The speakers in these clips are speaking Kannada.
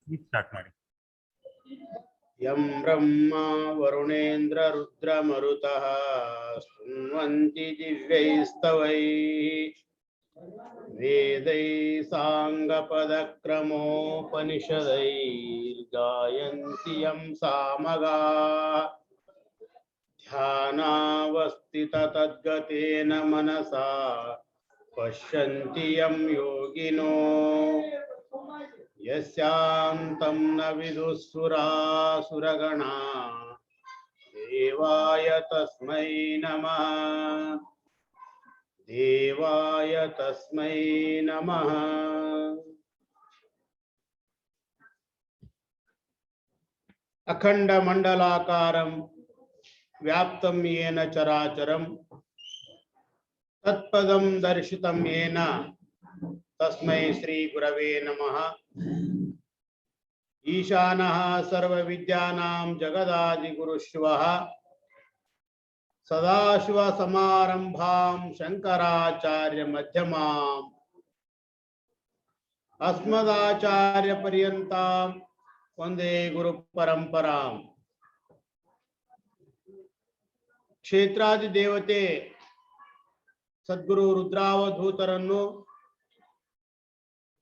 स्टार्ट ಮಾಡಿ. यं ब्रह्मा वरुणेन्द्र रुद्र मरुतः स्तुन्वन्ति दिव्यैस्तवैः वेदैः साङ्गपदक्रमोपनिषदैर्गायन्ति यं सामगाः ध्यानावस्थिततद्गतेन मनसा पश्यन्ति यं योगिनो यस्यान्तं न विदुःसुरासुरगणा देवाय तस्मै नमः देवाय तस्मै नमः। अखंड मंडलाकारं व्याप्तं येन चराचरं तत्पदं दर्शितं येन तस्मै श्री गुरवे नमः। ईशानः सर्वविद्यानां जगदादिगुरुश्वः सदाशिवसमारम्भां शंकराचार्यमध्यमाम् अस्मदाचार्यपर्यन्तां वंदे गुरुपरंपराम्। क्षेत्रादि देवते सद्गुरु रुद्रावधूतरನ್ನು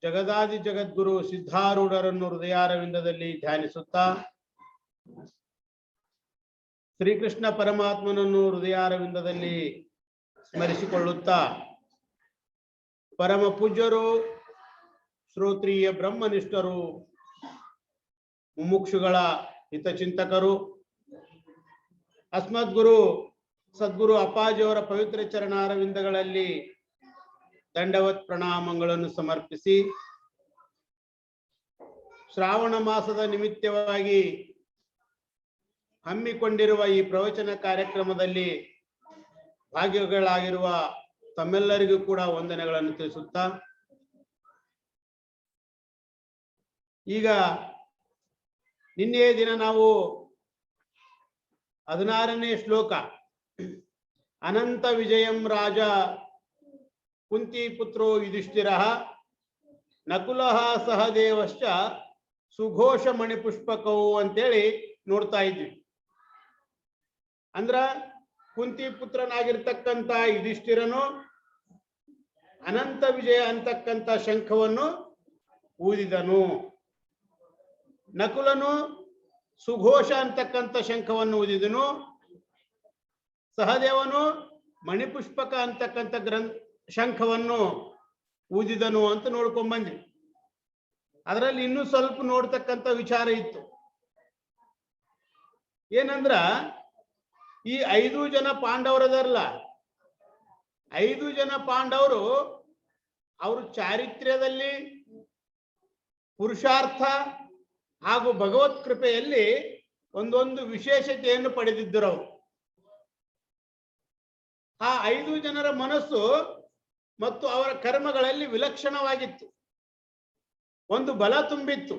जगदादि जगद्गुरु सिद्धारूಢರನ್ನು ಹೃದಯಾರವಿಂದದಲ್ಲಿ ಧ್ಯಾನಿಸುತ್ತಾ ಶ್ರೀಕೃಷ್ಣ ಪರಮಾತ್ಮನನ್ನು ಹೃದಯಾರವಿಂದದಲ್ಲಿ ಸ್ಮರಿಸಿಕೊಳ್ಳುತ್ತಾ ಪರಮ ಪೂಜ್ಯರು ಶ್ರೋತ್ರಿಯ ಬ್ರಹ್ಮನಿಷ್ಠರು ಮುಮುಕ್ಷುಗಳ ಹಿತಚಿಂತಕರು ಅಸ್ಮದ್ಗುರು ಸದ್ಗುರು ಅಪ್ಪಾಜಿಯವರ ಪವಿತ್ರ ಚರಣಾರವಿಂದಗಳಲ್ಲಿ ದಂಡವತ್ ಪ್ರಣಾಮಗಳನ್ನು ಸಮರ್ಪಿಸಿ ಶ್ರಾವಣ ಮಾಸದ ನಿಮಿತ್ತವಾಗಿ ಹಮ್ಮಿಕೊಂಡಿರುವ ಈ ಪ್ರವಚನ ಕಾರ್ಯಕ್ರಮದಲ್ಲಿ ಭಾಗಿಗಳಾಗಿರುವ ತಮ್ಮೆಲ್ಲರಿಗೂ ಕೂಡ ವಂದನೆಗಳನ್ನು ತಿಳಿಸುತ್ತಾ ಈಗ ನಿನ್ನೆಯ ದಿನ ನಾವು 16ನೇ ಶ್ಲೋಕ ಅನಂತ ವಿಜಯಂ ರಾಜ ಕುಂತಿ ಪುತ್ರೋ ಯುಧಿಷ್ಠಿರಃ ನಕುಲಃ ಸಹದೇವಶ್ಚ ಸುಘೋಷ ಮಣಿಪುಷ್ಪಕವು ಅಂತೇಳಿ ನೋಡ್ತಾ ಇದ್ವಿ. ಅಂದ್ರ ಕುಂತಿ ಪುತ್ರನಾಗಿರ್ತಕ್ಕಂಥ ಯುಧಿಷ್ಠಿರನು ಅನಂತ ವಿಜಯ ಅಂತಕ್ಕಂಥ ಶಂಖವನ್ನು ಊದಿದನು, ನಕುಲನು ಸುಘೋಷ ಅಂತಕ್ಕಂಥ ಶಂಖವನ್ನು ಊದಿದನು, ಸಹದೇವನು ಮಣಿಪುಷ್ಪಕ ಅಂತಕ್ಕಂಥ ಶಂಖವನ್ನು ಊದಿದನು ಅಂತ ನೋಡ್ಕೊಂಡ್ ಬಂದ್ವಿ. ಅದರಲ್ಲಿ ಇನ್ನೂ ಸ್ವಲ್ಪ ನೋಡ್ತಕ್ಕಂಥ ವಿಚಾರ ಇತ್ತು. ಏನಂದ್ರ ಈ 5 ಜನ ಪಾಂಡವರದಲ್ಲ, 5 ಜನ ಪಾಂಡವರು ಅವರು ಚಾರಿತ್ರ್ಯದಲ್ಲಿ ಪುರುಷಾರ್ಥ ಹಾಗೂ ಭಗವತ್ ಕೃಪೆಯಲ್ಲಿ ಒಂದೊಂದು ವಿಶೇಷತೆಯನ್ನು ಪಡೆದಿದ್ದರು. ಅವರು ಆ 5 ಜನರ ಮನಸ್ಸು ಮತ್ತು ಅವರ ಕರ್ಮಗಳಲ್ಲಿ ವಿಲಕ್ಷಣವಾಗಿತ್ತು, ಒಂದು ಬಲ ತುಂಬಿತ್ತು.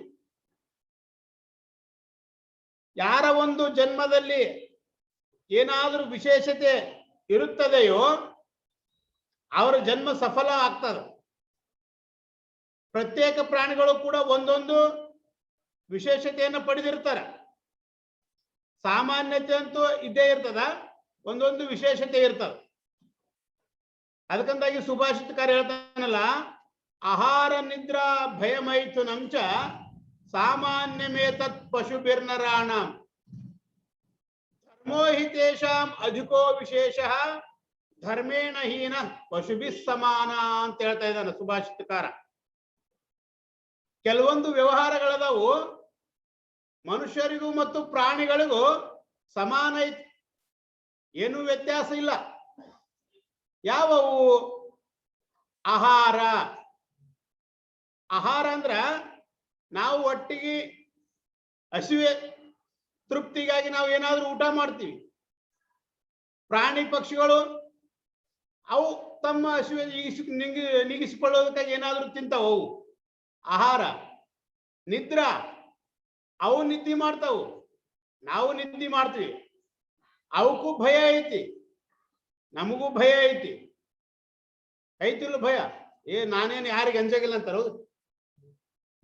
ಯಾರ ಒಂದು ಜನ್ಮದಲ್ಲಿ ಏನಾದರೂ ವಿಶೇಷತೆ ಇರುತ್ತದೆಯೋ ಅವರ ಜನ್ಮ ಸಫಲ ಆಗ್ತದೆ. ಪ್ರತ್ಯೇಕ ಪ್ರಾಣಿಗಳು ಕೂಡ ಒಂದೊಂದು ವಿಶೇಷತೆಯನ್ನು ಪಡೆದಿರ್ತಾರೆ. ಸಾಮಾನ್ಯತೆ ಅಂತೂ ಇದ್ದೇ ಇರ್ತದ, ಒಂದೊಂದು ವಿಶೇಷತೆ ಇರ್ತದೆ. ಅದಕ್ಕಾಗಿ ಸುಭಾಷಿತಕಾರ ಹೇಳ್ತಾನಲ್ಲ, ಆಹಾರ ನಿದ್ರಾ ಭಯಮೈಥುನಂಚ ಸಾಮಾನ್ಯಮೇತತ್ ಪಶುಭಿರ್ನರಾಣ ಧರ್ಮೋ ಹಿ ತೇಷಾಂ ಅಧಿಕೋ ವಿಶೇಷ ಧರ್ಮೇಣ ಹೀನ ಪಶುಭಿಸ್ ಸಮಾನ ಅಂತ ಹೇಳ್ತಾ ಇದ್ದಾನೆ ಸುಭಾಷಿತಕಾರ. ಕೆಲವೊಂದು ವ್ಯವಹಾರಗಳದಾವು ಮನುಷ್ಯರಿಗೂ ಮತ್ತು ಪ್ರಾಣಿಗಳಿಗೂ ಸಮಾನ ಐತಿ, ಏನೂ ವ್ಯತ್ಯಾಸ ಇಲ್ಲ. ಯಾವವು? ಆಹಾರ. ಆಹಾರ ಅಂದ್ರ ನಾವು ಒಟ್ಟಿಗೆ ಹಸಿವೆ ತೃಪ್ತಿಗಾಗಿ ನಾವು ಏನಾದ್ರೂ ಊಟ ಮಾಡ್ತೀವಿ. ಪ್ರಾಣಿ ಪಕ್ಷಿಗಳು ಅವು ತಮ್ಮ ಹಸಿವೆ ನೀಗಿಸಿಕೊಳ್ಳೋದಕ್ಕಾಗಿ ಏನಾದ್ರೂ ತಿಂತಾವು, ಅವು ಆಹಾರ. ನಿದ್ರಾ, ಅವು ನಿದ್ದೆ ಮಾಡ್ತಾವು, ನಾವು ನಿದ್ದೆ ಮಾಡ್ತೀವಿ. ಅವಕ್ಕೂ ಭಯ ಐತಿ, ನಮಗೂ ಭಯ ಐತಿ. ಐತಿಲ್ಲ ಭಯ? ನಾನೇನು ಯಾರಿಗೆ ಅಂಜಾಗಿಲ್ಲ ಅಂತಾರ,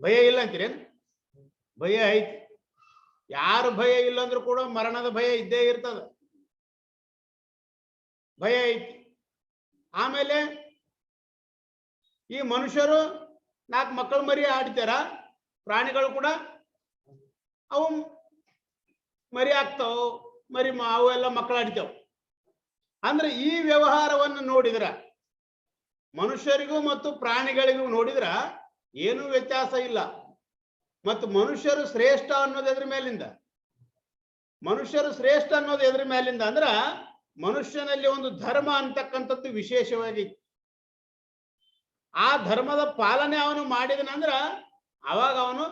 ಭಯ ಇಲ್ಲ ಅಂತೀರೇನು? ಭಯ ಐತಿ. ಯಾರು ಭಯ ಇಲ್ಲ ಅಂದ್ರೂ ಕೂಡ ಮರಣದ ಭಯ ಇದ್ದೇ ಇರ್ತದ, ಭಯ ಐತಿ. ಆಮೇಲೆ ಈ ಮನುಷ್ಯರು 4 ಮಕ್ಕಳು ಮರಿ ಆಡ್ತಾರ, ಪ್ರಾಣಿಗಳು ಕೂಡ ಅವು ಮರಿ ಆಗ್ತಾವ, ಮರಿ ಅವು ಎಲ್ಲ ಮಕ್ಕಳು ಆಡ್ತಾವ. ಅಂದ್ರೆ ಈ ವ್ಯವಹಾರವನ್ನು ನೋಡಿದ್ರ ಮನುಷ್ಯರಿಗೂ ಮತ್ತು ಪ್ರಾಣಿಗಳಿಗೂ ನೋಡಿದ್ರ ಏನೂ ವ್ಯತ್ಯಾಸ ಇಲ್ಲ. ಮತ್ತು ಮನುಷ್ಯರು ಶ್ರೇಷ್ಠ ಅನ್ನೋದು ಎದ್ರ ಮೇಲಿಂದ, ಮನುಷ್ಯರು ಶ್ರೇಷ್ಠ ಅನ್ನೋದು ಎದ್ರ ಮೇಲಿಂದ ಅಂದ್ರ ಮನುಷ್ಯನಲ್ಲಿ ಒಂದು ಧರ್ಮ ಅಂತಕ್ಕಂಥದ್ದು ವಿಶೇಷವಾಗಿ, ಆ ಧರ್ಮದ ಪಾಲನೆ ಅವನು ಮಾಡಿದನಂದ್ರ ಅವಾಗ ಅವನು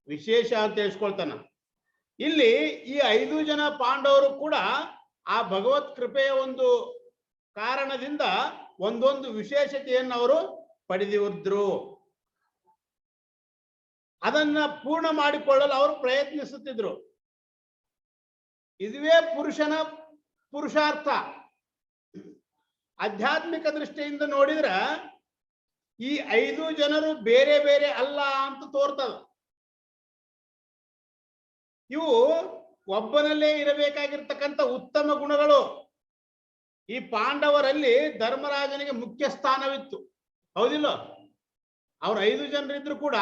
ವಿಶೇಷ ಅಂತ ತಿಳಿಸ್ಕೊಳ್ತಾನ. ಇಲ್ಲಿ ಈ 5 ಜನ ಪಾಂಡವರು ಕೂಡ ಆ ಭಗವತ್ ಕೃಪೆಯ ಒಂದು ಕಾರಣದಿಂದ ಒಂದೊಂದು ವಿಶೇಷತೆಯನ್ನು ಅವರು ಪಡೆದಿದ್ರು. ಅದನ್ನ ಪೂರ್ಣ ಮಾಡಿಕೊಳ್ಳಲು ಅವರು ಪ್ರಯತ್ನಿಸುತ್ತಿದ್ರು. ಇದುವೇ ಪುರುಷನ ಪುರುಷಾರ್ಥ. ಆಧ್ಯಾತ್ಮಿಕ ದೃಷ್ಟಿಯಿಂದ ನೋಡಿದ್ರ ಈ 5 ಜನರು ಬೇರೆ ಬೇರೆ ಅಲ್ಲ ಅಂತ ತೋರ್ತದ. ಇವು ಒಬ್ಬನಲ್ಲೇ ಇರಬೇಕಾಗಿರ್ತಕ್ಕಂಥ ಉತ್ತಮ ಗುಣಗಳು. ಈ ಪಾಂಡವರಲ್ಲಿ ಧರ್ಮರಾಜನಿಗೆ ಮುಖ್ಯ ಸ್ಥಾನವಿತ್ತು, ಹೌದಿಲ್ಲ? ಅವ್ರು 5 ಜನರಿದ್ರು ಕೂಡ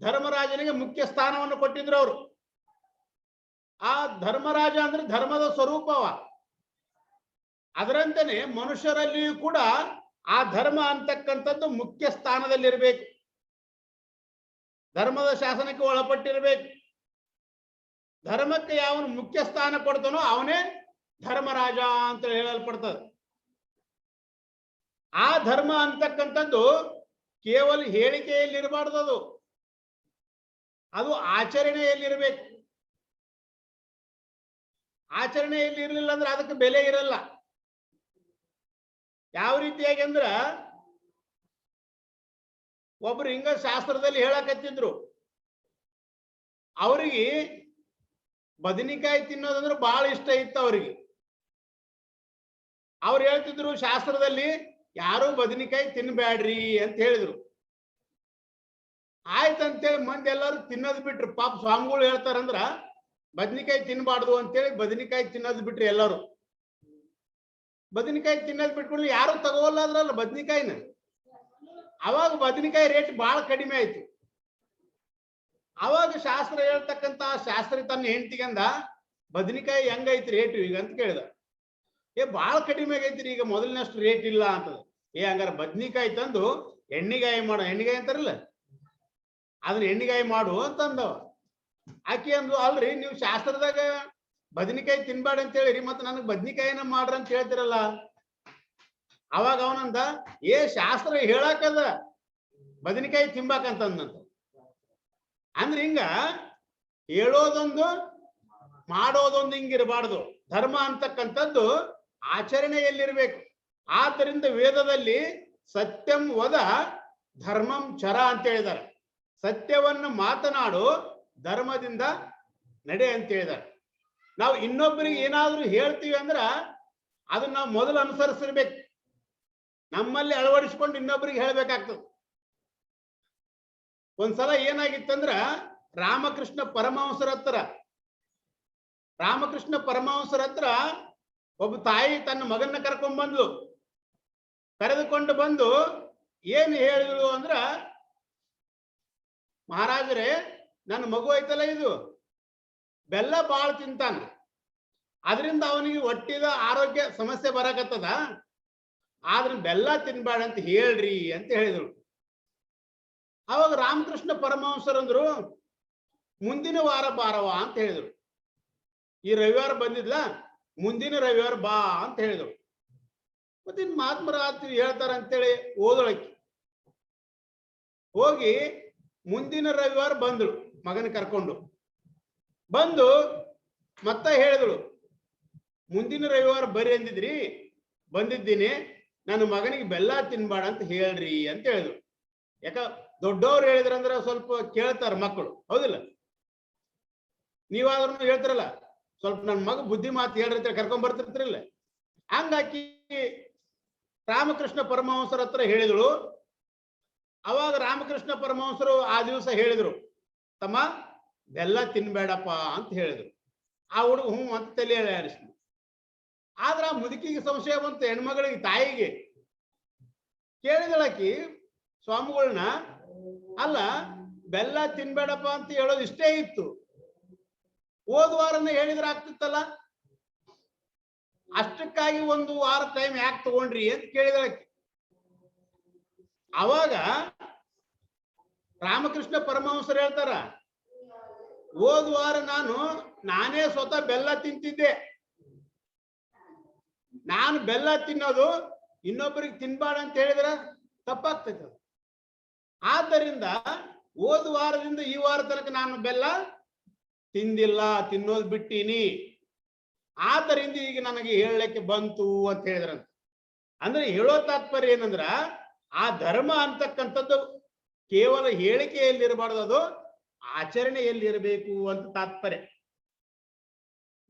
ಧರ್ಮರಾಜನಿಗೆ ಮುಖ್ಯ ಸ್ಥಾನವನ್ನು ಕೊಟ್ಟಿದ್ರು ಅವರು. ಆ ಧರ್ಮರಾಜ ಅಂದ್ರೆ ಧರ್ಮದ ಸ್ವರೂಪವ. ಅದರಂತೆಯೇ ಮನುಷ್ಯರಲ್ಲಿಯೂ ಕೂಡ ಆ ಧರ್ಮ ಅಂತಕ್ಕಂಥದ್ದು ಮುಖ್ಯ ಸ್ಥಾನದಲ್ಲಿರಬೇಕು, ಧರ್ಮದ ಶಾಸನಕ್ಕೆ ಒಳಪಟ್ಟಿರಬೇಕು. ಧರ್ಮಕ್ಕೆ ಯಾವನು ಮುಖ್ಯ ಸ್ಥಾನ ಕೊಡ್ತಾನೋ ಅವನೇ ಧರ್ಮರಾಜ ಅಂತ ಹೇಳಲ್ಪಡ್ತದೆ. ಆ ಧರ್ಮ ಅಂತಕ್ಕಂಥದ್ದು ಕೇವಲ ಹೇಳಿಕೆಯಲ್ಲಿರಬಾರ್ದು, ಅದು ಆಚರಣೆಯಲ್ಲಿರಬೇಕು. ಆಚರಣೆಯಲ್ಲಿ ಇರಲಿಲ್ಲ ಅಂದ್ರೆ ಅದಕ್ಕೆ ಬೆಲೆ ಇರಲ್ಲ. ಯಾವ ರೀತಿಯಾಗಿ ಅಂದ್ರ ಒಬ್ರು ಹಿಂಗ ಶಾಸ್ತ್ರದಲ್ಲಿ ಹೇಳಕತ್ತಿದ್ರು, ಅವ್ರಿಗೆ ಬದನಿಕಾಯಿ ತಿನ್ನೋದಂದ್ರೆ ಬಹಳ ಇಷ್ಟ ಇತ್ತು ಅವ್ರಿಗೆ. ಅವ್ರು ಹೇಳ್ತಿದ್ರು ಶಾಸ್ತ್ರದಲ್ಲಿ ಯಾರು ಬದನಿಕಾಯಿ ತಿನ್ಬೇಡ್ರಿ ಅಂತ ಹೇಳಿದ್ರು. ಆಯ್ತಂತೇಳಿ ಮಂದಿ ಎಲ್ಲರೂ ತಿನ್ನೋದು ಬಿಟ್ರು. ಪಾಪ ಸ್ವಾಮಿಗಳು ಹೇಳ್ತಾರಂದ್ರ ಬದನಿಕಾಯಿ ತಿನ್ಬಾರ್ದು ಅಂತೇಳಿ ಬದನಿಕಾಯಿ ತಿನ್ನೋದು ಬಿಟ್ರಿ ಎಲ್ಲರೂ. ಬದನಿಕಾಯಿ ತಿನ್ನೋದು ಬಿಟ್ಕೊಂಡು ಯಾರು ತಗೋಲ್ಲ ಅದ್ರಲ್ಲ ಬದನಿಕಾಯಿನ. ಅವಾಗ ಬದನಿಕಾಯಿ ರೇಟ್ ಬಹಳ ಕಡಿಮೆ ಆಯ್ತು. ಅವಾಗ ಶಾಸ್ತ್ರ ಹೇಳ್ತಕ್ಕಂತ ಶಾಸ್ತ್ರಿ ತನ್ನ ಹೆಂಡತಿಗಂದ, ಬದನಿಕಾಯಿ ಹೆಂಗೈತಿ ರೇಟು ಈಗ ಅಂತ ಕೇಳಿದ. ಬಹಳ ಕಡಿಮೆ ಆಗೈತ್ರಿ, ಈಗ ಮೊದಲಿನಷ್ಟು ರೇಟ್ ಇಲ್ಲ ಅಂತದ. ಹಂಗಾರ ಬದನಿಕಾಯಿ ತಂದು ಎಣ್ಣಿಗಾಯಿ ಮಾಡು, ಎಣ್ಣಿಗಾಯಿ ಅಂತಾರಲ್ಲ ಅದನ್ನ ಎಣ್ಣಿಗಾಯಿ ಮಾಡು ಅಂತಂದವ. ಆಕೆ ಅಂದು, ಅಲ್ರಿ ನೀವು ಶಾಸ್ತ್ರದಾಗ ಬದನಿಕಾಯಿ ತಿನ್ಬೇಡ ಅಂತ ಹೇಳಿರಿ, ಮತ್ತೆ ನನಗೆ ಬದನಿಕಾಯಿನ ಮಾಡ್ರ ಅಂತ ಹೇಳ್ತಿರಲ್ಲ. ಅವಾಗ ಅವನಂದ, ಶಾಸ್ತ್ರ ಹೇಳಾಕದ ಬದನಿಕಾಯಿ ತಿನ್ಬೇಕಂತಂದಂತ. ಅಂದ್ರೆ ಹಿಂಗ ಹೇಳೋದೊಂದು ಮಾಡೋದೊಂದು ಹಿಂಗಿರಬಾರ್ದು. ಧರ್ಮ ಅಂತಕ್ಕಂಥದ್ದು ಆಚರಣೆಯಲ್ಲಿರ್ಬೇಕು. ಆದ್ದರಿಂದ ವೇದದಲ್ಲಿ ಸತ್ಯಂ ವದ ಧರ್ಮಂ ಚರ ಅಂತ ಹೇಳಿದ್ದಾರೆ. ಸತ್ಯವನ್ನು ಮಾತನಾಡು, ಧರ್ಮದಿಂದ ನಡೆ ಅಂತ ಹೇಳಿದ್ದಾರೆ. ನಾವು ಇನ್ನೊಬ್ಬರಿಗೆ ಏನಾದ್ರೂ ಹೇಳ್ತೀವಿ ಅಂದ್ರ ಅದನ್ನ ನಾವು ಮೊದಲು ಅನುಸರಿಸಿರ್ಬೇಕು, ನಮ್ಮಲ್ಲಿ ಅಳವಡಿಸ್ಕೊಂಡು ಇನ್ನೊಬ್ಬರಿಗೆ ಹೇಳ್ಬೇಕಾಗ್ತದೆ. ಒಂದ್ಸಲ ಏನಾಗಿತ್ತಂದ್ರ ರಾಮಕೃಷ್ಣ ಪರಮಹಂಸರ ಹತ್ರ ಒಬ್ಬ ತಾಯಿ ತನ್ನ ಮಗನ್ನ ಕರೆದುಕೊಂಡು ಬಂದು ಏನ್ ಹೇಳಿದ್ರು ಅಂದ್ರ, ಮಹಾರಾಜರೇ ನನ್ನ ಮಗು ಐತಲ್ಲ ಇದು ಬೆಲ್ಲ ಬಾಳ ತಿಂತಾನ, ಅದರಿಂದ ಅವನಿಗೆ ಹೊಟ್ಟಿದ ಆರೋಗ್ಯ ಸಮಸ್ಯೆ ಬರಕತ್ತದ, ಆದ್ರೆ ಬೆಲ್ಲ ತಿನ್ಬೇಡ ಅಂತ ಹೇಳ್ರಿ ಅಂತ ಹೇಳಿದ್ರು. ಅವಾಗ ರಾಮಕೃಷ್ಣ ಪರಮಹಂಸರಂದ್ರು, ಮುಂದಿನ ವಾರ ಬಾರವ ಅಂತ ಹೇಳಿದ್ರು. ಈ ರವಿವಾರ ಬಂದಿದ್ಲ, ಮುಂದಿನ ರವಿವಾರ ಬಾ ಅಂತ ಹೇಳಿದ್ರು. ಮತ್ತೆ ಮಹಾತ್ಮರಾತ್ರಿ ಹೇಳ್ತಾರ ಅಂತೇಳಿ ಓದೊಳಕ್ಕೆ ಹೋಗಿ ಮುಂದಿನ ರವಿವಾರ ಬಂದಳು. ಮಗನ ಕರ್ಕೊಂಡು ಬಂದು ಮತ್ತೆ ಹೇಳಿದಳು, ಮುಂದಿನ ರವಿವಾರ ಬರ್ರಿ ಅಂದಿದ್ರಿ, ಬಂದಿದ್ದೀನಿ, ನನ್ನ ಮಗನಿಗೆ ಬೆಲ್ಲ ತಿನ್ಬೇಡ ಅಂತ ಹೇಳ್ರಿ ಅಂತ ಹೇಳಿದ್ರು. ಯಾಕ ದೊಡ್ಡವ್ರು ಹೇಳಿದ್ರಂದ್ರೆ ಸ್ವಲ್ಪ ಕೇಳ್ತಾರ ಮಕ್ಕಳು, ಹೌದಿಲ್ಲ? ನೀವಾದ್ರೂ ಹೇಳ್ತಿರಲ್ಲ, ಸ್ವಲ್ಪ ನನ್ನ ಮಗ ಬುದ್ಧಿ ಮಾತು ಹೇಳ್ರಿ ಕರ್ಕೊಂಡ್ ಬರ್ತಿರ್ತಿರಲ್ಲ. ಹಂಗಾಕಿ ರಾಮಕೃಷ್ಣ ಪರಮಹಂಸರ ಹತ್ರ ಹೇಳಿದಳು. ಅವಾಗ ರಾಮಕೃಷ್ಣ ಪರಮಹಂಸರು ಆ ದಿವಸ ಹೇಳಿದ್ರು, ತಮ್ಮ ಬೆಲ್ಲ ತಿನ್ಬೇಡಪ್ಪ ಅಂತ ಹೇಳಿದ್ರು. ಆ ಹುಡುಗ ಹ್ಞೂ ಅಂತ ತಲೆ ಆಡಿಸ್ನು. ಆದ್ರ ಆ ಮುದುಕಿಗೆ ಸಂಶಯ ಬಂತು, ಹೆಣ್ಮಗಳಿಗೆ, ತಾಯಿಗೆ. ಕೇಳಿದಳಕಿ ಸ್ವಾಮಿಗಳನ್ನ, ಅಲ್ಲ ಬೆಲ್ಲ ತಿನ್ಬೇಡಪ್ಪ ಅಂತ ಹೇಳೋದು ಇಷ್ಟೇ ಇತ್ತು, ಹೋದ ವಾರನ ಹೇಳಿದ್ರೆ ಆಗ್ತಿತ್ತಲ್ಲ, ಅಷ್ಟಕ್ಕಾಗಿ ಒಂದು ವಾರ ಟೈಮ್ ಯಾಕೆ ತಗೊಂಡ್ರಿ ಅಂತ ಕೇಳಿದಳಕಿ. ಅವಾಗ ರಾಮಕೃಷ್ಣ ಪರಮಹಂಸರು ಹೇಳ್ತಾರ, ಹೋದ ವಾರ ನಾನೇ ಸ್ವತಃ ಬೆಲ್ಲ ತಿಂತಿದ್ದೆ, ನಾನು ಬೆಲ್ಲ ತಿನ್ನೋದು ಇನ್ನೊಬ್ಬರಿಗೆ ತಿನ್ಬಾರ್ದ ಅಂತ ಹೇಳಿದ್ರೆ ತಪ್ಪಾಗ್ತೈತೆ. ಆದ್ದರಿಂದ ಹೋದ ವಾರದಿಂದ ಈ ವಾರ ತನಕ ನಾನು ಬೆಲ್ಲ ತಿಂದಿಲ್ಲ, ತಿನ್ನೋದು ಬಿಟ್ಟೀನಿ, ಆದ್ದರಿಂದ ಈಗ ನನಗೆ ಹೇಳಲಿಕ್ಕೆ ಬಂತು ಅಂತ ಹೇಳಿದ್ರಂತ. ಅಂದ್ರೆ ಹೇಳೋ ತಾತ್ಪರ್ಯ ಏನಂದ್ರ, ಆ ಧರ್ಮ ಅಂತಕ್ಕಂಥದ್ದು ಕೇವಲ ಹೇಳಿಕೆಯಲ್ಲಿರಬಾರ್ದು, ಅದು ಆಚರಣೆಯಲ್ಲಿರಬೇಕು ಅಂತ ತಾತ್ಪರ್ಯ.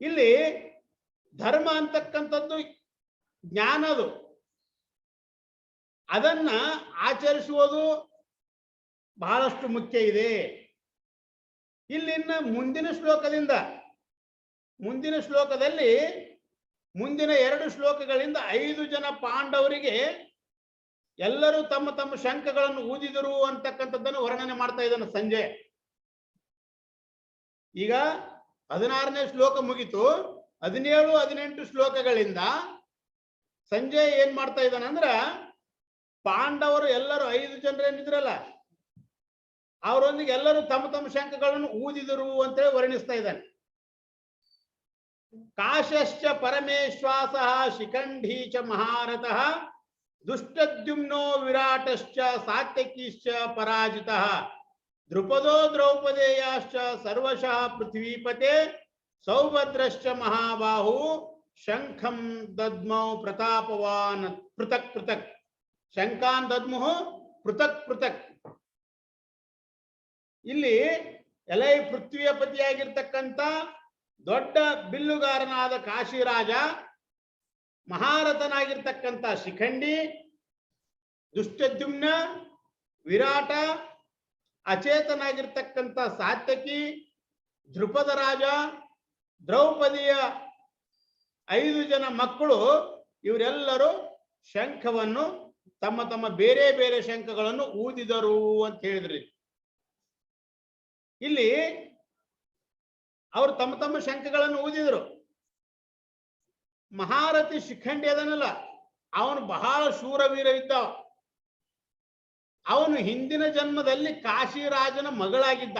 ಇಲ್ಲಿ ಧರ್ಮ ಅಂತಕ್ಕಂಥದ್ದು ಜ್ಞಾನದು, ಅದನ್ನ ಆಚರಿಸುವುದು ಬಹಳಷ್ಟು ಮುಖ್ಯ ಇದೆ. ಇಲ್ಲಿನ್ನ ಮುಂದಿನ ಶ್ಲೋಕದಲ್ಲಿ ಮುಂದಿನ 2 ಶ್ಲೋಕಗಳಿಂದ 5 ಜನ ಪಾಂಡವರಿಗೆ ಎಲ್ಲರೂ ತಮ್ಮ ತಮ್ಮ ಶಂಖಗಳನ್ನು ಊದಿದರು ಅಂತಕ್ಕಂಥದ್ದನ್ನು ವರ್ಣನೆ ಮಾಡ್ತಾ ಇದ್ದಾನೆ ಸಂಜಯ. ಈಗ 16ನೇ ಶ್ಲೋಕ ಮುಗಿತು. 17, 18 ಶ್ಲೋಕಗಳಿಂದ ಸಂಜಯ ಏನ್ ಮಾಡ್ತಾ ಇದ್ದಾನೆ ಅಂದ್ರ, ಪಾಂಡವರು ಎಲ್ಲರೂ 5 ಜನರೇನಿದ್ರಲ್ಲ ಅವರೊಂದಿಗೆ ಎಲ್ಲರೂ ತಮ್ಮ ತಮ್ಮ ಶಂಖಗಳನ್ನು ಊದಿದರು ಅಂತೇಳಿ ವರ್ಣಿಸ್ತಾ ಇದ್ದಾನೆ. ಕಾಶಶ್ಚ ಪರಮೇಶ್ವಾಸ ಶಿಖಂಡಿ ಚ ಮಹಾರಥಃ ದುಷ್ಟದ್ಯುಮ್ನೋ ವಿರಾಟಶ್ಚ ಸಾತ್ಯಕಿಶ್ಚ ಪರಾಜಿತಃ ದ್ರುಪದೋ ದ್ರೌಪದೇಯಾಶ್ಚ ಸರ್ವಶಃ ಪೃಥ್ವೀಪತೆ ಸೌಭದ್ರಶ್ಚ ಮಹಾಬಾಹು ಶಂಖಂ ದದ್ಮೌ ಪ್ರತಾಪವಾನ್ ಪೃಥಕ್ ಪೃಥಕ್. ಶಂಖಾನ್ ದದ್ಮುಹು ಪೃಥಕ್ ಪೃಥಕ್. ಇಲ್ಲಿ ಎಲೈ ಪೃಥ್ವಿಯ ಪತಿಯಾಗಿರ್ತಕ್ಕಂಥ ದೊಡ್ಡ ಬಿಲ್ಲುಗಾರನಾದ ಕಾಶಿರಾಜ, ಮಹಾರಥನಾಗಿರ್ತಕ್ಕಂಥ ಶಿಖಂಡಿ, ದುಷ್ಟದ್ಯುಮ್ನ, ವಿರಾಟ, ಅಚೇತನಾಗಿರ್ತಕ್ಕಂಥ ಸಾತ್ಯಕಿ, ದ್ರುಪದ ರಾಜ, ದ್ರೌಪದಿಯ 5 ಜನ ಮಕ್ಕಳು, ಇವರೆಲ್ಲರೂ ಶಂಖವನ್ನು ತಮ್ಮ ತಮ್ಮ ಬೇರೆ ಬೇರೆ ಶಂಖಗಳನ್ನು ಊದಿದರು ಅಂತ ಹೇಳಿದ್ರಿ. ಇಲ್ಲಿ ಅವರು ತಮ್ಮ ತಮ್ಮ ಶಂಖಗಳನ್ನು ಊದಿದರು. ಮಹಾರಥಿ ಶಿಖಂಡಿ ಅದನ್ನಲ್ಲ, ಅವನು ಬಹಳ ಶೂರವೀರವಿದ್ದ. ಅವನು ಹಿಂದಿನ ಜನ್ಮದಲ್ಲಿ ಕಾಶಿರಾಜನ ಮಗಳಾಗಿದ್ದ,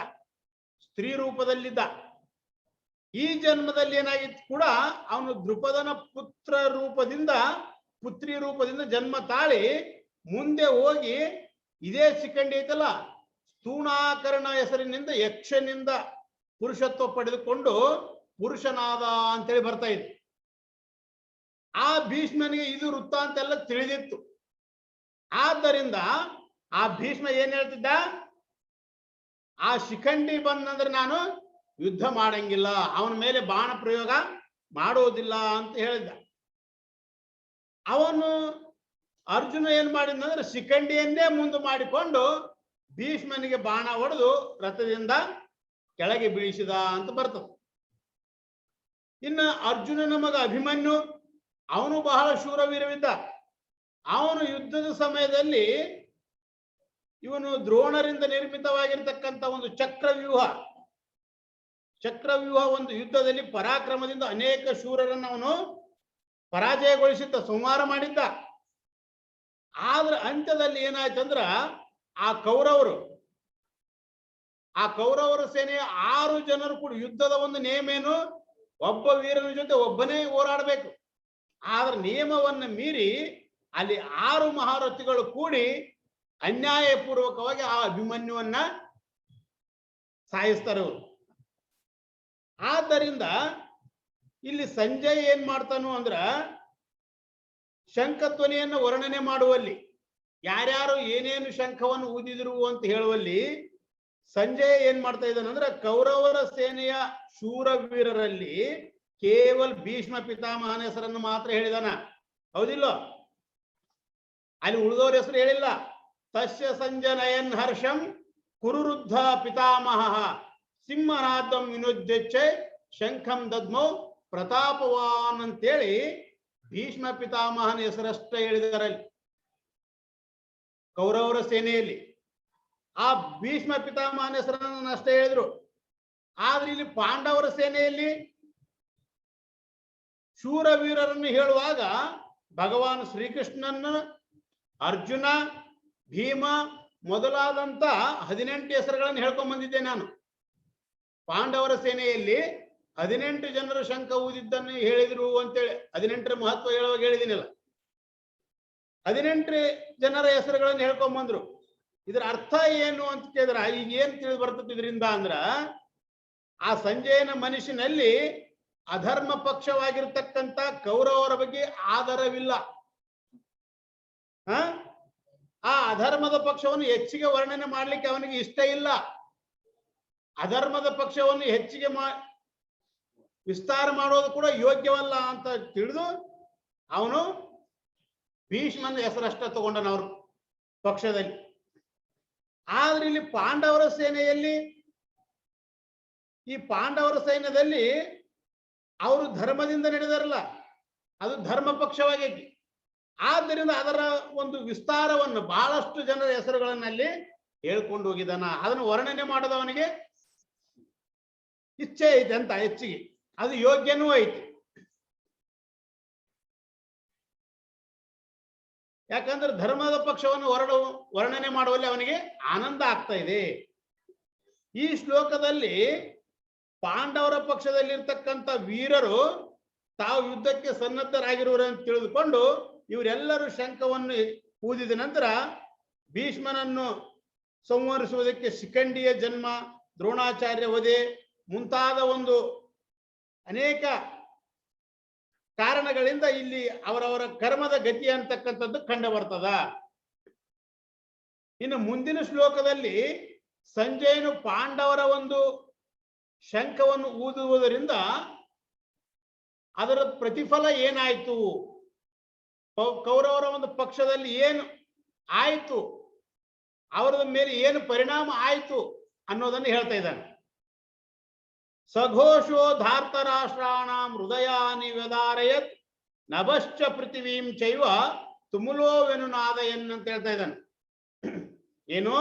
ಸ್ತ್ರೀ ರೂಪದಲ್ಲಿದ್ದ. ಈ ಜನ್ಮದಲ್ಲಿ ಏನಾಗಿತ್ತು ಕೂಡ, ಅವನು ದ್ರುಪದನ ಪುತ್ರಿ ರೂಪದಿಂದ ಜನ್ಮ ತಾಳಿ ಮುಂದೆ ಹೋಗಿ ಇದೇ ಶಿಖಂಡಿ ಐತಲ್ಲ, ಸ್ಥೂಣಾಕರಣ ಹೆಸರಿನಿಂದ ಯಕ್ಷನಿಂದ ಪುರುಷತ್ವ ಪಡೆದುಕೊಂಡು ಪುರುಷನಾದ ಅಂತೇಳಿ ಬರ್ತಾ ಇತ್ತು. ಆ ಭೀಷ್ಮನಿಗೆ ಇದು ವೃತ್ತಾಂತ ಎಲ್ಲ ತಿಳಿದಿತ್ತು. ಆದ್ದರಿಂದ ಆ ಭೀಷ್ಮ ಏನ್ ಹೇಳ್ತಿದ್ದ, ಆ ಶಿಖಂಡಿ ಬಂದಂದ್ರೆ ನಾನು ಯುದ್ಧ ಮಾಡಂಗಿಲ್ಲ, ಅವನ ಮೇಲೆ ಬಾಣ ಪ್ರಯೋಗ ಮಾಡೋದಿಲ್ಲ ಅಂತ ಹೇಳಿದ್ದ. ಅವನು ಅರ್ಜುನ ಏನ್ ಮಾಡಿದ್ನಂದ್ರೆ ಶಿಖಂಡಿಯನ್ನೇ ಮುಂದೆ ಮಾಡಿಕೊಂಡು ಭೀಷ್ಮನಿಗೆ ಬಾಣ ಹೊಡೆದು ರಥದಿಂದ ಕೆಳಗೆ ಬೀಳಿಸಿದ ಅಂತ ಬರ್ತದೆ. ಇನ್ನು ಅರ್ಜುನನ ಮಗ ಅಭಿಮನ್ಯು, ಅವನು ಬಹಳ ಶೂರವೀರವಿದ್ದ. ಅವನು ಯುದ್ಧದ ಸಮಯದಲ್ಲಿ ಇವನು ದ್ರೋಣರಿಂದ ನಿರ್ಮಿತವಾಗಿರ್ತಕ್ಕಂಥ ಒಂದು ಚಕ್ರವ್ಯೂಹ ಒಂದು ಯುದ್ಧದಲ್ಲಿ ಪರಾಕ್ರಮದಿಂದ ಅನೇಕ ಶೂರರನ್ನು ಅವನು ಪರಾಜಯಗೊಳಿಸಿದ್ದ, ಸಂಹಾರ ಮಾಡಿದ್ದ. ಆದ್ರೆ ಅಂತ್ಯದಲ್ಲಿ ಏನಾಯ್ತಂದ್ರ, ಆ ಕೌರವರ ಸೇನೆಯ 6 ಜನರು ಕೂಡ ಯುದ್ಧದ ಒಂದು ನಿಯಮ ಏನು, ಒಬ್ಬ ವೀರನ ಜೊತೆ ಒಬ್ಬನೇ ಹೋರಾಡಬೇಕು. ಆದ್ರೆ ನಿಯಮವನ್ನು ಮೀರಿ ಅಲ್ಲಿ 6 ಮಹಾರಥಿಗಳು ಕೂಡಿ ಅನ್ಯಾಯಪೂರ್ವಕವಾಗಿ ಆ ಅಭಿಮನ್ಯುವನ್ನ ಸಾಯಿಸ್ತಾರೆ. ಆದ್ದರಿಂದ ಇಲ್ಲಿ ಸಂಜಯ್ ಏನ್ ಮಾಡ್ತಾನು ಅಂದ್ರ, ಶಂಖಧ್ವನಿಯನ್ನು ವರ್ಣನೆ ಮಾಡುವಲ್ಲಿ, ಯಾರ್ಯಾರು ಏನೇನು ಶಂಖವನ್ನು ಊದಿದ್ರು ಅಂತ ಹೇಳುವಲ್ಲಿ ಸಂಜಯ ಏನ್ ಮಾಡ್ತಾ ಇದ್ದಾನಂದ್ರೆ, ಕೌರವರ ಸೇನೆಯ ಶೂರವೀರರಲ್ಲಿ ಕೇವಲ ಭೀಷ್ಮ ಪಿತಾಮಹನ ಹೆಸರನ್ನು ಮಾತ್ರ ಹೇಳಿದಾನ. ಹೌದಿಲ್ಲ? ಅಲ್ಲಿ ಉಳಿದವ್ರ ಹೆಸರು ಹೇಳಿಲ್ಲ. ತಸ್ಯ ಸಂಜನಯನ್ ಹರ್ಷಂ ಕುರುರುದ್ಧ ಪಿತಾಮಹ ಸಿಂಹನಾದಂ ವಿನುದ್ಯಚ್ಚೆ ಶಂಖಂ ದದ್ಮೌ ಪ್ರತಾಪವಾನ್ ಅಂತೇಳಿ ಭೀಷ್ಮ ಪಿತಾಮಹನ ಹೆಸರಷ್ಟೇ ಹೇಳಿದರಲ್ಲಿ ಕೌರವರ ಸೇನೆಯಲ್ಲಿ. ಆ ಭೀಷ್ಮ ಪಿತಾಮಹನ ಹೆಸರನ್ನು ಅಷ್ಟೇ ಹೇಳಿದ್ರು. ಆದ್ರೆ ಇಲ್ಲಿ ಪಾಂಡವರ ಸೇನೆಯಲ್ಲಿ ಶೂರವೀರರನ್ನು ಹೇಳುವಾಗ ಭಗವಾನ್ ಶ್ರೀಕೃಷ್ಣನ, ಅರ್ಜುನ, ಭೀಮ ಮೊದಲಾದಂತ 18 ಹೆಸರುಗಳನ್ನು ಹೇಳ್ಕೊಂಡ್ ಬಂದಿದ್ದೆ ನಾನು. ಪಾಂಡವರ ಸೇನೆಯಲ್ಲಿ 18 ಜನರು ಶಂಖ ಊದಿದ್ದನ್ನು ಹೇಳಿದ್ರು ಅಂತೇಳಿ 18ರ ಮಹತ್ವ ಹೇಳುವಾಗ ಹೇಳಿದಿನಿಲ್ಲ. 18 ಜನರ ಹೆಸರುಗಳನ್ನು ಹೇಳ್ಕೊಂಡ್ ಬಂದ್ರು. ಇದರ ಅರ್ಥ ಏನು ಅಂತ ಕೇಳಿದ್ರ ಈಗ ಏನ್ ತಿಳಿದು ಬರ್ತದೆ ಇದರಿಂದ ಅಂದ್ರ, ಆ ಸಂಜಯನ ಮನುಷ್ಯನಲ್ಲಿ ಅಧರ್ಮ ಪಕ್ಷವಾಗಿರ್ತಕ್ಕಂಥ ಕೌರವರ ಬಗ್ಗೆ ಆದರವಿಲ್ಲ. ಆ ಅಧರ್ಮದ ಪಕ್ಷವನ್ನು ಹೆಚ್ಚಿಗೆ ವರ್ಣನೆ ಮಾಡ್ಲಿಕ್ಕೆ ಅವನಿಗೆ ಇಷ್ಟ ಇಲ್ಲ. ಅಧರ್ಮದ ಪಕ್ಷವನ್ನು ಹೆಚ್ಚಿಗೆ ವಿಸ್ತಾರ ಮಾಡೋದು ಕೂಡ ಯೋಗ್ಯವಲ್ಲ ಅಂತ ತಿಳಿದು ಅವನು ಭೀಷ್ಮನ ಹೆಸರಷ್ಟ ತಗೊಂಡನವ್ರ ಪಕ್ಷದಲ್ಲಿ. ಆದ್ರೆ ಇಲ್ಲಿ ಪಾಂಡವರ ಸೇನೆಯಲ್ಲಿ, ಈ ಪಾಂಡವರ ಸೈನ್ಯದಲ್ಲಿ ಅವರು ಧರ್ಮದಿಂದ ನಡೆದಾರಲ್ಲ, ಅದು ಧರ್ಮ ಪಕ್ಷವಾಗೈತಿ. ಆದ್ದರಿಂದ ಅದರ ಒಂದು ವಿಸ್ತಾರವನ್ನು ಬಹಳಷ್ಟು ಜನರ ಹೆಸರುಗಳನ್ನಲ್ಲಿ ಹೇಳ್ಕೊಂಡು ಹೋಗಿದ್ದಾನ. ಅದನ್ನು ವರ್ಣನೆ ಮಾಡೋದವನಿಗೆ ಇಚ್ಛೆ ಐತೆ ಅಂತ ಹೆಚ್ಚಿಗೆ, ಅದು ಯೋಗ್ಯನೂ ಐತಿ. ಯಾಕಂದ್ರೆ ಧರ್ಮದ ಪಕ್ಷವನ್ನು ವರ್ಣನೆ ಮಾಡುವಲ್ಲಿ ಅವನಿಗೆ ಆನಂದ ಆಗ್ತಾ ಇದೆ. ಈ ಶ್ಲೋಕದಲ್ಲಿ ಪಾಂಡವರ ಪಕ್ಷದಲ್ಲಿರ್ತಕ್ಕಂಥ ವೀರರು ತಾವು ಯುದ್ಧಕ್ಕೆ ಸನ್ನದ್ಧರಾಗಿರುವರು ಅಂತ ತಿಳಿದುಕೊಂಡು ಇವರೆಲ್ಲರೂ ಶಂಖವನ್ನು ಊದಿದ ನಂತರ ಭೀಷ್ಮನನ್ನು ಸಂಹರಿಸುವುದಕ್ಕೆ ಶಿಖಂಡಿಯ ಜನ್ಮ, ದ್ರೋಣಾಚಾರ್ಯ ವಧೆ ಮುಂತಾದ ಒಂದು ಅನೇಕ ಕಾರಣಗಳಿಂದ ಇಲ್ಲಿ ಅವರವರ ಕರ್ಮದ ಗತಿ ಅಂತಕ್ಕಂಥದ್ದು ಕಂಡು ಬರ್ತದ. ಇನ್ನು ಮುಂದಿನ ಶ್ಲೋಕದಲ್ಲಿ ಸಂಜಯನು ಪಾಂಡವರ ಒಂದು ಶಂಖವನ್ನು ಊದುವುದರಿಂದ ಅದರ ಪ್ರತಿಫಲ ಏನಾಯ್ತು, ಕೌರವರ ಒಂದು ಪಕ್ಷದಲ್ಲಿ ಏನು ಆಯ್ತು, ಅವರ ಮೇಲೆ ಏನು ಪರಿಣಾಮ ಆಯ್ತು ಅನ್ನೋದನ್ನು ಹೇಳ್ತಾ ಇದ್ದಾನೆ. ಸಘೋಷೋ ಧಾರ್ತರಾಷ್ಟ್ರಾಣಾಂ ಹೃದಯಾನಿ ವ್ಯದಾರಯತ್ ನಭಶ್ಚ ಪೃಥಿವೀಂ ಚೈವ ತುಮುಲೋ ವೆನುನಾದಯನ್ ಅಂತ ಹೇಳ್ತಾ ಇದ್ದಾನೆ. ಏನು,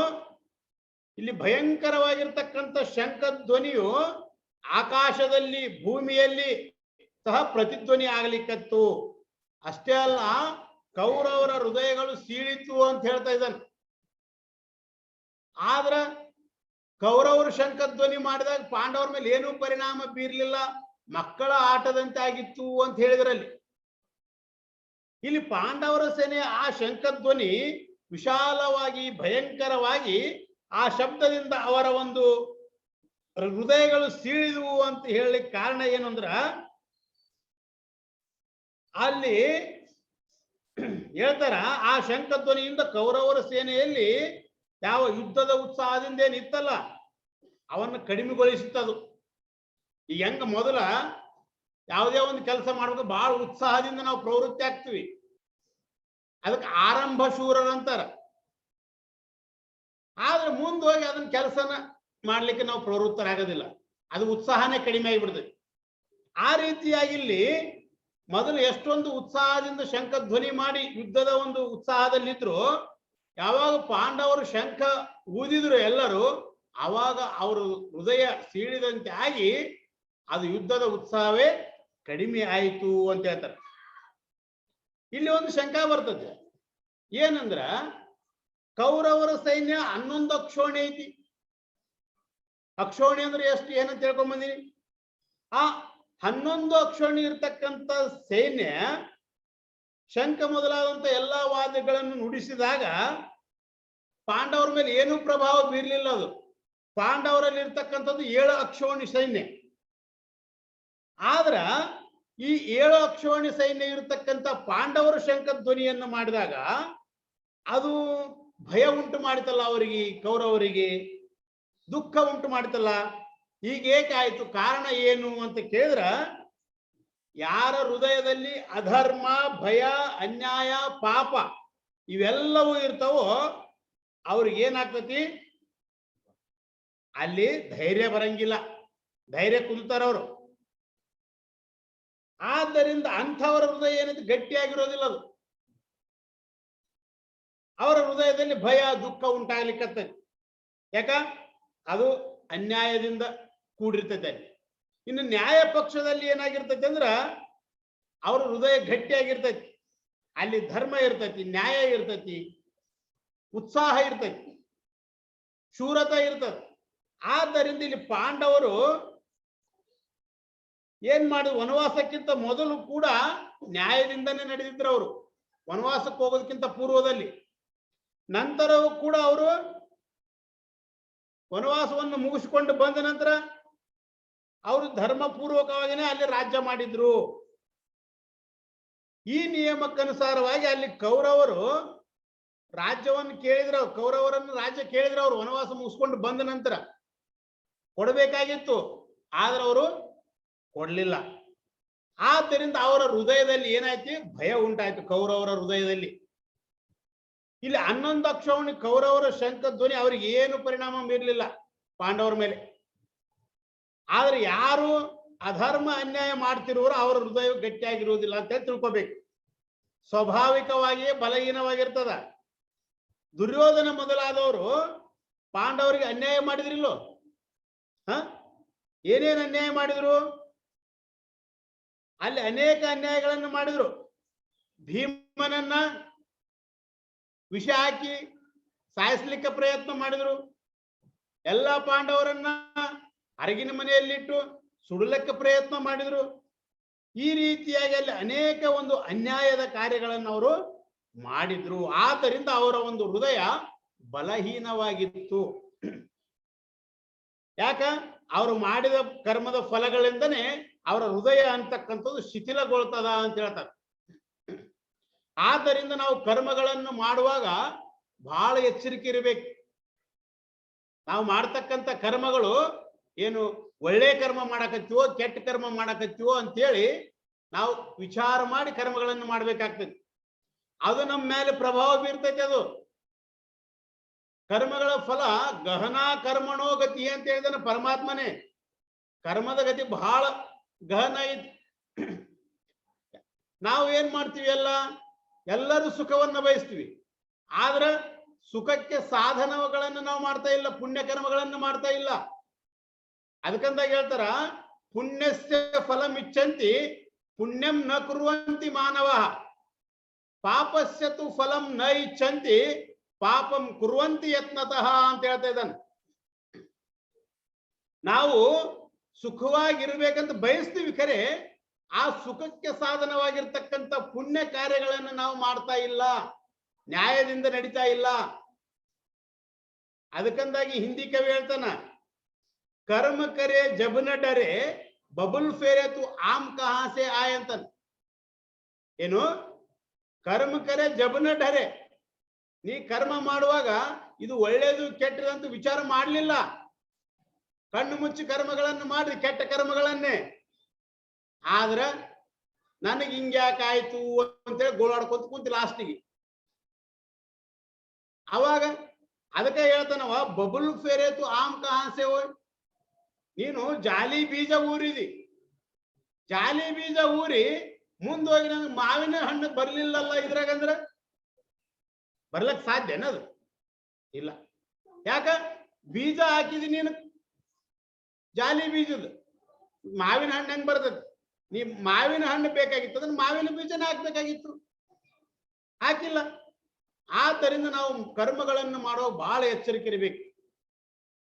ಇಲ್ಲಿ ಭಯಂಕರವಾಗಿರ್ತಕ್ಕಂಥ ಶಂಖ ಧ್ವನಿಯು ಆಕಾಶದಲ್ಲಿ ಭೂಮಿಯಲ್ಲಿ ಸಹ ಪ್ರತಿಧ್ವನಿ ಆಗಲಿಕ್ಕತ್ತು. ಅಷ್ಟೇ ಅಲ್ಲ, ಕೌರವರ ಹೃದಯಗಳು ಸೀಳಿತು ಅಂತ ಹೇಳ್ತಾ ಇದ್ದಾನೆ. ಆದ್ರ ಕೌರವರು ಶಂಖಧ್ವನಿ ಮಾಡಿದಾಗ ಪಾಂಡವರ ಮೇಲೆ ಏನೂ ಪರಿಣಾಮ ಬೀರ್ಲಿಲ್ಲ, ಮಕ್ಕಳ ಆಟದಂತೆ ಆಗಿತ್ತು ಅಂತ ಹೇಳಿದ್ರಲ್ಲಿ. ಇಲ್ಲಿ ಪಾಂಡವರ ಸೇನೆ ಆ ಶಂಖಧ್ವನಿ ವಿಶಾಲವಾಗಿ ಭಯಂಕರವಾಗಿ ಆ ಶಬ್ದದಿಂದ ಅವರ ಒಂದು ಹೃದಯಗಳು ಸೀಳಿದುವು ಅಂತ ಹೇಳಲಿಕ್ಕೆ ಕಾರಣ ಏನು ಅಂದ್ರ, ಅಲ್ಲಿ ಹೇಳ್ತಾರ ಆ ಶಂಖಧ್ವನಿಯಿಂದ ಕೌರವರ ಸೇನೆಯಲ್ಲಿ ಯಾವ ಯುದ್ಧದ ಉತ್ಸಾಹದಿಂದ ಏನಿತ್ತಲ್ಲ ಅವನ್ನು ಕಡಿಮೆಗೊಳಿಸುತ್ತದು. ಈಗ ಹೆಂಗ ಮೊದಲ ಯಾವುದೇ ಒಂದು ಕೆಲಸ ಮಾಡ್ಬೇಕು ಬಹಳ ಉತ್ಸಾಹದಿಂದ ನಾವು ಪ್ರವೃತ್ತಿ ಆಗ್ತೀವಿ, ಅದಕ್ಕೆ ಆರಂಭ ಶೂರರಂತಾರ. ಆದ್ರೆ ಮುಂದೆ ಹೋಗಿ ಅದನ್ನ ಕೆಲಸನ ಮಾಡ್ಲಿಕ್ಕೆ ನಾವು ಪ್ರವೃತ್ತರಾಗೋದಿಲ್ಲ, ಅದು ಉತ್ಸಾಹನೇ ಕಡಿಮೆ ಆಗಿಬಿಡ್ತದೆ. ಆ ರೀತಿಯಾಗಿ ಇಲ್ಲಿ ಮೊದಲು ಎಷ್ಟೊಂದು ಉತ್ಸಾಹದಿಂದ ಶಂಖ ಧ್ವನಿ ಮಾಡಿ ಯುದ್ಧದ ಒಂದು ಉತ್ಸಾಹದಲ್ಲಿದ್ರು, ಯಾವಾಗ ಪಾಂಡವರು ಶಂಖ ಊದಿದ್ರು ಎಲ್ಲರೂ, ಆವಾಗ ಅವರು ಹೃದಯ ಸೀಳಿದಂತೆ ಆಗಿ ಅದು ಯುದ್ಧದ ಉತ್ಸಾಹವೇ ಕಡಿಮೆ ಆಯಿತು ಅಂತ ಹೇಳ್ತಾರೆ. ಇಲ್ಲಿ ಒಂದು ಶಂಕ ಬರ್ತದೆ, ಏನಂದ್ರ ಕೌರವರ ಸೈನ್ಯ 11 ಅಕ್ಷೋಣಿ ಐತಿ. ಅಕ್ಷೋಣಿ ಅಂದ್ರೆ ಎಷ್ಟು ಏನಂತ ಹೇಳ್ಕೊಂಡ್ ಬಂದಿನಿ. ಆ 11 ಅಕ್ಷೋಣಿ ಇರ್ತಕ್ಕಂಥ ಸೈನ್ಯ ಶಂಖ ಮೊದಲಾದಂತ ಎಲ್ಲಾ ವಾದ್ಯಗಳನ್ನು ನುಡಿಸಿದಾಗ ಪಾಂಡವರ ಮೇಲೆ ಏನೂ ಪ್ರಭಾವ ಬೀರ್ಲಿಲ್ಲ. ಅದು ಪಾಂಡವರಲ್ಲಿ ಇರ್ತಕ್ಕಂಥದ್ದು 7 ಅಕ್ಷೋಣಿ ಸೈನ್ಯ. ಆದ್ರ ಈ 7 ಅಕ್ಷೋಣಿ ಸೈನ್ಯ ಇರತಕ್ಕಂಥ ಪಾಂಡವರ ಶಂಖ ಧ್ವನಿಯನ್ನು ಮಾಡಿದಾಗ ಅದು ಭಯ ಉಂಟು ಮಾಡಿತಲ್ಲ ಅವರಿಗೆ, ಕೌರವರಿಗೆ ದುಃಖ ಉಂಟು ಮಾಡಿತಲ್ಲ. ಈಗ ಏಕಾಯ್ತು, ಕಾರಣ ಏನು ಅಂತ ಕೇಳಿದ್ರ, ಯಾರ ಹೃದಯದಲ್ಲಿ ಅಧರ್ಮ, ಭಯ, ಅನ್ಯಾಯ, ಪಾಪ ಇವೆಲ್ಲವೂ ಇರ್ತಾವೋ ಅವ್ರಿಗೆ ಏನಾಗ್ತತಿ, ಅಲ್ಲಿ ಧೈರ್ಯ ಬರಂಗಿಲ್ಲ, ಧೈರ್ಯ ಕುಂತಾರವರು. ಆದ್ದರಿಂದ ಅಂಥವರ ಹೃದಯ ಏನಂತ ಗಟ್ಟಿಯಾಗಿರೋದಿಲ್ಲ. ಅದು ಅವರ ಹೃದಯದಲ್ಲಿ ಭಯ ದುಃಖ ಉಂಟಾಗ್ಲಿಕ್ಕತ್ತೈತಿ. ಯಾಕ? ಅದು ಅನ್ಯಾಯದಿಂದ ಕೂಡಿರ್ತೈತೆ. ಇನ್ನು ನ್ಯಾಯ ಪಕ್ಷದಲ್ಲಿ ಏನಾಗಿರ್ತೈತಿ ಅಂದ್ರ ಅವ್ರ ಹೃದಯ ಗಟ್ಟಿಯಾಗಿರ್ತೈತಿ. ಅಲ್ಲಿ ಧರ್ಮ ಇರ್ತೈತಿ, ನ್ಯಾಯ ಇರ್ತೈತಿ, ಉತ್ಸಾಹ ಇರ್ತೈತಿ, ಶೂರತೆ ಇರ್ತದೆ. ಆದ್ದರಿಂದ ಇಲ್ಲಿ ಪಾಂಡವರು ಏನ್ ಮಾಡಿ ವನವಾಸಕ್ಕಿಂತ ಮೊದಲು ಕೂಡ ನ್ಯಾಯದಿಂದನೇ ನಡೆದಿದ್ರು. ಅವರು ವನವಾಸಕ್ಕೆ ಹೋಗೋದಕ್ಕಿಂತ ಪೂರ್ವದಲ್ಲಿ, ನಂತರವೂ ಕೂಡ ಅವರು ವನವಾಸವನ್ನು ಮುಗಿಸಿಕೊಂಡು ಬಂದ ನಂತರ ಅವರು ಧರ್ಮಪೂರ್ವಕವಾಗಿನೇ ಅಲ್ಲಿ ರಾಜ್ಯ ಮಾಡಿದ್ರು. ಈ ನಿಯಮಕ್ಕನುಸಾರವಾಗಿ ಅಲ್ಲಿ ಕೌರವರು ರಾಜ್ಯವನ್ನು ಕೇಳಿದ್ರು. ಕೌರವರನ್ನು ರಾಜ್ಯ ಕೇಳಿದ್ರು. ಅವರು ವನವಾಸ ಮುಗಿಸ್ಕೊಂಡು ಬಂದ ನಂತರ ಕೊಡಬೇಕಾಗಿತ್ತು, ಆದ್ರೆ ಅವರು ಕೊಡ್ಲಿಲ್ಲ. ಆದ್ದರಿಂದ ಅವರ ಹೃದಯದಲ್ಲಿ ಏನಾಯ್ತು? ಭಯ ಉಂಟಾಯ್ತು ಕೌರವರ ಹೃದಯದಲ್ಲಿ. ಇಲ್ಲಿ 11 ಅಕ್ಷೋಹಿಣಿ ಕೌರವರ ಶಂಖಧ್ವನಿ ಅವ್ರಿಗೆ ಏನು ಪರಿಣಾಮ ಬೀರಲಿಲ್ಲ ಪಾಂಡವರ ಮೇಲೆ. ಆದ್ರೆ ಯಾರು ಅಧರ್ಮ ಅನ್ಯಾಯ ಮಾಡ್ತಿರೋರು ಅವರ ಹೃದಯ ಗಟ್ಟಿಯಾಗಿರುವುದಿಲ್ಲ ಅಂತ ತಿಳ್ಕೊಬೇಕು. ಸ್ವಾಭಾವಿಕವಾಗಿಯೇ ಬಲಹೀನವಾಗಿರ್ತದ. ದುರ್ಯೋಧನ ಮೊದಲಾದವರು ಪಾಂಡವರಿಗೆ ಅನ್ಯಾಯ ಮಾಡಿದ್ರಿಲ್ಲೋ? ಏನೇನು ಅನ್ಯಾಯ ಮಾಡಿದ್ರು? ಅಲ್ಲಿ ಅನೇಕ ಅನ್ಯಾಯಗಳನ್ನು ಮಾಡಿದ್ರು. ಭೀಮನನ್ನ ವಿಷ ಹಾಕಿ ಸಾಯಿಸ್ಲಿಕ್ಕೆ ಪ್ರಯತ್ನ ಮಾಡಿದ್ರು. ಎಲ್ಲ ಪಾಂಡವರನ್ನ ಅರಗಿನ ಮನೆಯಲ್ಲಿಟ್ಟು ಸುಡಲಿಕ್ಕೆ ಪ್ರಯತ್ನ ಮಾಡಿದ್ರು. ಈ ರೀತಿಯಾಗಿ ಅಲ್ಲಿ ಅನೇಕ ಒಂದು ಅನ್ಯಾಯದ ಕಾರ್ಯಗಳನ್ನು ಅವರು ಮಾಡಿದ್ರು. ಆದ್ದರಿಂದ ಅವರ ಒಂದು ಹೃದಯ ಬಲಹೀನವಾಗಿತ್ತು. ಯಾಕ? ಅವರು ಮಾಡಿದ ಕರ್ಮದ ಫಲಗಳಿಂದನೇ ಅವರ ಹೃದಯ ಅಂತಕ್ಕಂಥದ್ದು ಶಿಥಿಲಗೊಳ್ತದ ಅಂತ ಹೇಳ್ತಾರೆ. ಆದ್ದರಿಂದ ನಾವು ಕರ್ಮಗಳನ್ನು ಮಾಡುವಾಗ ಬಹಳ ಎಚ್ಚರಿಕೆ ಇರಬೇಕು. ನಾವು ಮಾಡ್ತಕ್ಕಂಥ ಕರ್ಮಗಳು ಏನು ಒಳ್ಳೆ ಕರ್ಮ ಮಾಡಕತ್ತೀವೋ ಕೆಟ್ಟ ಕರ್ಮ ಮಾಡಕತ್ತೀವೋ ಅಂತೇಳಿ ನಾವು ವಿಚಾರ ಮಾಡಿ ಕರ್ಮಗಳನ್ನು ಮಾಡ್ಬೇಕಾಗ್ತದೆ. ಅದು ನಮ್ಮ ಮೇಲೆ ಪ್ರಭಾವ ಬೀರ್ತೈತೆ. ಅದು ಕರ್ಮಗಳ ಫಲ ಗಹನಾ ಕರ್ಮಣೋ ಗತಿ ಅಂತ ಹೇಳಿದಾನೆ ಪರಮಾತ್ಮನೇ. ಕರ್ಮದ ಗತಿ ಬಹಳ ಗಹನ ಐತಿ. ನಾವು ಏನ್ ಮಾಡ್ತೀವಿ? ಎಲ್ಲರೂ ಸುಖವನ್ನ ಬಯಸ್ತೀವಿ, ಆದ್ರೆ ಸುಖಕ್ಕೆ ಸಾಧನಗಳನ್ನು ನಾವು ಮಾಡ್ತಾ ಇಲ್ಲ, ಪುಣ್ಯ ಕರ್ಮಗಳನ್ನು ಮಾಡ್ತಾ ಇಲ್ಲ. ಅದಕ್ಕಂದಾಗ ಹೇಳ್ತಾರ, ಪುಣ್ಯಸ್ಯ ಫಲಂ ಇಚ್ಛಂತಿ ಪುಣ್ಯಂ ನ ಕುರ್ವಂತಿ ಮಾನವ, ಪಾಪಸ್ಯ ತು ಫಲಂ ನ ಇಚ್ಛಂತಿ ಪಾಪಂ ಕುರ್ವಂತಿ ಯತ್ನತಃ ಅಂತ ಹೇಳ್ತಾ ಇದ್ದಾನೆ. ನಾವು ಸುಖವಾಗಿರ್ಬೇಕಂತ ಬಯಸ್ತೀವಿ, ಖರೆ ಆ ಸುಖಕ್ಕೆ ಸಾಧನವಾಗಿರ್ತಕ್ಕಂಥ ಪುಣ್ಯ ಕಾರ್ಯಗಳನ್ನು ನಾವು ಮಾಡ್ತಾ ಇಲ್ಲ, ನ್ಯಾಯದಿಂದ ನಡೀತಾ ಇಲ್ಲ. ಅದಕ್ಕಂದಾಗಿ ಹಿಂದಿ ಕವಿ ಹೇಳ್ತಾನ, ಕರ್ಮ ಕರೆ ಜಬ್ ನ ಡರೆ ಬಬುಲ್ ಫೇರೆ ತು ಆಮ್ ಕಹಾ ಸೆ ಆಯ್ ಅಂತ. ಏನು? ಕರ್ಮ ಕರೆ ಜಬ್ ನ ಡರೆ, ನೀ ಕರ್ಮ ಮಾಡುವಾಗ ಇದು ಒಳ್ಳೇದು ಕೆಟ್ಟದಂತ ವಿಚಾರ ಮಾಡಲಿಲ್ಲ, ಕಣ್ಣು ಮುಚ್ಚಿ ಕರ್ಮಗಳನ್ನು ಮಾಡಿ ಕೆಟ್ಟ ಕರ್ಮಗಳನ್ನೇ. ಆದ್ರ ನನಗೆ ಹಿಂಗ್ಯಾಕಾಯ್ತು ಅಂತೇಳಿ ಗೋಳಾಡ್ಕೊಂತ ಕುಂತಿ ಲಾಸ್ಟಿಗೆ. ಅವಾಗ ಅದಕ್ಕೆ ಹೇಳ್ತಾನವ, ಬಬುಲ್ ಫೇರೇತು ಆಮ್ ಕಹಾಸೆ ಹೋಯ್. ನೀನು ಜಾಲಿ ಬೀಜ ಊರಿದಿ, ಜಾಲಿ ಬೀಜ ಊರಿ ಮುಂದೋಗಿ ನನಗೆ ಮಾವಿನ ಹಣ್ಣು ಬರ್ಲಿಲ್ಲಲ್ಲ ಇದ್ರಾಗಂದ್ರ ಬರ್ಲಕ್ ಸಾಧ್ಯ ಏನದು? ಇಲ್ಲ. ಯಾಕ? ಬೀಜ ಹಾಕಿದಿ ನೀನು, ಜಾಲಿ ಬೀಜದ ಮಾವಿನ ಹಣ್ಣು ಹೆಂಗ್ ಬರ್ತದೆ? ನೀ ಮಾವಿನ ಹಣ್ಣು ಬೇಕಾಗಿತ್ತು, ಅದನ್ನ ಮಾವಿನ ಬೀಜನ ಹಾಕ್ಬೇಕಾಗಿತ್ತು, ಹಾಕಿಲ್ಲ. ಆದ್ದರಿಂದ ನಾವು ಕರ್ಮಗಳನ್ನು ಮಾಡೋ ಬಹಳ ಎಚ್ಚರಿಕೆ ಇರಬೇಕು.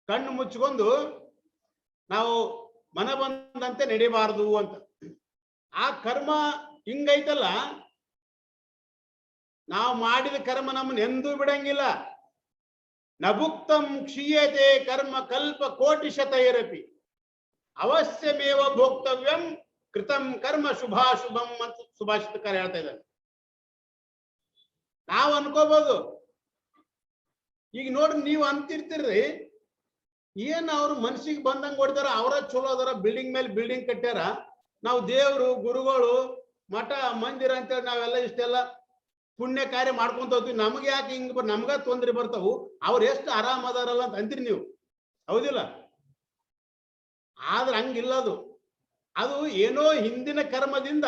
ಕಣ್ಣು ಮುಚ್ಚಿಕೊಂಡು ನಾವು ಮನ ಬಂದಂತೆ ನಡಿಬಾರದು ಅಂತ. ಆ ಕರ್ಮ ಹಿಂಗೈತಲ್ಲ, ನಾವು ಮಾಡಿದ ಕರ್ಮ ನಮ್ಮನ್ನು ಎಂದೂ ಬಿಡಂಗಿಲ್ಲ. ನಭುಕ್ತಂ ಕ್ಷೀಯತೆ ಕರ್ಮ ಕಲ್ಪ ಕೋಟಿ ಶತೈರಪಿ ಅವಶ್ಯಮೇವ ಭೋಕ್ತವ್ಯಂ ಕೃತಂ ಕರ್ಮ ಶುಭಾಶುಭಂ ಅಂತ ಸುಭಾಷಿತಕಾರ ಹೇಳ್ತಾ ಇದ್ದಾರೆ. ನಾವು ಅನ್ಕೋಬಹುದು, ಈಗ ನೋಡ್ರಿ, ನೀವು ಅಂತಿರ್ತೀರಿ ಏನ್ ಅವ್ರು ಮನ್ಸಿಗೆ ಬಂದಂಗೆ ಹೊಡಿತಾರ, ಅವರ ಚಲೋ ಅದರ, ಬಿಲ್ಡಿಂಗ್ ಮೇಲೆ ಬಿಲ್ಡಿಂಗ್ ಕಟ್ಟ್ಯಾರ, ನಾವು ದೇವರು ಗುರುಗಳು ಮಠ ಮಂದಿರ ಅಂತೇಳಿ ನಾವೆಲ್ಲ ಇಷ್ಟೆಲ್ಲ ಪುಣ್ಯ ಕಾರ್ಯ ಮಾಡ್ಕೊಂತ ಹೋಗ್ತೀವಿ, ನಮ್ಗೆ ಯಾಕೆ ಹಿಂಗ್ ನಮ್ಗ ತೊಂದ್ರೆ ಬರ್ತಾವು, ಅವ್ರು ಎಷ್ಟು ಆರಾಮ ಅದಾರಲ್ಲ ಅಂತ ಅಂತೀರಿ ನೀವು. ಹೌದಿಲ್ಲ? ಆದ್ರೆ ಹಂಗಿಲ್ಲ ಅದು. ಅದು ಏನೋ ಹಿಂದಿನ ಕರ್ಮದಿಂದ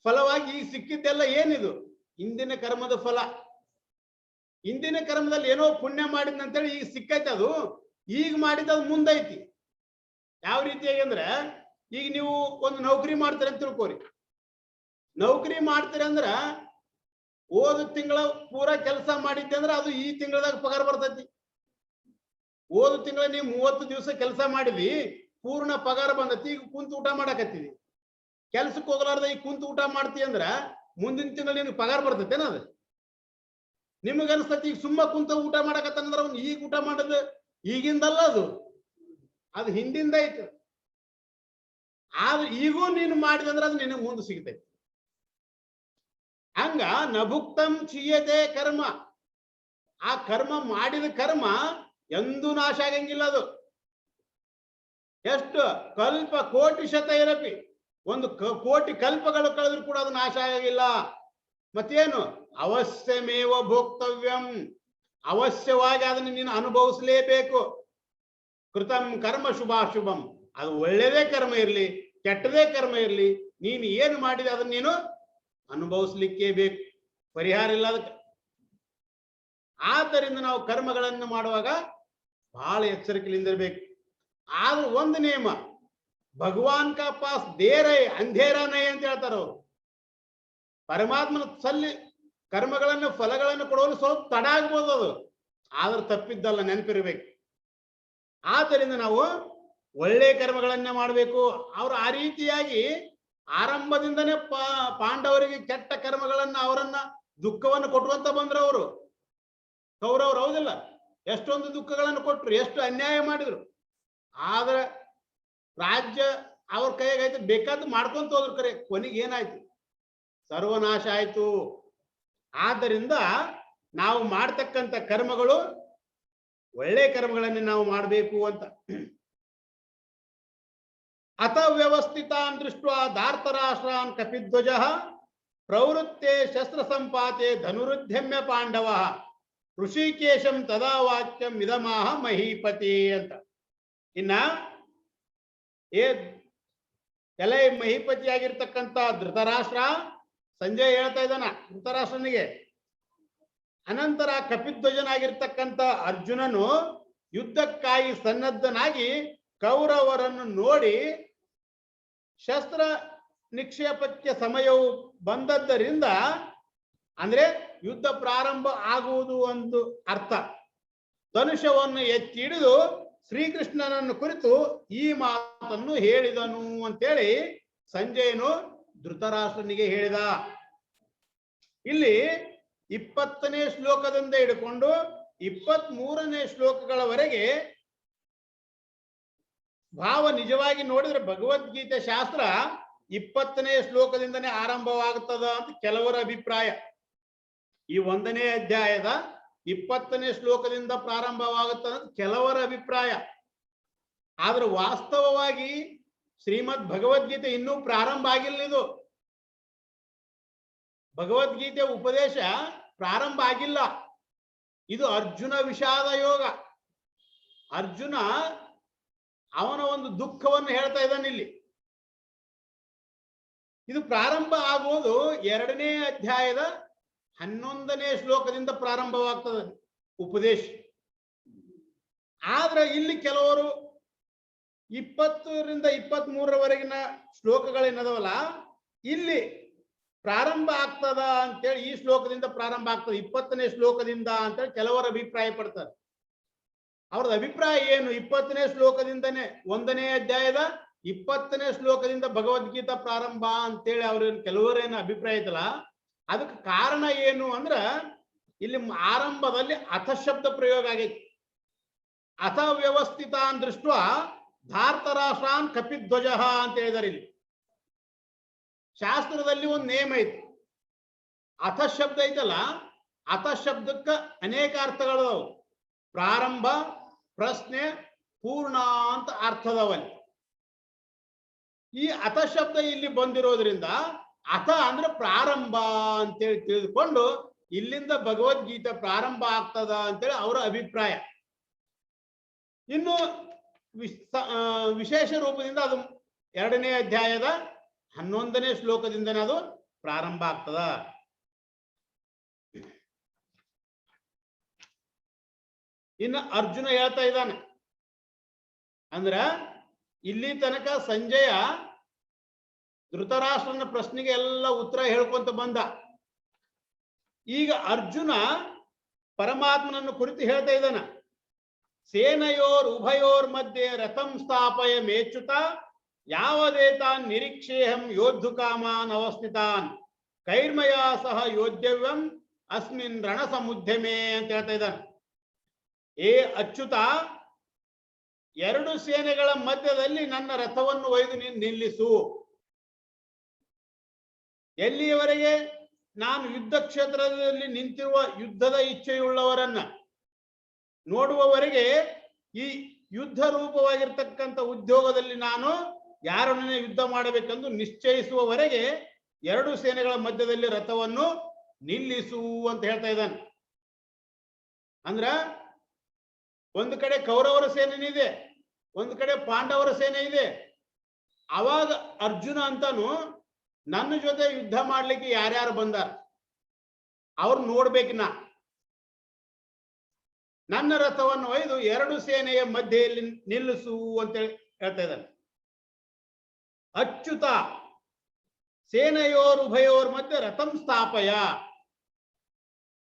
ಫಲವಾಗಿ ಈಗ ಸಿಕ್ಕಿದ್ದೆಲ್ಲ ಏನಿದು? ಹಿಂದಿನ ಕರ್ಮದ ಫಲ. ಹಿಂದಿನ ಕರ್ಮದಲ್ಲಿ ಏನೋ ಪುಣ್ಯ ಮಾಡಿದ್ನಂತೇಳಿ ಈಗ ಸಿಕ್ಕೈತೆ ಅದು. ಈಗ ಮಾಡಿದ ಅದು ಮುಂದೈತಿ. ಯಾವ ರೀತಿಯಾಗಿ ಅಂದ್ರೆ, ಈಗ ನೀವು ಒಂದು ನೌಕರಿ ಮಾಡ್ತೀರ ಅಂತ ತಿಳ್ಕೋರಿ. ನೌಕರಿ ಮಾಡ್ತೀರ ಅಂದ್ರ ಹೋದ ತಿಂಗಳ ಪೂರಾ ಕೆಲಸ ಮಾಡಿದ್ದೆ ಅಂದ್ರೆ ಅದು ಈ ತಿಂಗಳದಾಗ ಪಗಾರ ಬರ್ತೈತಿ. ಹೋದ ತಿಂಗಳ ನೀವು 30 ದಿವಸ ಕೆಲಸ ಮಾಡಿದ್ವಿ, ಪೂರ್ಣ ಪಗಾರ ಬಂದತಿ. ಈಗ ಕುಂತು ಊಟ ಮಾಡಕತ್ತೀವಿ. ಕೆಲ್ಸಕ್ಕೆ ಹೋಗಲಾರ್ದ ಈಗ ಕುಂತು ಊಟ ಮಾಡ್ತಿ ಅಂದ್ರ ಮುಂದಿನ ತಿಂಗಳು ನಿಮ್ಗೆ ಪಗಾರ ಬರ್ತೈತೇನ? ಅದು ನಿಮಗ ಅನ್ಸ್ತತಿ ಈಗ ಸುಮ್ಮ ಕುಂತ ಊಟ ಮಾಡಕತ್ತಂದ್ರ ಅವ್ನು ಈಗ ಊಟ ಮಾಡೋದು ಈಗಿಂದಲ್ಲ, ಅದು ಹಿಂದಿಂದ ಐತಿ. ಆದ್ರೆ ಈಗೂ ನೀನು ಮಾಡಿದಂದ್ರೆ ಅದು ನಿನಗೆ ಮುಂದೆ ಸಿಗ್ತೈತಿ. ಹಂಗ ನಭುಕ್ತಂ ಚೀಯತೆ ಕರ್ಮ. ಆ ಕರ್ಮ ಮಾಡಿದ ಕರ್ಮ ಎಂದೂ ನಾಶ ಆಗಂಗಿಲ್ಲ. ಅದು ಎಷ್ಟು ಕಲ್ಪ ಕೋಟಿ ಶತ ಇರಪಿ, ಒಂದು ಕೋಟಿ ಕಲ್ಪಗಳು ಕಳೆದ್ರು ಕೂಡ ಅದು ನಾಶ ಆಗಿಲ್ಲ. ಮತ್ತೇನು? ಅವಶ್ಯಮೇವ ಭೋಕ್ತವ್ಯಂ. ಅವಶ್ಯವಾಗಿ ಅದನ್ನು ನೀನು ಅನುಭವಿಸಲೇಬೇಕು. ಕೃತಂ ಕರ್ಮ ಶುಭಾಶುಭಂ. ಅದು ಒಳ್ಳೆಯದೇ ಕರ್ಮ ಇರಲಿ, ಕೆಟ್ಟದೇ ಕರ್ಮ ಇರಲಿ, ನೀನು ಏನು ಮಾಡಿದೆ ಅದನ್ನ ನೀನು ಅನುಭವಿಸ್ಲಿಕ್ಕೆ ಬೇಕು. ಪರಿಹಾರ ಇಲ್ಲ ಅದಕ್ಕೆ. ಆದ್ದರಿಂದ ನಾವು ಕರ್ಮಗಳನ್ನು ಮಾಡುವಾಗ ಬಹಳ ಎಚ್ಚರಿಕೆಯಿಂದ ಇರಬೇಕು. ಆದ್ರೂ ಒಂದು ನಿಯಮ, ಭಗವಾನ್ ಕಾ ಪಾಸ್ ದೇರ ಅಂಧೇರ ನೈ ಅಂತ ಹೇಳ್ತಾರೆ ಅವರು. ಪರಮಾತ್ಮನ ಸಲ್ಲಿ ಕರ್ಮಗಳನ್ನು ಫಲಗಳನ್ನು ಕೊಡೋದು ಸ್ವಲ್ಪ ತಡ ಆಗ್ಬೋದು, ಅದು ಆದ್ರೆ ತಪ್ಪಿದ್ದಲ್ಲ, ನೆನಪಿರ್ಬೇಕು. ಆದ್ದರಿಂದ ನಾವು ಒಳ್ಳೆ ಕರ್ಮಗಳನ್ನ ಮಾಡಬೇಕು. ಅವರು ಆ ರೀತಿಯಾಗಿ ಆರಂಭದಿಂದನೇ ಪಾಂಡವರಿಗೆ ಕೆಟ್ಟ ಕರ್ಮಗಳನ್ನ, ಅವರನ್ನ ದುಃಖವನ್ನು ಕೊಟ್ಟುವಂತ ಬಂದ್ರು ಅವರು ಕೌರವರು. ಹೌದಿಲ್ಲ? ಎಷ್ಟೊಂದು ದುಃಖಗಳನ್ನು ಕೊಟ್ರು, ಎಷ್ಟು ಅನ್ಯಾಯ ಮಾಡಿದ್ರು. ಆದ್ರೆ ರಾಜ್ಯ ಅವ್ರ ಕೈಯಾಗೈತೆ, ಬೇಕಾದ್ದು ಮಾಡ್ಕೊಂತ ಹೋದ್ರು. ಕರೆ ಕೊನೆಗೆ ಏನಾಯ್ತು? ಸರ್ವನಾಶ ಆಯ್ತು. ಆದ್ದರಿಂದ ನಾವು ಮಾಡ್ತಕ್ಕಂಥ ಕರ್ಮಗಳು ಒಳ್ಳೆ ಕರ್ಮಗಳನ್ನೇ ನಾವು ಮಾಡಬೇಕು ಅಂತ. ಅಥ ವ್ಯವಸ್ಥಿತಾನ್ ದೃಷ್ಟ ಧಾರ್ತರಾಷ್ಟ್ರಾನ್ ಕಪಿಧ್ವಜ ಪ್ರವೃತ್ತೆ ಶಸ್ತ್ರ ಸಂಪಾತೆ ಧನುರುದ್ಯಮ್ಯ ಪಾಂಡವ ಋಷಿಕೇಶಂ ತದಾ ವಾಕ್ಯಂ ಇದಮಾಹ ಮಹೀಪತಿ ಅಂತ. ಇನ್ನ ಎಲೆ ಮಹೀಪತಿಯಾಗಿರ್ತಕ್ಕಂಥ ಧೃತರಾಷ್ಟ್ರ ಸಂಜಯ್ ಹೇಳ್ತಾ ಇದ್ದಾನ ಧೃತರಾಷ್ಟ್ರನಿಗೆ. ಅನಂತರ ಕಪಿಧ್ವಜನಾಗಿರ್ತಕ್ಕಂಥ ಅರ್ಜುನನು ಯುದ್ಧಕ್ಕಾಗಿ ಸನ್ನದ್ಧನಾಗಿ ಕೌರವರನ್ನು ನೋಡಿ ಶಸ್ತ್ರ ನಿಕ್ಷೇಪಕ್ಕೆ ಸಮಯವು ಬಂದದ್ದರಿಂದ, ಅಂದ್ರೆ ಯುದ್ಧ ಪ್ರಾರಂಭ ಆಗುವುದು ಒಂದು ಅರ್ಥ, ಧನುಷವನ್ನು ಎತ್ತಿ ಹಿಡಿದು ಶ್ರೀಕೃಷ್ಣನನ್ನು ಕುರಿತು ಈ ಮಾತನ್ನು ಹೇಳಿದನು ಅಂತೇಳಿ ಸಂಜಯನು ಧೃತರಾಷ್ಟ್ರನಿಗೆ ಹೇಳಿದ. ಇಲ್ಲಿ 20ನೇ ಶ್ಲೋಕದಿಂದ ಹಿಡ್ಕೊಂಡು 23ನೇ ಶ್ಲೋಕಗಳವರೆಗೆ ಭಾವ ನಿಜವಾಗಿ ನೋಡಿದ್ರೆ ಭಗವದ್ಗೀತೆ ಶಾಸ್ತ್ರ 20ನೇ ಶ್ಲೋಕದಿಂದನೇ ಆರಂಭವಾಗುತ್ತದ ಅಂತ ಕೆಲವರ ಅಭಿಪ್ರಾಯ. ಈ 1ನೇ ಅಧ್ಯಾಯದ 20ನೇ ಶ್ಲೋಕದಿಂದ ಪ್ರಾರಂಭವಾಗುತ್ತದೆ ಅಂತ ಕೆಲವರ ಅಭಿಪ್ರಾಯ. ಆದ್ರೆ ವಾಸ್ತವವಾಗಿ ಶ್ರೀಮದ್ ಭಗವದ್ಗೀತೆ ಇನ್ನೂ ಪ್ರಾರಂಭ ಆಗಿಲ್ಲ. ಇದು ಭಗವದ್ಗೀತೆ ಉಪದೇಶ ಪ್ರಾರಂಭ ಆಗಿಲ್ಲ. ಇದು ಅರ್ಜುನ ವಿಷಾದ ಯೋಗ. ಅರ್ಜುನ ಅವನ ಒಂದು ದುಃಖವನ್ನು ಹೇಳ್ತಾ ಇದ್ದಾನೆ ಇಲ್ಲಿ. ಇದು ಪ್ರಾರಂಭ ಆಗುವುದು 2ನೇ ಅಧ್ಯಾಯದ 11ನೇ ಶ್ಲೋಕದಿಂದ ಪ್ರಾರಂಭವಾಗ್ತದೆ ಉಪದೇಶ. ಆದ್ರೆ ಇಲ್ಲಿ ಕೆಲವರು 20ರಿಂದ 23ರವರೆಗಿನ ಶ್ಲೋಕಗಳೇನದವಲ್ಲ, ಇಲ್ಲಿ ಪ್ರಾರಂಭ ಆಗ್ತದ ಅಂತೇಳಿ ಈ ಶ್ಲೋಕದಿಂದ ಪ್ರಾರಂಭ ಆಗ್ತದೆ, 20ನೇ ಶ್ಲೋಕದಿಂದ ಅಂತೇಳಿ ಕೆಲವರು ಅಭಿಪ್ರಾಯ ಪಡ್ತಾರೆ. ಅವ್ರದ್ದು ಅಭಿಪ್ರಾಯ ಏನು? 20ನೇ ಶ್ಲೋಕದಿಂದನೇ 1ನೇ ಅಧ್ಯಾಯದ 20ನೇ ಶ್ಲೋಕದಿಂದ ಭಗವದ್ಗೀತಾ ಪ್ರಾರಂಭ ಅಂತೇಳಿ ಅವ್ರೇನು ಕೆಲವರೇನು ಅಭಿಪ್ರಾಯ ಐತಲ್ಲ, ಅದಕ್ಕೆ ಕಾರಣ ಏನು ಅಂದ್ರ ಇಲ್ಲಿ ಆರಂಭದಲ್ಲಿ ಅಥ ಶಬ್ದ ಪ್ರಯೋಗ ಆಗೈತಿ. ಅಥ ವ್ಯವಸ್ಥಿತಾನ್ ದೃಷ್ಟ ಧಾರ್ತರಾಷ್ಟ್ರಾನ್ ಕಪಿಧ್ವಜ ಅಂತ ಹೇಳಿದಾರೆ. ಇಲ್ಲಿ ಶಾಸ್ತ್ರದಲ್ಲಿ ಒಂದು ನೇಮ ಐತಿ. ಅಥ ಶಬ್ದ ಐತಲ್ಲ, ಅಥ ಶಬ್ದಕ್ಕೆ ಅನೇಕ ಅರ್ಥಗಳು. ಪ್ರಾರಂಭ, ಪ್ರಶ್ನೆ, ಪೂರ್ಣ ಅಂತ ಅರ್ಥದವಲ್ಲಿ. ಈ ಅಥ ಶಬ್ದ ಇಲ್ಲಿ ಬಂದಿರೋದ್ರಿಂದ ಅಥ ಅಂದ್ರೆ ಪ್ರಾರಂಭ ಅಂತೇಳಿ ತಿಳಿದುಕೊಂಡು ಇಲ್ಲಿಂದ ಭಗವದ್ಗೀತೆ ಪ್ರಾರಂಭ ಆಗ್ತದ ಅಂತೇಳಿ ಅವರ ಅಭಿಪ್ರಾಯ. ಇನ್ನು ವಿಶೇಷ ರೂಪದಿಂದ ಅದು 2ನೇ ಅಧ್ಯಾಯದ 11ನೇ ಶ್ಲೋಕದಿಂದನೇ ಅದು ಪ್ರಾರಂಭ ಆಗ್ತದ. ಇನ್ನು ಅರ್ಜುನ ಹೇಳ್ತಾ ಇದ್ದಾನೆ ಅಂದ್ರ ಇಲ್ಲಿ ತನಕ ಸಂಜಯ ಧೃತರಾಷ್ಟ್ರನ ಪ್ರಶ್ನೆಗೆ ಎಲ್ಲ ಉತ್ತರ ಹೇಳ್ಕೊಂತ ಬಂದ. ಈಗ ಅರ್ಜುನ ಪರಮಾತ್ಮನನ್ನು ಕುರಿತು ಹೇಳ್ತಾ ಇದ್ದಾನ. ಸೇನಯೋರ್ ಉಭಯೋರ್ ಮಧ್ಯೆ ರಥಂ ಸ್ಥಾಪಯ ಮೇಚ್ಯುತ ಯಾವದೇತಾನ್ ನಿರೀಕ್ಷೇಹಂ ಯೋದ್ಧುಕಾಮಾನ್ ಅವಸ್ಥಿತಾನ್ ಕೈರ್ಮಯ ಸಹ ಯೋಧ್ಯವ್ಯಂ ಅಸ್ಮಿನ್ ರಣ ಸಮುದ್ಯಮೆ ಅಂತ ಹೇಳ್ತಾ ಇದ್ದಾನೆ. ಏ ಅಚ್ಯುತ, 2 ಸೇನೆಗಳ ಮಧ್ಯದಲ್ಲಿ ನನ್ನ ರಥವನ್ನು ಒಯ್ದು ನೀನು ನಿಲ್ಲಿಸು. ಎಲ್ಲಿಯವರೆಗೆ? ನಾನು ಯುದ್ಧ ಕ್ಷೇತ್ರದಲ್ಲಿ ನಿಂತಿರುವ ಯುದ್ಧದ ಇಚ್ಛೆಯುಳ್ಳವರನ್ನ ನೋಡುವವರೆಗೆ, ಈ ಯುದ್ಧ ರೂಪವಾಗಿರ್ತಕ್ಕಂಥ ಉದ್ಯೋಗದಲ್ಲಿ ನಾನು ಯಾರನ್ನೇ ಯುದ್ಧ ಮಾಡಬೇಕೆಂದು ನಿಶ್ಚಯಿಸುವವರೆಗೆ 2 ಸೇನೆಗಳ ಮಧ್ಯದಲ್ಲಿ ರಥವನ್ನು ನಿಲ್ಲಿಸು ಅಂತ ಹೇಳ್ತಾ ಇದ್ದಾನೆ. ಅಂದ್ರ ಒಂದು ಕಡೆ ಕೌರವರ ಸೇನೆ ಇದೆ, ಒಂದು ಕಡೆ ಪಾಂಡವರ ಸೇನೆ ಇದೆ. ಅವಾಗ ಅರ್ಜುನ ಅಂತಾನು ನನ್ನ ಜೊತೆ ಯುದ್ಧ ಮಾಡ್ಲಿಕ್ಕೆ ಯಾರ್ಯಾರು ಬಂದಾರ ಅವ್ರು ನೋಡ್ಬೇಕಿನ ನನ್ನ ರಥವನ್ನು ಒಯ್ದು 2 ಸೇನೆಯ ಮಧ್ಯೆಯಲ್ಲಿ ನಿಲ್ಲಿಸು ಅಂತ ಹೇಳ್ತಾ ಇದ್ದಾನೆ. ಅಚ್ಯುತ, ಸೇನೆಯೋರ್ ಉಭಯೋರ್ ಮಧ್ಯೆ ರಥಂ ಸ್ಥಾಪಯ.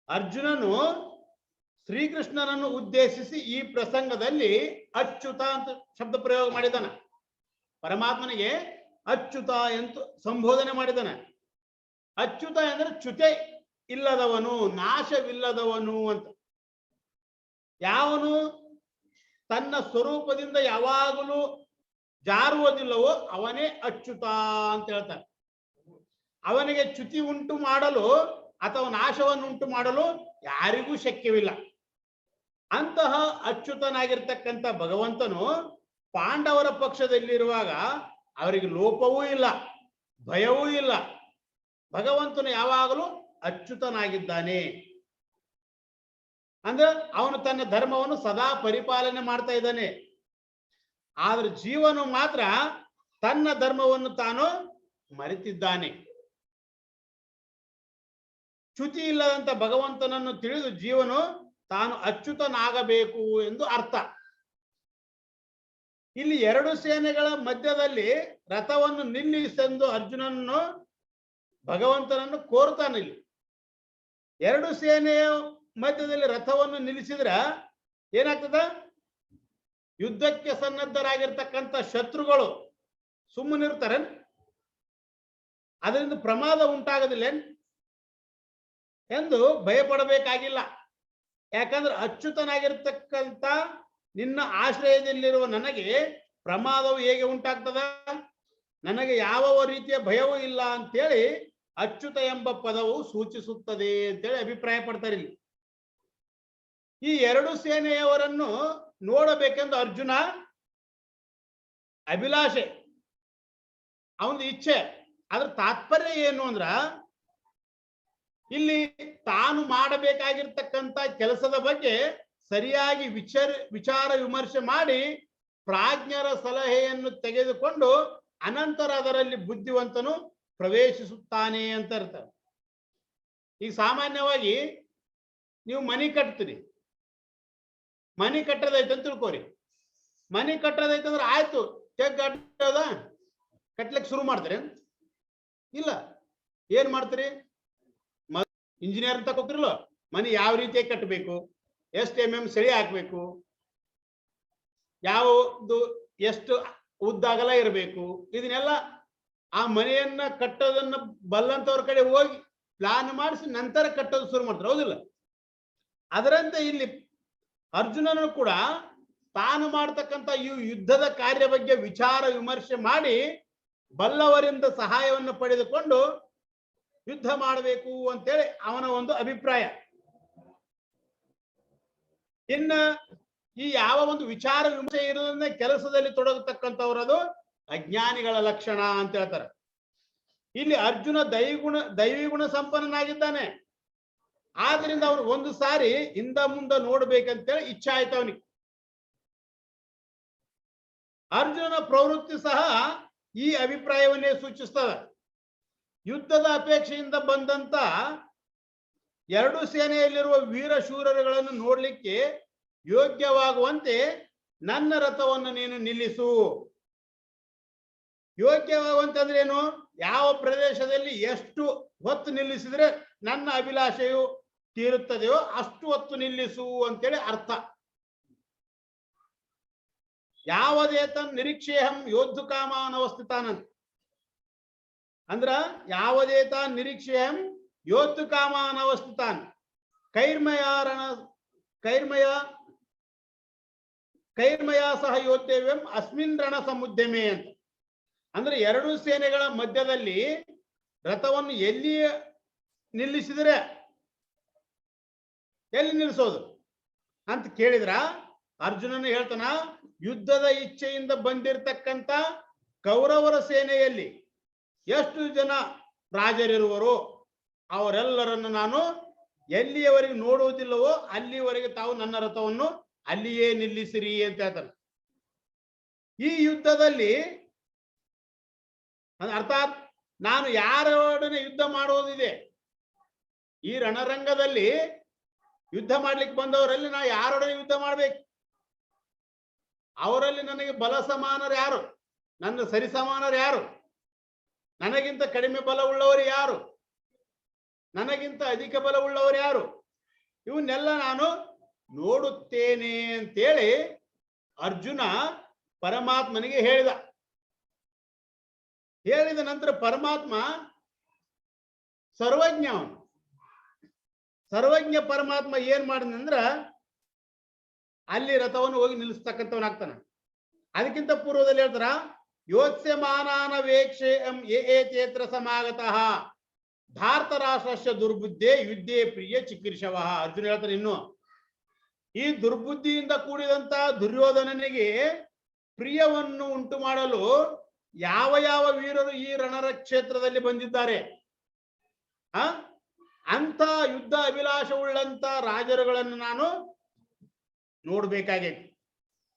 ಅರ್ಜುನನು ಶ್ರೀಕೃಷ್ಣನನ್ನು ಉದ್ದೇಶಿಸಿ ಈ ಪ್ರಸಂಗದಲ್ಲಿ ಅಚ್ಯುತ ಅಂತ ಶಬ್ದ ಪ್ರಯೋಗ ಮಾಡಿದಾನೆ. ಪರಮಾತ್ಮನಿಗೆ ಅಚ್ಯುತ ಎಂದು ಸಂಬೋಧನೆ ಮಾಡಿದಾನೆ. ಅಚ್ಯುತ ಅಂದ್ರೆ ಚ್ಯುತೆ ಇಲ್ಲದವನು, ನಾಶವಿಲ್ಲದವನು ಅಂತ. ಯಾವನು ತನ್ನ ಸ್ವರೂಪದಿಂದ ಯಾವಾಗಲೂ ಜಾರುವುದಿಲ್ಲವೋ ಅವನೇ ಅಚ್ಯುತ ಅಂತ ಹೇಳ್ತಾರೆ. ಅವನಿಗೆ ಚ್ಯುತಿ ಉಂಟು ಮಾಡಲು ಅಥವಾ ನಾಶವನ್ನು ಉಂಟು ಮಾಡಲು ಯಾರಿಗೂ ಶಕ್ಯವಿಲ್ಲ. ಅಂತಹ ಅಚ್ಯುತನಾಗಿರ್ತಕ್ಕಂಥ ಭಗವಂತನು ಪಾಂಡವರ ಪಕ್ಷದಲ್ಲಿರುವಾಗ ಅವರಿಗೆ ಲೋಪವೂ ಇಲ್ಲ, ಭಯವೂ ಇಲ್ಲ. ಭಗವಂತನು ಯಾವಾಗಲೂ ಅಚ್ಯುತನಾಗಿದ್ದಾನೆ. ಅಂದ್ರೆ ಅವನು ತನ್ನ ಧರ್ಮವನ್ನು ಸದಾ ಪರಿಪಾಲನೆ ಮಾಡ್ತಾ ಇದ್ದಾನೆ. ಆದ್ರೆ ಜೀವನು ಮಾತ್ರ ತನ್ನ ಧರ್ಮವನ್ನು ತಾನು ಮರೆತಿದ್ದಾನೆ. ಚ್ಯುತಿ ಇಲ್ಲದಂತ ಭಗವಂತನನ್ನು ತಿಳಿದು ಜೀವನು ತಾನು ಅಚ್ಯುತನಾಗಬೇಕು ಎಂದು ಅರ್ಥ. ಇಲ್ಲಿ 2 ಸೇನೆಗಳ ಮಧ್ಯದಲ್ಲಿ ರಥವನ್ನು ನಿಲ್ಲಿಸೆಂದು ಅರ್ಜುನನ್ನು ಭಗವಂತನನ್ನು ಕೋರ್ತಾನೆ. ಇಲ್ಲಿ 2 ಸೇನೆಯ ಮಧ್ಯದಲ್ಲಿ ರಥವನ್ನು ನಿಲ್ಲಿಸಿದ್ರ ಏನಾಗ್ತದ? ಯುದ್ಧಕ್ಕೆ ಸನ್ನದ್ಧರಾಗಿರ್ತಕ್ಕಂಥ ಶತ್ರುಗಳು ಸುಮ್ಮನಿರ್ತಾರೆ, ಅದರಿಂದ ಪ್ರಮಾದ ಉಂಟಾಗೋದಿಲ್ಲ ಎಂದು ಭಯಪಡಬೇಕಾಗಿಲ್ಲ. ಯಾಕಂದ್ರೆ ಅಚ್ಯುತನಾಗಿರ್ತಕ್ಕಂಥ ನಿನ್ನ ಆಶ್ರಯದಲ್ಲಿರುವ ನನಗೆ ಪ್ರಮಾದವು ಹೇಗೆ ಉಂಟಾಗ್ತದ? ನನಗೆ ಯಾವ ರೀತಿಯ ಭಯವೂ ಇಲ್ಲ ಅಂತೇಳಿ ಅಚ್ಯುತ ಎಂಬ ಪದವು ಸೂಚಿಸುತ್ತದೆ ಅಂತೇಳಿ ಅಭಿಪ್ರಾಯ ಪಡ್ತಾರೆ. ಇಲ್ಲಿ ಈ 2 ಸೇನೆಯವರನ್ನು ನೋಡಬೇಕೆಂದು ಅರ್ಜುನ ಅಭಿಲಾಷೆ, ಅವನ ಇಚ್ಛೆ. ಅದ್ರ ತಾತ್ಪರ್ಯ ಏನು ಅಂದ್ರ, ಇಲ್ಲಿ ತಾನು ಮಾಡಬೇಕಾಗಿರ್ತಕ್ಕಂಥ ಕೆಲಸದ ಬಗ್ಗೆ ಸರಿಯಾಗಿ ವಿಚಾರ ವಿಮರ್ಶೆ ಮಾಡಿ ಪ್ರಾಜ್ಞರ ಸಲಹೆಯನ್ನು ತೆಗೆದುಕೊಂಡು ಅನಂತರ ಅದರಲ್ಲಿ ಬುದ್ಧಿವಂತನು ಪ್ರವೇಶಿಸುತ್ತಾನೆ ಅಂತ ಅರ್ಥ. ಈಗ ಸಾಮಾನ್ಯವಾಗಿ ನೀವು ಮನೆ ಕಟ್ತೀರಿ, ಮನೆ ಕಟ್ಟದೈತೆ ಅಂತ ತಿಳ್ಕೋರಿ. ಮನೆ ಕಟ್ಟದೈತಂದ್ರೆ ಆಯ್ತು, ಚೆಕ್ ಕಟ್ಟದ ಕಟ್ಲಿಕ್ಕೆ ಶುರು ಮಾಡ್ತೀರಿ? ಇಲ್ಲ. ಏನ್ ಮಾಡ್ತೀರಿ? ಇಂಜಿನಿಯರ್ ಅಂತ ಹೋಗ್ತಿರಲ್ಲ, ಮನೆ ಯಾವ ರೀತಿಯಾಗಿ ಕಟ್ಟಬೇಕು, ಎಷ್ಟು MM ಸಳಿ ಹಾಕ್ಬೇಕು, ಯಾವುದು ಎಷ್ಟು ಉದ್ದಾಗಲ ಇರಬೇಕು, ಇದನ್ನೆಲ್ಲ ಆ ಮನೆಯನ್ನ ಕಟ್ಟೋದನ್ನ ಬಲ್ಲಂತವ್ರ ಕಡೆ ಹೋಗಿ ಪ್ಲಾನ್ ಮಾಡಿಸಿ ನಂತರ ಕಟ್ಟೋದು ಶುರು ಮಾಡ್ತಾರೆ, ಹೌದಿಲ್ಲ? ಅದರಂತೆ ಇಲ್ಲಿ ಅರ್ಜುನನು ಕೂಡ ತಾನು ಮಾಡ್ತಕ್ಕಂಥ ಈ ಯುದ್ಧದ ಕಾರ್ಯ ಬಗ್ಗೆ ವಿಚಾರ ವಿಮರ್ಶೆ ಮಾಡಿ ಬಲ್ಲವರಿಂದ ಸಹಾಯವನ್ನು ಪಡೆದುಕೊಂಡು ಯುದ್ಧ ಮಾಡಬೇಕು ಅಂತೇಳಿ ಅವನ ಒಂದು ಅಭಿಪ್ರಾಯ. ಇನ್ನ ಈ ಯಾವ ಒಂದು ವಿಚಾರ ವಿಮರ್ಶೆ ಇರೋದನ್ನ ಕೆಲಸದಲ್ಲಿ ತೊಡಗತಕ್ಕಂಥವ್ರದು ಅಜ್ಞಾನಿಗಳ ಲಕ್ಷಣ ಅಂತ ಹೇಳ್ತಾರೆ. ಇಲ್ಲಿ ಅರ್ಜುನ ದೈವಿ ಗುಣ ಸಂಪನ್ನನಾಗಿದ್ದಾನೆ. ಆದ್ರಿಂದ ಅವನು ಒಂದು ಸಾರಿ ಹಿಂದ ಮುಂದೆ ನೋಡ್ಬೇಕಂತೇಳಿ ಇಚ್ಛೆ ಆಯ್ತು ಅವನಿಗೆ. ಅರ್ಜುನನ ಪ್ರವೃತ್ತಿ ಸಹ ಈ ಅಭಿಪ್ರಾಯವನ್ನೇ ಸೂಚಿಸ್ತದೆ. ಯುದ್ಧದ ಅಪೇಕ್ಷೆಯಿಂದ ಬಂದಂತ ಎರಡು ಸೇನೆಯಲ್ಲಿರುವ ವೀರ ಶೂರರುಗಳನ್ನು ನೋಡ್ಲಿಕ್ಕೆ ಯೋಗ್ಯವಾಗುವಂತೆ ನನ್ನ ರಥವನ್ನು ನೀನು ನಿಲ್ಲಿಸು. ಯೋಗ್ಯವಾಗುವಂತೆ ಅಂದ್ರೆ ಏನು? ಯಾವ ಪ್ರದೇಶದಲ್ಲಿ ಎಷ್ಟು ಹೊತ್ತು ನಿಲ್ಲಿಸಿದ್ರೆ ನನ್ನ ಅಭಿಲಾಷೆಯು ತೀರುತ್ತದೆಯೋ ಅಷ್ಟು ಹೊತ್ತು ನಿಲ್ಲಿಸು ಅಂತೇಳಿ ಅರ್ಥ. ಯಾವದೇತನ್ ನಿರೀಕ್ಷೇಹಂ ಯೋದ್ಧು ಕಾಮಾನವಸ್ಥಿತಾನಂತ ಅಂದ್ರ ಯಾವದೇತಾನ್ ನಿರೀಕ್ಷೇಹಂ ಯೋದ್ಧು ಕಾಮಾನವಸ್ಥಿತಾನ್ ಕೈರ್ಮಯ ಸಹ ಯೋದ್ಧವ್ಯಂ ಅಸ್ಮಿನ್ ರಣ ಸಮುದ್ಯಮೆ ಅಂತ. ಅಂದ್ರೆ ಎರಡು ಸೇನೆಗಳ ಮಧ್ಯದಲ್ಲಿ ರಥವನ್ನು ಎಲ್ಲಿ ನಿಲ್ಲಿಸಿದ್ರೆ ಎಲ್ಲಿ ನಿಲ್ಲಿಸೋದು ಅಂತ ಕೇಳಿದ್ರ ಅರ್ಜುನನು ಹೇಳ್ತಾನ, ಯುದ್ಧದ ಇಚ್ಛೆಯಿಂದ ಬಂದಿರತಕ್ಕಂತ ಕೌರವರ ಸೇನೆಯಲ್ಲಿ ಎಷ್ಟು ಜನ ರಾಜರಿರುವರೋ ಅವರೆಲ್ಲರನ್ನು ನಾನು ಎಲ್ಲಿಯವರೆಗೆ ನೋಡುವುದಿಲ್ಲವೋ ಅಲ್ಲಿವರೆಗೆ ತಾವು ನನ್ನ ರಥವನ್ನು ಅಲ್ಲಿಯೇ ನಿಲ್ಲಿಸಿರಿ ಅಂತ ಹೇಳ್ತಾನೆ. ಈ ಯುದ್ಧದಲ್ಲಿ ಅರ್ಥಾತ್ ನಾನು ಯಾರೊಡನೆ ಯುದ್ಧ ಮಾಡುವುದಿದೆ, ಈ ರಣರಂಗದಲ್ಲಿ ಯುದ್ಧ ಮಾಡ್ಲಿಕ್ಕೆ ಬಂದವರಲ್ಲಿ ನಾ ಯಾರೊಡನೆ ಯುದ್ಧ ಮಾಡ್ಬೇಕು, ಅವರಲ್ಲಿ ನನಗೆ ಬಲ ಸಮಾನರು ಯಾರು, ನನ್ನ ಸರಿ ಸಮಾನರು ಯಾರು, ನನಗಿಂತ ಕಡಿಮೆ ಬಲವುಳ್ಳವರು ಯಾರು, ನನಗಿಂತ ಅಧಿಕ ಬಲವುಳ್ಳವರು ಯಾರು, ಇವನ್ನೆಲ್ಲ ನಾನು ನೋಡುತ್ತೇನೆ ಅಂತೇಳಿ ಅರ್ಜುನ ಪರಮಾತ್ಮನಿಗೆ ಹೇಳಿದ. ಹೇಳಿದ ನಂತರ ಪರಮಾತ್ಮ ಸರ್ವಜ್ಞ, ಅವನು ಸರ್ವಜ್ಞ ಪರಮಾತ್ಮ ಏನ್ ಮಾಡಿದಂದ್ರ ಅಲ್ಲಿ ರಥವನ್ನು ಹೋಗಿ ನಿಲ್ಲಿಸ್ತಕ್ಕಂಥವನಾಗ್ತಾನೆ. ಅದಕ್ಕಿಂತ ಪೂರ್ವದಲ್ಲಿ ಹೇಳ್ತಾರ, ಯೋತ್ಸ್ಯಮಾನಾನ ವೇಕ್ಷೇಯಂ ಏತೇತ್ರ ಸಮಾಗತಃ ಭಾರತ ರಾಷ್ಟ್ರಸ್ಯ ದುರ್ಬುದ್ಧೇ ಯುದ್ಧೇ ಪ್ರಿಯ ಚಿಕೀರ್ಷವ. ಅರ್ಜುನ ಹೇಳ್ತಾನೆ, ಇನ್ನು ಈ ದುರ್ಬುದ್ಧಿಯಿಂದ ಕೂಡಿದಂತ ದುರ್ಯೋಧನನಿಗೆ ಪ್ರಿಯವನ್ನು ಉಂಟು ಮಾಡಲು ಯಾವ ಯಾವ ವೀರರು ಈ ರಣರ ಕ್ಷೇತ್ರದಲ್ಲಿ ಬಂದಿದ್ದಾರೆ, ಅಂತ ಯುದ್ಧ ಅಭಿಲಾಷವುಳ್ಳಂತ ರಾಜರುಗಳನ್ನು ನಾನು ನೋಡ್ಬೇಕಾಗೈತಿ.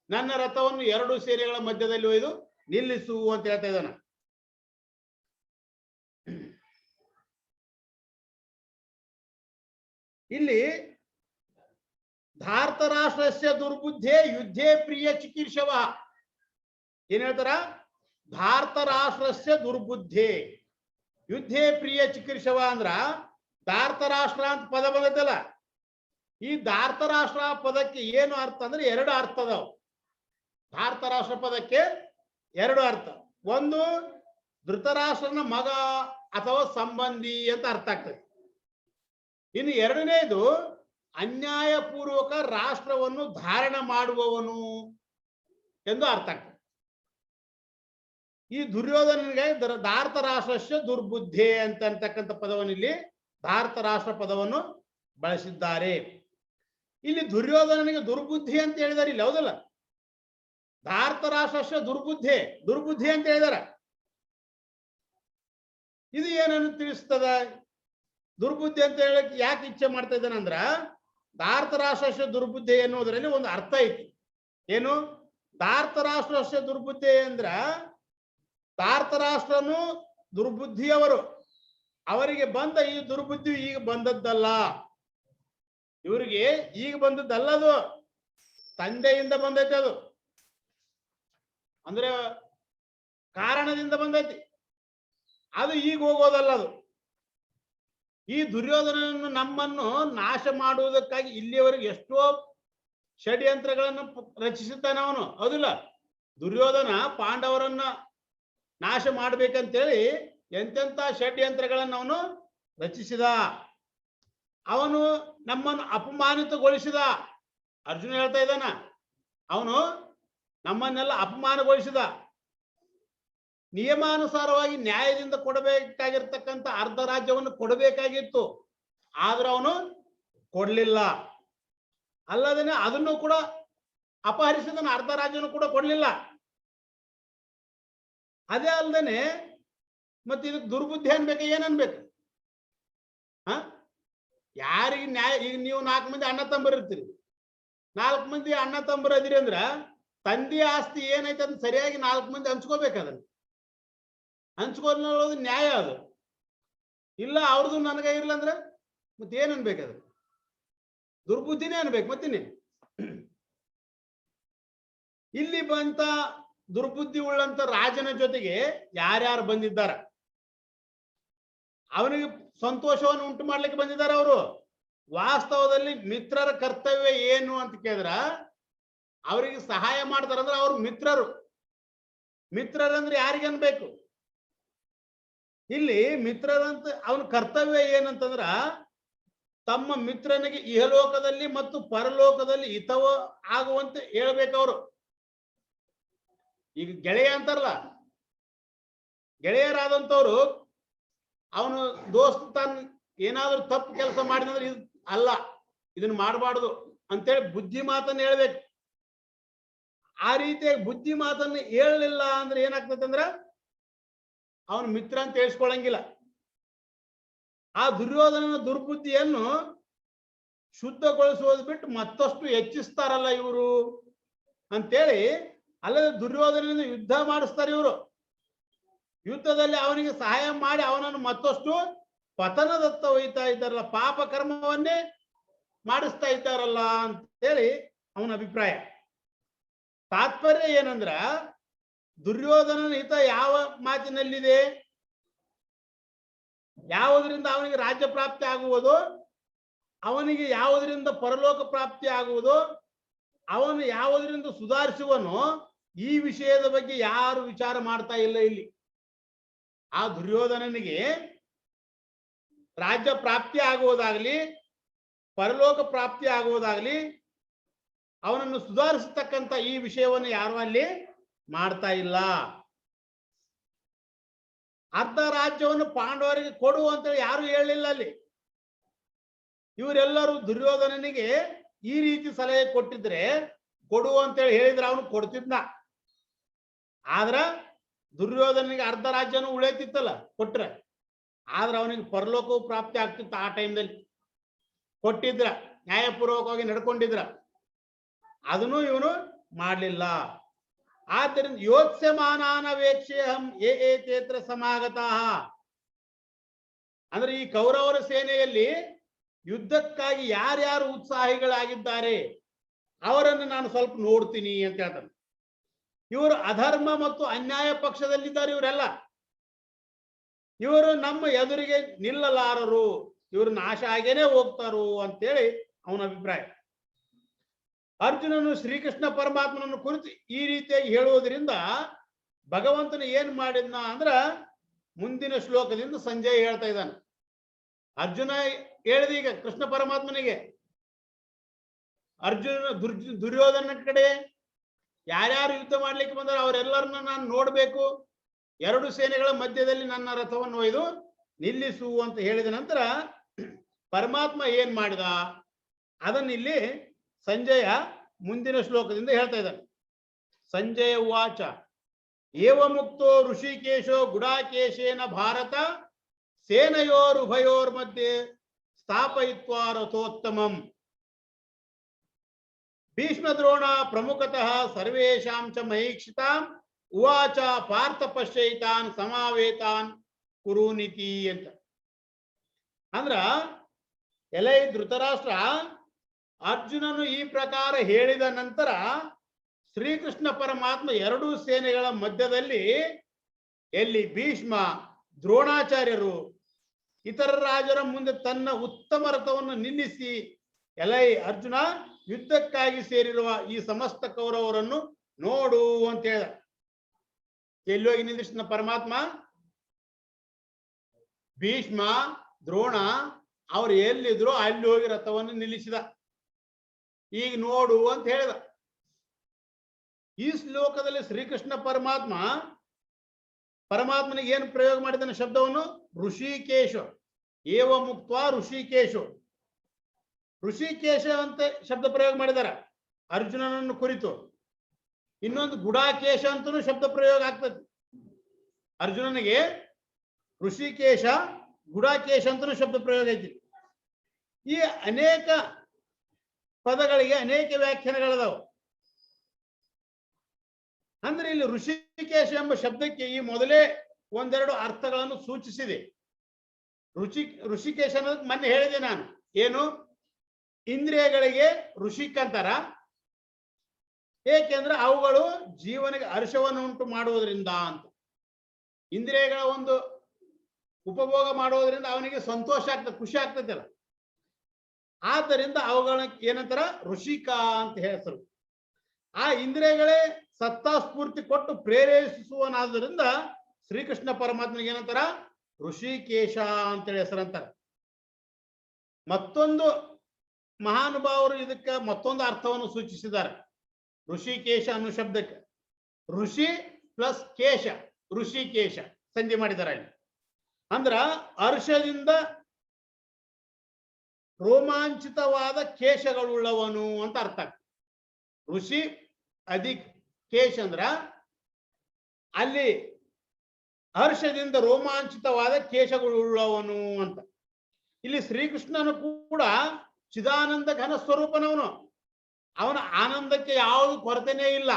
ನನ್ನ ರಥವನ್ನು ಎರಡು ಸೇನೆಗಳ ಮಧ್ಯದಲ್ಲಿ ಒಯ್ದು ನಿಲ್ಲಿಸು ಅಂತ ಹೇಳ್ತಾ ಇದ್ದಾನ. ಇಲ್ಲಿ ಭಾರತ ರಾಷ್ಟ್ರಸ್ಯ ದುರ್ಬುದ್ಧೇ ಯುದ್ಧೇ ಪ್ರಿಯ ಚಿಕೀರ್ಷವ ಏನ್ ಹೇಳ್ತಾರ? ಭಾರತ ರಾಷ್ಟ್ರಸ್ಯ ದುರ್ಬುದ್ಧೇ ಯುದ್ಧೇ ಪ್ರಿಯ ಚಿಕೀರ್ಷವ ಅಂದ್ರ ಭಾರತ ರಾಷ್ಟ್ರ ಅಂತ ಪದ ಬಂದೈತಲ್ಲ, ಈ ಭಾರತ ರಾಷ್ಟ್ರ ಪದಕ್ಕೆ ಏನು ಅರ್ಥ ಅಂದ್ರೆ ಎರಡು ಅರ್ಥ ಅದಾವ. ಭಾರತ ರಾಷ್ಟ್ರ ಪದಕ್ಕೆ ಎರಡು ಅರ್ಥ. ಒಂದು ಧೃತರಾಷ್ಟ್ರನ ಮಗ ಅಥವಾ ಸಂಬಂಧಿ ಅಂತ ಅರ್ಥ ಆಗ್ತದೆ. ಇನ್ನು ಎರಡನೇದು ಅನ್ಯಾಯಪೂರ್ವಕ ರಾಷ್ಟ್ರವನ್ನು ಧಾರಣ ಮಾಡುವವನು ಎಂದು ಅರ್ಥ ಆಗ್ತದೆ. ಈ ದುರ್ಯೋಧನನಿಗೆ ಭಾರತ ರಾಷ್ಟ್ರಸ್ಯ ದುರ್ಬುದ್ಧಿ ಅಂತಕ್ಕಂಥ ಪದವನ್ನು ಇಲ್ಲಿ ಭಾರತ ರಾಷ್ಟ್ರ ಪದವನ್ನು ಬಳಸಿದ್ದಾರೆ. ಇಲ್ಲಿ ದುರ್ಯೋಧನನಿಗೆ ದುರ್ಬುದ್ಧಿ ಅಂತ ಹೇಳಿದಾರೆ, ಇಲ್ಲಿ ಹೌದಲ್ಲ? ಭಾರತ ರಾಷ್ಟ್ರಸ್ಯ ದುರ್ಬುದ್ಧಿ ಅಂತ ಹೇಳಿದಾರೆ. ಇದು ಏನನ್ನು ತಿಳಿಸ್ತದ? ದುರ್ಬುದ್ಧಿ ಅಂತ ಹೇಳಕ್ ಯಾಕೆ ಇಚ್ಛೆ ಮಾಡ್ತಾ ಇದ್ದಾನಂದ್ರ, ಭಾರತ ರಾಷ್ಟ್ರಸ್ಯ ದುರ್ಬುದ್ಧಿ ಎನ್ನುವುದರಲ್ಲಿ ಒಂದು ಅರ್ಥ ಐತಿ. ಏನು? ಭಾರತ ರಾಷ್ಟ್ರಸ್ಯ ದುರ್ಬುದ್ಧಿ ಅಂದ್ರ ಭಾರತ ರಾಷ್ಟ್ರನು ದುರ್ಬುದ್ಧಿಯವರು, ಅವರಿಗೆ ಬಂದ ಈ ದುರ್ಬುದ್ಧಿ ಈಗ ಬಂದದ್ದಲ್ಲ, ಇವರಿಗೆ ಈಗ ಬಂದದ್ದಲ್ಲ, ಅದು ತಂದೆಯಿಂದ ಬಂದೈತೆ. ಅದು ಅಂದ್ರೆ ಕಾರಣದಿಂದ ಬಂದೈತಿ, ಅದು ಈಗ ಹೋಗೋದಲ್ಲ. ಅದು ಈ ದುರ್ಯೋಧನನ್ನು ನಮ್ಮನ್ನು ನಾಶ ಮಾಡುವುದಕ್ಕಾಗಿ ಇಲ್ಲಿಯವರೆಗೆ ಎಷ್ಟೋ ಷಡ್ಯಂತ್ರಗಳನ್ನು ರಚಿಸುತ್ತಾನೆ ಅವನು, ಹೌದಿಲ್ಲ? ದುರ್ಯೋಧನ ಪಾಂಡವರನ್ನ ನಾಶ ಮಾಡ್ಬೇಕಂತೇಳಿ ಎಂತೆಂತ ಷಡ್ಯಂತ್ರಗಳನ್ನು ಅವನು ರಚಿಸಿದ. ಅವನು ನಮ್ಮನ್ನು ಅಪಮಾನಿತಗೊಳಿಸಿದ. ಅರ್ಜುನ ಹೇಳ್ತಾ ಇದ್ದಾನ, ಅವನು ನಮ್ಮನ್ನೆಲ್ಲ ಅಪಮಾನಗೊಳಿಸಿದ. ನಿಯಮಾನುಸಾರವಾಗಿ ನ್ಯಾಯದಿಂದ ಕೊಡಬೇಕಾಗಿರ್ತಕ್ಕಂಥ ಅರ್ಧ ರಾಜ್ಯವನ್ನು ಕೊಡಬೇಕಾಗಿತ್ತು, ಆದ್ರೆ ಅವನು ಕೊಡ್ಲಿಲ್ಲ. ಅಲ್ಲದೇನೆ ಅದನ್ನು ಕೂಡ ಅಪಹರಿಸಿದನು, ಅರ್ಧ ರಾಜ್ಯವನ್ನು ಕೂಡ ಕೊಡ್ಲಿಲ್ಲ. ಅದೇ ಅಲ್ದೇನೆ ಮತ್ತೆ ಇದಕ್ಕೆ ದುರ್ಬುದ್ಧಿ ಅನ್ಬೇಕು, ಏನನ್ಬೇಕು? ಯಾರಿಗೆ ನ್ಯಾಯ? ಈಗ ನೀವು 4 ಮಂದಿ ಅಣ್ಣ ತಮ್ಮರು ಇರ್ತೀರಿ, 4 ಮಂದಿ ಅಣ್ಣ ತಮ್ಮರು ಅದಿರಿ ಅಂದ್ರ ತಂದೆ ಆಸ್ತಿ ಏನೈತೆ ಅದನ್ನ ಸರಿಯಾಗಿ 4 ಮಂದಿ ಹಂಚ್ಕೋಬೇಕು. ಅದನ್ನ ಹಂಚ್ಕೊಳ್ಳೋದು ನ್ಯಾಯ. ಅದು ಇಲ್ಲ ಅವ್ರದ್ದು ನನಗೆ ಇರ್ಲ ಅಂದ್ರೆ ಮತ್ತೆ ಏನ್ ಅನ್ಬೇಕದು? ದುರ್ಬುದ್ಧಿನೇ ಅನ್ಬೇಕು ಮತ್ತಿನ್ನೇ. ಇಲ್ಲಿ ಬಂತ ದುರ್ಬುದ್ಧಿ ಉಳ್ಳಂತ ರಾಜನ ಜೊತೆಗೆ ಯಾರ್ಯಾರು ಬಂದಿದ್ದಾರೆ, ಅವನಿಗೆ ಸಂತೋಷವನ್ನು ಉಂಟು ಮಾಡ್ಲಿಕ್ಕೆ ಬಂದಿದ್ದಾರೆ ಅವರು. ವಾಸ್ತವದಲ್ಲಿ ಮಿತ್ರರ ಕರ್ತವ್ಯ ಏನು ಅಂತ ಕೇಳಿದ್ರ, ಅವರಿಗೆ ಸಹಾಯ ಮಾಡ್ತಾರಂದ್ರೆ ಅವ್ರ ಮಿತ್ರರು. ಮಿತ್ರರಂದ್ರೆ ಯಾರಿಗೆ ಅನ್ಬೇಕು? ಇಲ್ಲಿ ಮಿತ್ರರಂತ ಅವನ ಕರ್ತವ್ಯ ಏನಂತಂದ್ರ, ತಮ್ಮ ಮಿತ್ರನಿಗೆ ಇಹಲೋಕದಲ್ಲಿ ಮತ್ತು ಪರಲೋಕದಲ್ಲಿ ಹಿತವ ಆಗುವಂತೆ ಹೇಳ್ಬೇಕವ್ರು. ಈಗ ಗೆಳೆಯ ಅಂತಾರಲ್ಲ, ಗೆಳೆಯರಾದಂಥವ್ರು ಅವನು ದೋಸ್ತ ತನ್ನ ಏನಾದ್ರೂ ತಪ್ಪು ಕೆಲಸ ಮಾಡಿದ್ರೆ ಇದು ಅಲ್ಲ, ಇದನ್ನ ಮಾಡಬಾರ್ದು ಅಂತೇಳಿ ಬುದ್ಧಿ ಮಾತನ್ನ ಹೇಳ್ಬೇಕು. ಆ ರೀತಿಯಾಗಿ ಬುದ್ಧಿ ಮಾತನ್ನ ಹೇಳಲಿಲ್ಲ ಅಂದ್ರೆ ಏನಾಗ್ತದೆ ಅಂದ್ರ ಅವನ ಮಿತ್ರ ಅಂತ ಹೇಳ್ಸ್ಕೊಳಂಗಿಲ್ಲ. ಆ ದುರ್ಯೋಧನನ ದುರ್ಬುದ್ಧಿಯನ್ನು ಶುದ್ಧಗೊಳಿಸೋದು ಬಿಟ್ಟು ಮತ್ತಷ್ಟು ಹೆಚ್ಚಿಸ್ತಾರಲ್ಲ ಇವರು ಅಂತೇಳಿ, ಅಲ್ಲದೆ ದುರ್ಯೋಧನದಿಂದ ಯುದ್ಧ ಮಾಡಿಸ್ತಾರೆ ಇವರು. ಯುದ್ಧದಲ್ಲಿ ಅವನಿಗೆ ಸಹಾಯ ಮಾಡಿ ಅವನನ್ನು ಮತ್ತಷ್ಟು ಪತನದತ್ತ ಒಯ್ತಾ ಇದ್ದಾರಲ್ಲ, ಪಾಪ ಕರ್ಮವನ್ನೇ ಮಾಡಿಸ್ತಾ ಇದ್ದಾರಲ್ಲ ಅಂತೇಳಿ ಅವನ ಅಭಿಪ್ರಾಯ. ತಾತ್ಪರ್ಯ ಏನಂದ್ರ, ದುರ್ಯೋಧನನ ಹಿತ ಯಾವ ಮಾತಿನಲ್ಲಿದೆ? ಯಾವುದರಿಂದ ಅವನಿಗೆ ರಾಜ್ಯ ಪ್ರಾಪ್ತಿ ಆಗುವುದು, ಅವನಿಗೆ ಯಾವುದರಿಂದ ಪರಲೋಕ ಪ್ರಾಪ್ತಿ ಆಗುವುದು, ಅವನು ಯಾವುದರಿಂದ ಸುಧಾರಿಸುವನು, ಈ ವಿಷಯದ ಬಗ್ಗೆ ಯಾರು ವಿಚಾರ ಮಾಡ್ತಾ ಇಲ್ಲ ಇಲ್ಲಿ. ಆ ದುರ್ಯೋಧನನಿಗೆ ರಾಜ್ಯ ಪ್ರಾಪ್ತಿ ಆಗುವುದಾಗ್ಲಿ, ಪರಲೋಕ ಪ್ರಾಪ್ತಿ ಆಗುವುದಾಗ್ಲಿ, ಅವನನ್ನು ಸುಧಾರಿಸತಕ್ಕಂತ ಈ ವಿಷಯವನ್ನು ಯಾರು ಅಲ್ಲಿ ಮಾಡ್ತಾ ಇಲ್ಲ. ಅರ್ಧ ರಾಜ್ಯವನ್ನು ಪಾಂಡವರಿಗೆ ಕೊಡು ಅಂತೇಳಿ ಯಾರು ಹೇಳಲಿಲ್ಲ ಅಲ್ಲಿ. ಇವರೆಲ್ಲರೂ ದುರ್ಯೋಧನನಿಗೆ ಈ ರೀತಿ ಸಲಹೆ ಕೊಟ್ಟಿದ್ರೆ, ಕೊಡು ಅಂತೇಳಿ ಹೇಳಿದ್ರೆ ಅವನು ಕೊಡ್ತಿದ್ನ. ಆದ್ರ ದುರ್ಯೋಧನಿಗೆ ಅರ್ಧ ರಾಜ್ಯನೂ ಉಳಿತಿತ್ತಲ್ಲ ಕೊಟ್ರೆ, ಆದ್ರೆ ಅವನಿಗೆ ಪರಲೋಕವು ಪ್ರಾಪ್ತಿ ಆಗ್ತಿತ್ತು. ಆ ಟೈಮ್ದಲ್ಲಿ ಕೊಟ್ಟಿದ್ರ, ನ್ಯಾಯಪೂರ್ವಕವಾಗಿ ನಡ್ಕೊಂಡಿದ್ರ, ಅದನ್ನು ಇವನು ಮಾಡಲಿಲ್ಲ. ಆದ್ದರಿಂದ ಯೋತ್ಸ್ಯಮಾನಾನವೇಕ್ಷೇಹಂ ಏ ತೇತ್ರ ಸಮಾಗತಃ ಅಂದ್ರೆ ಈ ಕೌರವರ ಸೇನೆಯಲ್ಲಿ ಯುದ್ಧಕ್ಕಾಗಿ ಯಾರ್ಯಾರು ಉತ್ಸಾಹಿಗಳಾಗಿದ್ದಾರೆ ಅವರನ್ನು ನಾನು ಸ್ವಲ್ಪ ನೋಡ್ತೀನಿ ಅಂತ ಹೇಳ್ತಾನೆ. ಇವರು ಅಧರ್ಮ ಮತ್ತು ಅನ್ಯಾಯ ಪಕ್ಷದಲ್ಲಿದ್ದಾರೆ. ಇವರೆಲ್ಲ ಇವರು ನಮ್ಮ ಎದುರಿಗೆ ನಿಲ್ಲಲಾರರು, ಇವರು ನಾಶ ಆಗೇನೆ ಹೋಗ್ತಾರು ಅಂತೇಳಿ ಅವನ ಅಭಿಪ್ರಾಯ. ಅರ್ಜುನನು ಶ್ರೀಕೃಷ್ಣ ಪರಮಾತ್ಮನನ್ನು ಕುರಿತು ಈ ರೀತಿಯಾಗಿ ಹೇಳುವುದರಿಂದ ಭಗವಂತನ ಏನ್ ಮಾಡಿದ್ನ ಅಂದ್ರ, ಮುಂದಿನ ಶ್ಲೋಕದಿಂದ ಸಂಜಯ್ ಹೇಳ್ತಾ ಇದ್ದಾನೆ. ಅರ್ಜುನ ಹೇಳಿದ ಈಗ ಕೃಷ್ಣ ಪರಮಾತ್ಮನಿಗೆ, ಅರ್ಜುನ ದುರ್ಯೋಧನ ಕಡೆ ಯಾರ್ಯಾರು ಯುದ್ಧ ಮಾಡ್ಲಿಕ್ಕೆ ಬಂದಾರ ಅವರೆಲ್ಲರನ್ನ ನಾನು ನೋಡ್ಬೇಕು, 2 ಸೇನೆಗಳ ಮಧ್ಯದಲ್ಲಿ ನನ್ನ ರಥವನ್ನು ಒಯ್ದು ನಿಲ್ಲಿಸು ಅಂತ ಹೇಳಿದ ನಂತರ ಪರಮಾತ್ಮ ಏನ್ ಮಾಡಿದ ಅದನ್ನ ಇಲ್ಲಿ ಸಂಜಯ ಮುಂದಿನ ಶ್ಲೋಕದಿಂದ ಹೇಳ್ತಾ ಇದ್ದಾನೆ. ಸಂಜಯ ಉವಾಚ ಏವ ಮುಕ್ತೋ ಋಷಿಕೇಶೋ ಗುಡಾಕೇಶೇನ ಭಾರತ ಸೇನಯೋರುಭಯೋರ್ ಮಧ್ಯೆ ಸ್ಥಾಪಯಿತ್ವಾ ರಥೋತ್ತಮಂ ಭೀಷ್ಮ ದ್ರೋಣ ಪ್ರಮುಖತಃ ಸರ್ವೇಷಾಂ ಚ ಮಹೀಕ್ಷಿತಾಂ ಉವಾಚ ಪಾರ್ಥ ಪಶ್ಯೈತಾನ್ ಸಮಾವೇತಾನ್ ಕುರುನಿತಿ ಅಂತ. ಅಂದ್ರ ಎಲೈ ಧೃತರಾಷ್ಟ್ರ, ಅರ್ಜುನನು ಈ ಪ್ರಕಾರ ಹೇಳಿದ ನಂತರ ಶ್ರೀಕೃಷ್ಣ ಪರಮಾತ್ಮ 2 ಸೇನೆಗಳ ಮಧ್ಯದಲ್ಲಿ ಎಲ್ಲಿ ಭೀಷ್ಮ ದ್ರೋಣಾಚಾರ್ಯರು ಇತರ ರಾಜರ ಮುಂದೆ ತನ್ನ ಉತ್ತಮ ರಥವನ್ನು ನಿಲ್ಲಿಸಿ, ಎಲೈ ಅರ್ಜುನ, ಯುದ್ಧಕ್ಕಾಗಿ ಸೇರಿರುವ ಈ ಸಮಸ್ತ ಕೌರವರನ್ನು ನೋಡು ಅಂತ ಹೇಳ. ಎಲ್ಲಿ ಹೋಗಿ ನಿಲ್ಲಿಸಿದ ಪರಮಾತ್ಮ? ಭೀಷ್ಮ ದ್ರೋಣ ಅವ್ರು ಎಲ್ಲಿದ್ರು ಅಲ್ಲಿ ಹೋಗಿ ರಥವನ್ನು ನಿಲ್ಲಿಸಿದ. ಈಗ ನೋಡು ಅಂತ ಹೇಳಿದ. ಈ ಶ್ಲೋಕದಲ್ಲಿ ಶ್ರೀಕೃಷ್ಣ ಪರಮಾತ್ಮನಿಗೆ ಏನು ಪ್ರಯೋಗ ಮಾಡಿದಾನೆ ಶಬ್ದವನ್ನು? ಋಷಿಕೇಶ. ಏವ ಮುಕ್ತ ಋಷಿಕೇಶ, ಋಷಿಕೇಶ ಅಂತ ಶಬ್ದ ಪ್ರಯೋಗ ಮಾಡಿದಾರ ಅರ್ಜುನನನ್ನು ಕುರಿತು. ಇನ್ನೊಂದು ಗುಡಾಕೇಶ ಅಂತನೂ ಶಬ್ದ ಪ್ರಯೋಗ ಆಗ್ತದೆ ಅರ್ಜುನನಿಗೆ. ಋಷಿಕೇಶ ಗುಡಾಕೇಶ ಅಂತನೂ ಶಬ್ದ ಪ್ರಯೋಗ ಐತಿ. ಈ ಅನೇಕ ಪದಗಳಿಗೆ ಅನೇಕ ವ್ಯಾಖ್ಯಾನಗಳದಾವ. ಅಂದ್ರೆ ಇಲ್ಲಿ ಋಷಿಕೇಶ ಎಂಬ ಶಬ್ದಕ್ಕೆ ಈ ಮೊದಲೇ ಒಂದೆರಡು ಅರ್ಥಗಳನ್ನು ಸೂಚಿಸಿದೆ. ಋಷಿಕೇಶ ಅನ್ನೋದಕ್ಕೆ ಮೊನ್ನೆ ಹೇಳಿದೆ ನಾನು, ಏನು ಇಂದ್ರಿಯಗಳಿಗೆ ಋಷಿಕ್ ಅಂತಾರ, ಏಕೆಂದ್ರೆ ಅವುಗಳು ಜೀವನಿಗೆ ಹರ್ಷವನ್ನು ಉಂಟು ಮಾಡುವುದರಿಂದ ಅಂತ. ಇಂದ್ರಿಯಗಳ ಒಂದು ಉಪಭೋಗ ಮಾಡುವುದರಿಂದ ಅವನಿಗೆ ಸಂತೋಷ ಆಗ್ತದೆ, ಖುಷಿ ಆಗ್ತದಲ್ಲ, ಆದ್ದರಿಂದ ಅವುಗಳನ್ನ ಏನಂತಾರ ಋಷಿಕ ಅಂತ ಹೆಸರು. ಆ ಇಂದ್ರಿಯಗಳೇ ಸತ್ತಾ ಸ್ಫೂರ್ತಿ ಕೊಟ್ಟು ಪ್ರೇರೇಪಿಸುವನಾದ್ದರಿಂದ ಶ್ರೀಕೃಷ್ಣ ಪರಮಾತ್ಮನಿಗೆ ಏನಂತಾರ ಋಷಿಕೇಶ ಅಂತೇಳಿ ಹೆಸರಂತಾರ. ಮತ್ತೊಂದು ಮಹಾನುಭಾವರು ಇದಕ್ಕೆ ಮತ್ತೊಂದು ಅರ್ಥವನ್ನು ಸೂಚಿಸಿದ್ದಾರೆ. ಋಷಿಕೇಶ ಅನ್ನೋ ಶಬ್ದಕ್ಕೆ ಋಷಿ ಪ್ಲಸ್ ಕೇಶ, ಋಷಿಕೇಶ ಸಂಧಿ ಮಾಡಿದ್ದಾರೆ ಅಲ್ಲಿ. ಅಂದ್ರ ಹರ್ಷದಿಂದ ರೋಮಾಂಚಿತವಾದ ಕೇಶಗಳುಳ್ಳವನು ಅಂತ ಅರ್ಥ. ಋಷಿ ಅಧಿಕ್ ಕೇಶ ಅಂದ್ರ ಅಲ್ಲಿ ಹರ್ಷದಿಂದ ರೋಮಾಂಚಿತವಾದ ಕೇಶಗಳುಳ್ಳವನು ಅಂತ. ಇಲ್ಲಿ ಶ್ರೀಕೃಷ್ಣನು ಕೂಡ ಚಿದಾನಂದ ಘನ ಸ್ವರೂಪನವನು, ಅವನ ಆನಂದಕ್ಕೆ ಯಾವುದು ಕೊರತೆನೇ ಇಲ್ಲ.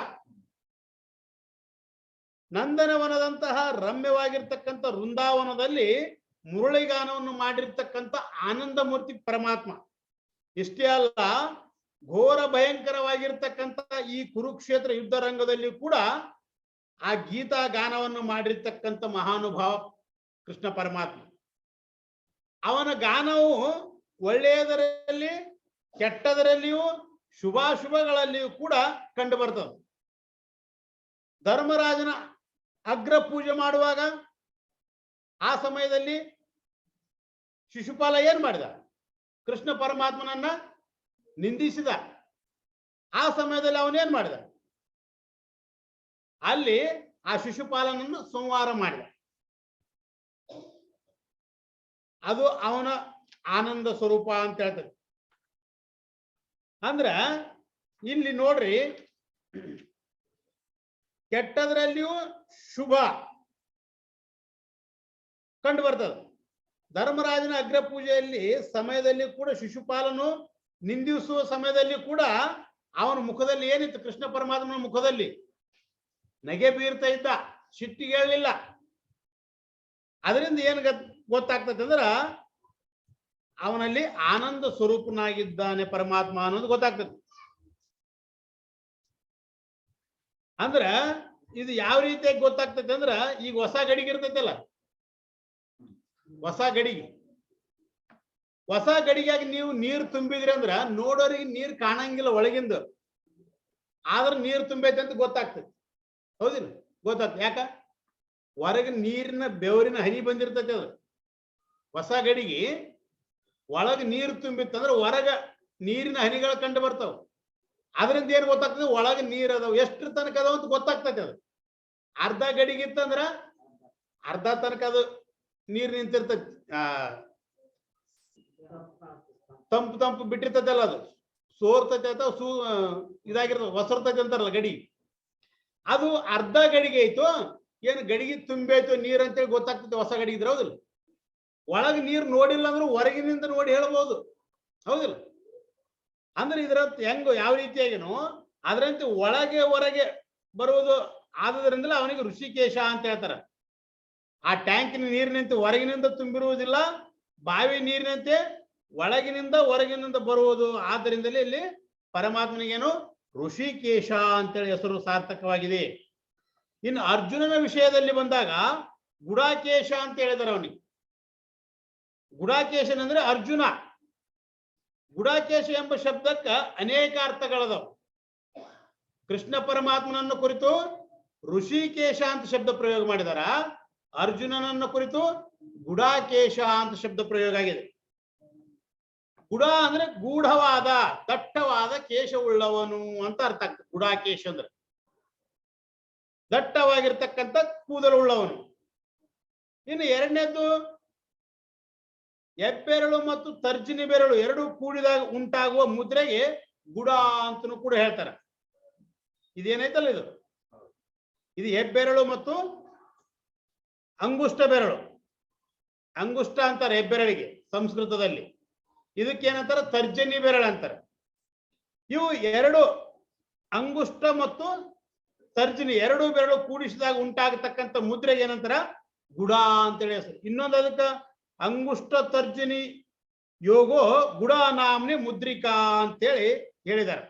ನಂದನವನದಂತಹ ರಮ್ಯವಾಗಿರ್ತಕ್ಕಂಥ ವೃಂದಾವನದಲ್ಲಿ ಮುರಳಿಗಾನವನ್ನು ಮಾಡಿರ್ತಕ್ಕಂಥ ಆನಂದ ಮೂರ್ತಿ ಪರಮಾತ್ಮ. ಇಷ್ಟೇ ಅಲ್ಲ, ಘೋರ ಭಯಂಕರವಾಗಿರ್ತಕ್ಕಂಥ ಈ ಕುರುಕ್ಷೇತ್ರ ಯುದ್ಧ ರಂಗದಲ್ಲಿ ಕೂಡ ಆ ಗೀತಾ ಗಾನವನ್ನು ಮಾಡಿರ್ತಕ್ಕಂಥ ಮಹಾನುಭಾವ ಕೃಷ್ಣ ಪರಮಾತ್ಮ. ಅವನ ಗಾನವು ಒಳ್ಳೆಯದರಲ್ಲಿ ಕೆಟ್ಟದರಲ್ಲಿಯೂ ಶುಭಾಶುಭಗಳಲ್ಲಿಯೂ ಕೂಡ ಕಂಡು ಬರ್ತದೆ. ಧರ್ಮರಾಜನ ಅಗ್ರ ಪೂಜೆ ಮಾಡುವಾಗ ಆ ಸಮಯದಲ್ಲಿ ಶಿಶುಪಾಲ ಏನ್ ಮಾಡಿದ? ಕೃಷ್ಣ ಪರಮಾತ್ಮನನ್ನ ನಿಂದಿಸಿದ. ಆ ಸಮಯದಲ್ಲಿ ಅವನೇನ್ ಮಾಡಿದ? ಅಲ್ಲಿ ಆ ಶಿಶುಪಾಲನನ್ನು ಸಂಹಾರ ಮಾಡಿದ. ಅದು ಅವನ ಆನಂದ ಸ್ವರೂಪ ಅಂತ ಹೇಳ್ತದೆ. ಅಂದ್ರ ಇಲ್ಲಿ ನೋಡ್ರಿ, ಕೆಟ್ಟದ್ರಲ್ಲಿಯೂ ಶುಭ ಕಂಡು ಬರ್ತದೆ. ಧರ್ಮರಾಜನ ಅಗ್ರ ಪೂಜೆಯಲ್ಲಿ ಸಮಯದಲ್ಲಿ ಕೂಡ ಶಿಶುಪಾಲನು ನಿಂದಿಸುವ ಸಮಯದಲ್ಲಿ ಕೂಡ ಅವನ ಮುಖದಲ್ಲಿ ಏನಿತ್ತು? ಕೃಷ್ಣ ಪರಮಾತ್ಮನ ಮುಖದಲ್ಲಿ ನಗೆ ಬೀರ್ತಾ ಇದ್ದ, ಸಿಟ್ಟಿಗೆ ಹೇಳಲಿಲ್ಲ. ಅದರಿಂದ ಏನ್ ಗೊತ್ತಾಗ್ತದೆ ಅಂದ್ರ ಅವನಲ್ಲಿ ಆನಂದ ಸ್ವರೂಪನಾಗಿದ್ದಾನೆ ಪರಮಾತ್ಮ ಅನ್ನೋದು ಗೊತ್ತಾಗ್ತದೆ. ಅಂದ್ರ ಇದು ಯಾವ ರೀತಿಯಾಗಿ ಗೊತ್ತಾಗ್ತದೆ ಅಂದ್ರ, ಈಗ ಹೊಸ ಗಡಿಗೆ ಇರ್ತೈತಲ್ಲ, ಹೊಸ ಗಡಿಗೆಯಾಗಿ ನೀವು ನೀರು ತುಂಬಿದ್ರಿ ಅಂದ್ರ ನೋಡೋರಿಗೆ ನೀರು ಕಾಣಂಗಿಲ್ಲ ಒಳಗಿಂದ, ಆದ್ರೆ ನೀರು ತುಂಬೈತೆ ಅಂತ ಗೊತ್ತಾಗ್ತದೆ. ಹೌದಿಲ್ಲ? ಗೊತ್ತಾಗ್ತದೆ. ಯಾಕ? ಹೊರಗೆ ನೀರಿನ ಬೆವರಿನ ಹನಿ ಬಂದಿರ್ತೈತೆ. ಅದು ಹೊಸ ಗಡಿಗೆ ಒಳಗೆ ನೀರು ತುಂಬಿತ್ತಂದ್ರೆ ಹೊರಗ ನೀರಿನ ಹನಿಗಳು ಕಂಡು ಬರ್ತಾವ. ಅದರಿಂದ ಏನ್ ಗೊತ್ತಾಗ್ತದೆ? ಒಳಗೆ ನೀರ್ ಅದಾವ, ಎಷ್ಟ್ರ ತನಕ ಅದಾವ ಅಂತ ಗೊತ್ತಾಗ್ತದೆ. ಅದು ಅರ್ಧ ಗಡಿಗೆ ಇತ್ತಂದ್ರ ಅರ್ಧ ತನಕ ಅದು ನೀರು ನಿಂತಿರ್ತೈತಿ, ತಂಪು ಬಿಟ್ಟಿರ್ತೈತಲ್ಲ, ಅದು ಸೋರ್ತೈತೆ ಅಥವಾ ಇದಾಗಿರ್ತದೆ, ಹೊಸರ್ತೈತೆ ಅಂತಾರಲ್ಲ ಗಡಿ. ಅದು ಅರ್ಧ ಗಡಿಗೆ ಐತು, ಏನು ಗಡಿಗೆ ತುಂಬೈತು ನೀರ್ ಅಂತೇಳಿ ಗೊತ್ತಾಗ್ತದೆ ಹೊಸ ಗಡಿಗೆ ಇದ್ರೆ. ಹೌದಿಲ್ಲ? ಒಳಗೆ ನೀರು ನೋಡಿಲ್ಲ ಅಂದ್ರೆ ಹೊರಗಿನಿಂದ ನೋಡಿ ಹೇಳ್ಬೋದು. ಹೌದಿಲ್ಲ? ಅಂದ್ರೆ ಇದರ ಹೆಂಗೋ ಯಾವ ರೀತಿಯಾಗಿನೋ ಅದರಂತೆ ಒಳಗೆ ಹೊರಗೆ ಬರುವುದು ಆದ್ರಿಂದಲೇ ಅವನಿಗೆ ಋಷಿಕೇಶ ಅಂತ ಹೇಳ್ತಾರ. ಆ ಟ್ಯಾಂಕಿನ ನೀರಿನಂತೆ ಹೊರಗಿನಿಂದ ತುಂಬಿರುವುದಿಲ್ಲ, ಬಾವಿ ನೀರಿನಂತೆ ಒಳಗಿನಿಂದ ಹೊರಗಿನಿಂದ ಬರುವುದು. ಆದ್ದರಿಂದಲೇ ಇಲ್ಲಿ ಪರಮಾತ್ಮನಿಗೇನು ಋಷಿಕೇಶ ಅಂತೇಳಿ ಹೆಸರು ಸಾರ್ಥಕವಾಗಿದೆ. ಇನ್ನು ಅರ್ಜುನನ ವಿಷಯದಲ್ಲಿ ಬಂದಾಗ ಗುಡಾಕೇಶ ಅಂತ ಹೇಳಿದಾರೆ ಅವನಿಗೆ. ಗುಡಾಕೇಶನಂದ್ರೆ ಅರ್ಜುನ. ಗುಡಾಕೇಶ ಎಂಬ ಶಬ್ದಕ್ಕ ಅನೇಕ ಅರ್ಥಗಳದಾವ. ಕೃಷ್ಣ ಪರಮಾತ್ಮನನ್ನು ಕುರಿತು ಋಷಿಕೇಶ ಅಂತ ಶಬ್ದ ಪ್ರಯೋಗ ಮಾಡಿದಾರ, ಅರ್ಜುನನನ್ನು ಕುರಿತು ಗುಡಾಕೇಶ ಅಂತ ಶಬ್ದ ಪ್ರಯೋಗ ಆಗಿದೆ. ಗುಡ ಅಂದ್ರೆ ಗೂಢವಾದ ದಟ್ಟವಾದ ಕೇಶವುಳ್ಳವನು ಅಂತ ಅರ್ಥ ಆಗ್ತದೆ. ಗುಡಾಕೇಶ ಅಂದ್ರೆ ದಟ್ಟವಾಗಿರ್ತಕ್ಕಂಥ ಕೂದಲುಳ್ಳವನು. ಇನ್ನು ಎರಡನೇದ್ದು ಹೆಬ್ಬೆರಳು ಮತ್ತು ತರ್ಜನಿ ಬೆರಳು ಎರಡು ಕೂಡಿದಾಗ ಉಂಟಾಗುವ ಮುದ್ರೆಗೆ ಗುಡ ಅಂತನೂ ಕೂಡ ಹೇಳ್ತಾರೆ. ಇದೇನೈತಲ್ಲ ಇದು ಹೆಬ್ಬೆರಳು ಮತ್ತು ಅಂಗುಷ್ಟ ಬೆರಳು. ಅಂಗುಷ್ಟ ಅಂತಾರೆ ಹೆಬ್ಬೆರಳಿಗೆ ಸಂಸ್ಕೃತದಲ್ಲಿ, ಇದಕ್ಕೇನಂತಾರೆ ತರ್ಜನಿ ಬೆರಳು ಅಂತಾರೆ. ಇವು ಎರಡು ಅಂಗುಷ್ಟ ಮತ್ತು ತರ್ಜನಿ ಎರಡು ಬೆರಳು ಕೂಡಿಸಿದಾಗ ಉಂಟಾಗತಕ್ಕಂಥ ಮುದ್ರೆಗೆ ಏನಂತಾರ ಗುಡ ಅಂತೇಳಿ ಹೆಸರು. ಇನ್ನೊಂದು ಅದಕ್ಕೆ ಅಂಗುಷ್ಟ ತರ್ಜನಿ ಯೋಗೋ ಗುಡ ನಾಮ್ನಿ ಮುದ್ರಿಕಾ ಅಂತೇಳಿ ಹೇಳಿದ್ದಾರೆ.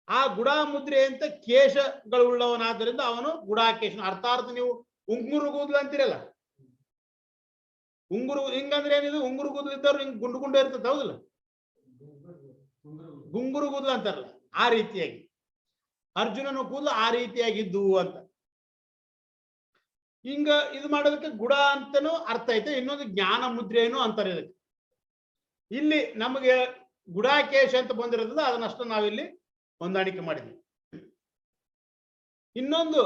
ಆ ಗುಡ ಮುದ್ರೆ ಅಂತ ಕೇಶಗಳುಳ್ಳವನಾದ್ದರಿಂದ ಅವನು ಗುಡಾಕೇಶ. ಅರ್ಥಾರ್ಥ ನೀವು ಉಂಗುರು ಕೂದಲು ಅಂತೀರಲ್ಲ, ಉಂಗುರು ಹಿಂಗಂದ್ರೆ ಏನಿದು, ಉಂಗುರು ಕೂದಲು ಇದ್ದವ್ರು ಹಿಂಗ್ ಗುಂಡು ಗುಂಡು ಇರ್ತದೆ, ಹೌದಲ್ಲ, ಗುಂಗುರು ಕೂದಲು ಅಂತಾರಲ್ಲ, ಆ ರೀತಿಯಾಗಿ ಅರ್ಜುನನ ಕೂದಲು ಆ ರೀತಿಯಾಗಿದ್ದು ಅಂತ. ಹಿಂಗ ಇದು ಮಾಡೋದಕ್ಕೆ ಗುಡ ಅಂತನೂ ಅರ್ಥ ಐತೆ. ಇನ್ನೊಂದು ಜ್ಞಾನ ಮುದ್ರೆಯನ್ನು ಅಂತಾರೆ ಇದಕ್ಕೆ. ಇಲ್ಲಿ ನಮಗೆ ಗುಡಾಕೇಶ ಅಂತ ಬಂದಿರೋದ್ರಿಂದ ಅದನ್ನಷ್ಟು ನಾವಿಲ್ಲಿ ಹೊಂದಾಣಿಕೆ ಮಾಡಿದ್ವಿ. ಇನ್ನೊಂದು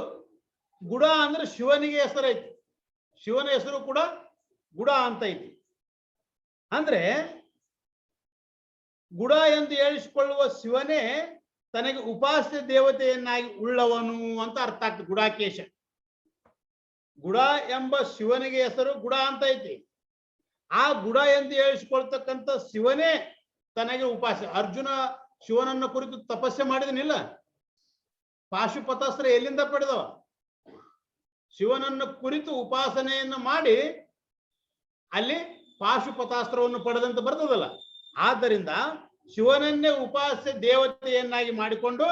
ಗುಡ ಅಂದ್ರೆ ಶಿವನಿಗೆ ಹೆಸರೈತಿ, ಶಿವನ ಹೆಸರು ಕೂಡ ಗುಡ ಅಂತ ಐತಿ. ಅಂದ್ರೆ ಗುಡ ಎಂದು ಹೇಳಿಸಿಕೊಳ್ಳುವ ಶಿವನೇ ತನಗೆ ಉಪಾಸ್ಯ ದೇವತೆಯನ್ನಾಗಿ ಉಳ್ಳವನು ಅಂತ ಅರ್ಥ ಆಗ್ತದೆ ಗುಡಾಕೇಶ. ಗುಡ ಎಂಬ ಶಿವನಿಗೆ ಹೆಸರು ಗುಡ ಅಂತ ಐತಿ. ಆ ಗುಡ ಎಂದು ಹೇಳಿಸಿಕೊಳ್ತಕ್ಕಂಥ ಶಿವನೇ ತನಗೆ ಉಪಾಸ್ಯ. ಅರ್ಜುನ ಶಿವನನ್ನ ಕುರಿತು ತಪಸ್ಸೆ ಮಾಡಿದನಿಲ್ಲ, ಪಾಶುಪತಾಸ್ತ್ರ ಎಲ್ಲಿಂದ ಪಡೆದವ? ಶಿವನನ್ನು ಕುರಿತು ಉಪಾಸನೆಯನ್ನು ಮಾಡಿ ಅಲ್ಲಿ ಪಾಶುಪತಾಸ್ತ್ರವನ್ನು ಪಡೆದಂತ ಬರ್ತದಲ್ಲ. ಆದ್ದರಿಂದ ಶಿವನನ್ನೇ ಉಪಾಸ್ಯ ದೇವತೆಯನ್ನಾಗಿ ಮಾಡಿಕೊಂಡು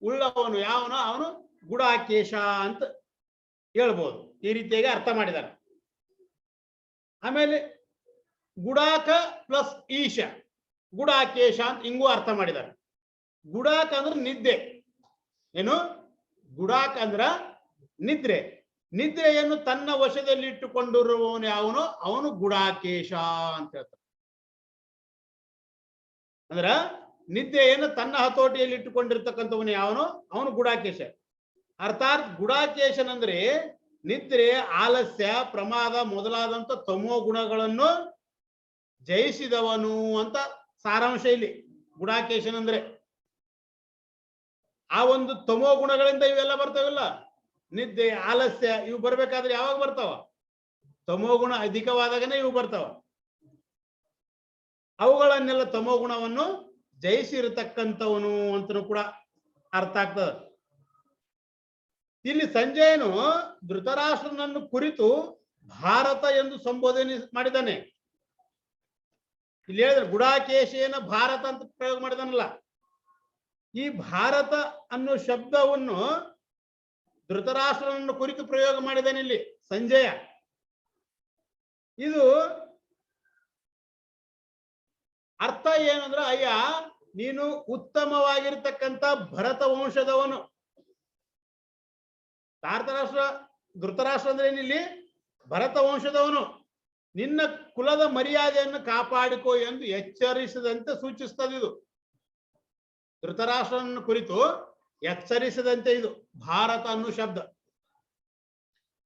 ಉಳ್ಳವನು ಯಾವನೋ ಅವನು ಗುಡಾಕೇಶ ಅಂತ ಹೇಳ್ಬೋದು. ಈ ರೀತಿಯಾಗಿ ಅರ್ಥ ಮಾಡಿದ್ದಾರೆ. ಆಮೇಲೆ ಗುಡಾಕ ಪ್ಲಸ್ ಈಶ ಗುಡಾಕೇಶ ಅಂತ ಹಿಂಗೂ ಅರ್ಥ ಮಾಡಿದ್ದಾರೆ. ಗುಡಾಕ ಅಂದ್ರೆ ನಿದ್ದೆ. ಏನು? ಗುಡಾಕ ಅಂದ್ರ ನಿದ್ರೆ. ನಿದ್ರೆಯನ್ನು ತನ್ನ ವಶದಲ್ಲಿ ಇಟ್ಟುಕೊಂಡಿರುವವನು ಯಾವನು ಅವನು ಗುಡಾಕೇಶ ಅಂತ ಹೇಳ್ತಾರೆ. ಅಂದ್ರ ನಿದ್ದೆಯನ್ನು ತನ್ನ ಹತೋಟಿಯಲ್ಲಿ ಇಟ್ಟುಕೊಂಡಿರ್ತಕ್ಕಂಥವನು ಯಾವನು ಅವನು ಗುಡಾಕೇಶ. ಅರ್ಥಾತ್ ಗುಡಾಕೇಶನಂದ್ರೆ ನಿದ್ರೆ, ಆಲಸ್ಯ, ಪ್ರಮಾದ ಮೊದಲಾದಂತ ತಮೋ ಗುಣಗಳನ್ನು ಜಯಿಸಿದವನು ಅಂತ ಸಾರಾಂಶ ಇಲ್ಲಿ. ಗುಡಾಕೇಶನಂದ್ರೆ ಆ ಒಂದು ತಮೋ ಗುಣಗಳಿಂದ ಇವೆಲ್ಲ ಬರ್ತಾವಲ್ಲ, ನಿದ್ದೆ, ಆಲಸ್ಯ, ಇವು ಬರ್ಬೇಕಾದ್ರೆ ಯಾವಾಗ ಬರ್ತಾವ? ತಮೋ ಗುಣ ಅಧಿಕವಾದಾಗನೇ ಇವು ಬರ್ತಾವ. ಅವುಗಳನ್ನೆಲ್ಲ ತಮೋ ಗುಣವನ್ನು ಜಯಿಸಿರತಕ್ಕಂಥವನು ಅಂತನೂ ಕೂಡ ಅರ್ಥ ಆಗ್ತದೆ. ಇಲ್ಲಿ ಸಂಜಯನು ಧೃತರಾಷ್ಟ್ರನನ್ನು ಕುರಿತು ಭಾರತ ಎಂದು ಸಂಬೋಧನೆ ಮಾಡಿದ್ದಾನೆ. ಇಲ್ಲಿ ಹೇಳಿದ್ರೆ ಗುಡಾಕೇಶೇನ ಭಾರತ ಅಂತ ಪ್ರಯೋಗ ಮಾಡಿದಾನಲ್ಲ. ಈ ಭಾರತ ಅನ್ನೋ ಶಬ್ದವನ್ನು ಧೃತರಾಷ್ಟ್ರನನ್ನು ಕುರಿತು ಪ್ರಯೋಗ ಮಾಡಿದ್ದಾನೆ ಇಲ್ಲಿ ಸಂಜಯ. ಇದು ಅರ್ಥ ಏನಂದ್ರೆ, ಅಯ್ಯ ನೀನು ಉತ್ತಮವಾಗಿರ್ತಕ್ಕಂಥ ಭರತ ವಂಶದವನು. ಧೃತರಾಷ್ಟ್ರ ಅಂದ್ರೆ ಏನಿಲ್ಲಿ ಭರತ ವಂಶದವನು. ನಿನ್ನ ಕುಲದ ಮರ್ಯಾದೆಯನ್ನು ಕಾಪಾಡಿಕೋ ಎಂದು ಎಚ್ಚರಿಸದಂತೆ ಸೂಚಿಸ್ತದೆ ಇದು. ಧೃತರಾಷ್ಟ್ರನನ್ನು ಕುರಿತು ಎಚ್ಚರಿಸದಂತೆ ಇದು ಭಾರತ ಅನ್ನೋ ಶಬ್ದ.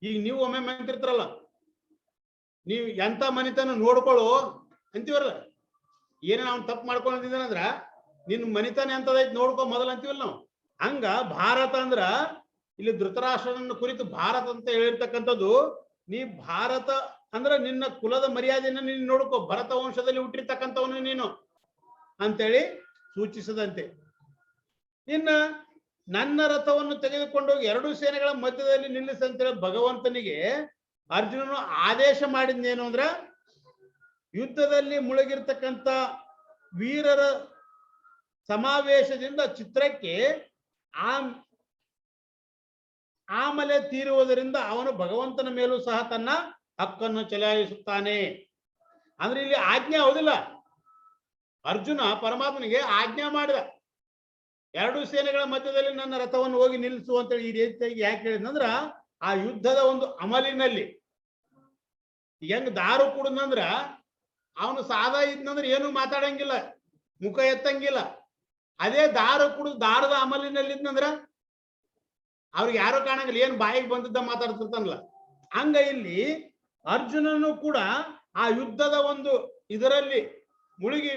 ಈಗ ನೀವು ಒಮ್ಮೆ ಅಂತಿರ್ತಾರಲ್ಲ, ನೀವು ಎಂತ ಮನಿತನ ನೋಡ್ಕೊಳ್ಳು ಅಂತೀವಲ್ಲ. ಏನೇ ನಾವು ತಪ್ಪು ಮಾಡ್ಕೊಂಡಿದ್ದೀನಂದ್ರ ನಿನ್ ಮನಿತನ ಎಂತದೈತಿ ನೋಡ್ಕೊ ಮೊದಲು ಅಂತೀವಲ್ಲ ನಾವು. ಹಂಗ ಭಾರತ ಅಂದ್ರ ಇಲ್ಲಿ ಧೃತರಾಷ್ಟ್ರನನ್ನು ಕುರಿತು ಭಾರತ ಅಂತ ಹೇಳಿರ್ತಕ್ಕಂಥದ್ದು. ನೀ ಭಾರತ ಅಂದ್ರ ನಿನ್ನ ಕುಲದ ಮರ್ಯಾದೆಯನ್ನು ನೀನು ನೋಡ್ಕೋ, ಭರತ ವಂಶದಲ್ಲಿ ಹುಟ್ಟಿರ್ತಕ್ಕಂಥವನು ನೀನು ಅಂತೇಳಿ ಸೂಚಿಸದಂತೆ. ಇನ್ನ ನನ್ನ ರಥವನ್ನು ತೆಗೆದುಕೊಂಡು ಹೋಗಿ ಎರಡು ಸೇನೆಗಳ ಮಧ್ಯದಲ್ಲಿ ನಿಲ್ಲಿಸಂತೇಳಿ ಭಗವಂತನಿಗೆ ಅರ್ಜುನನು ಆದೇಶ ಮಾಡಿದ್ನೇನು ಅಂದ್ರ, ಯುದ್ಧದಲ್ಲಿ ಮುಳುಗಿರ್ತಕ್ಕಂಥ ವೀರರ ಸಮಾವೇಶದಿಂದ ಚಿತ್ರಕ್ಕೆ ಆಮಲೆ ತೀರುವುದರಿಂದ ಅವನು ಭಗವಂತನ ಮೇಲೂ ಸಹ ತನ್ನ ಹಕ್ಕನ್ನು ಚಲಾಯಿಸುತ್ತಾನೆ. ಅಂದ್ರೆ ಇಲ್ಲಿ ಆಜ್ಞೆ ಹೌದಿಲ್ಲ, ಅರ್ಜುನ ಪರಮಾತ್ಮನಿಗೆ ಆಜ್ಞೆ ಮಾಡಿದ, ಎರಡು ಸೇನೆಗಳ ಮಧ್ಯದಲ್ಲಿ ನನ್ನ ರಥವನ್ನು ಹೋಗಿ ನಿಲ್ಲಿಸು ಅಂತೇಳಿ. ಈ ರೀತಿಯಾಗಿ ಯಾಕೆ ಹೇಳಿದ್ನಂದ್ರ, ಆ ಯುದ್ಧದ ಒಂದು ಅಮಲಿನಲ್ಲಿ ಹೆಂಗ್ ದಾರು ಕುಡಿದ್ನಂದ್ರ ಅವನು ಸಾದಾ ಇದ್ನಂದ್ರೆ ಏನು ಮಾತಾಡಂಗಿಲ್ಲ, ಮುಖ ಎತ್ತಂಗಿಲ್ಲ. ಅದೇ ದಾರು ಕುಡಿದು ದಾರದ ಅಮಲಿನಲ್ಲಿ ಇದ್ನಂದ್ರ ಅವ್ರಿಗೆ ಯಾರೋ ಕಾಣಂಗಿಲ್ಲ, ಏನ್ ಬಾಯಿಗೆ ಬಂದಿದ್ದ ಮಾತಾಡ್ತಿರ್ತಾನಲ್ಲ. ಹಂಗ ಇಲ್ಲಿ ಅರ್ಜುನನು ಕೂಡ ಆ ಯುದ್ಧದ ಒಂದು ಇದರಲ್ಲಿ ಮುಳುಗಿ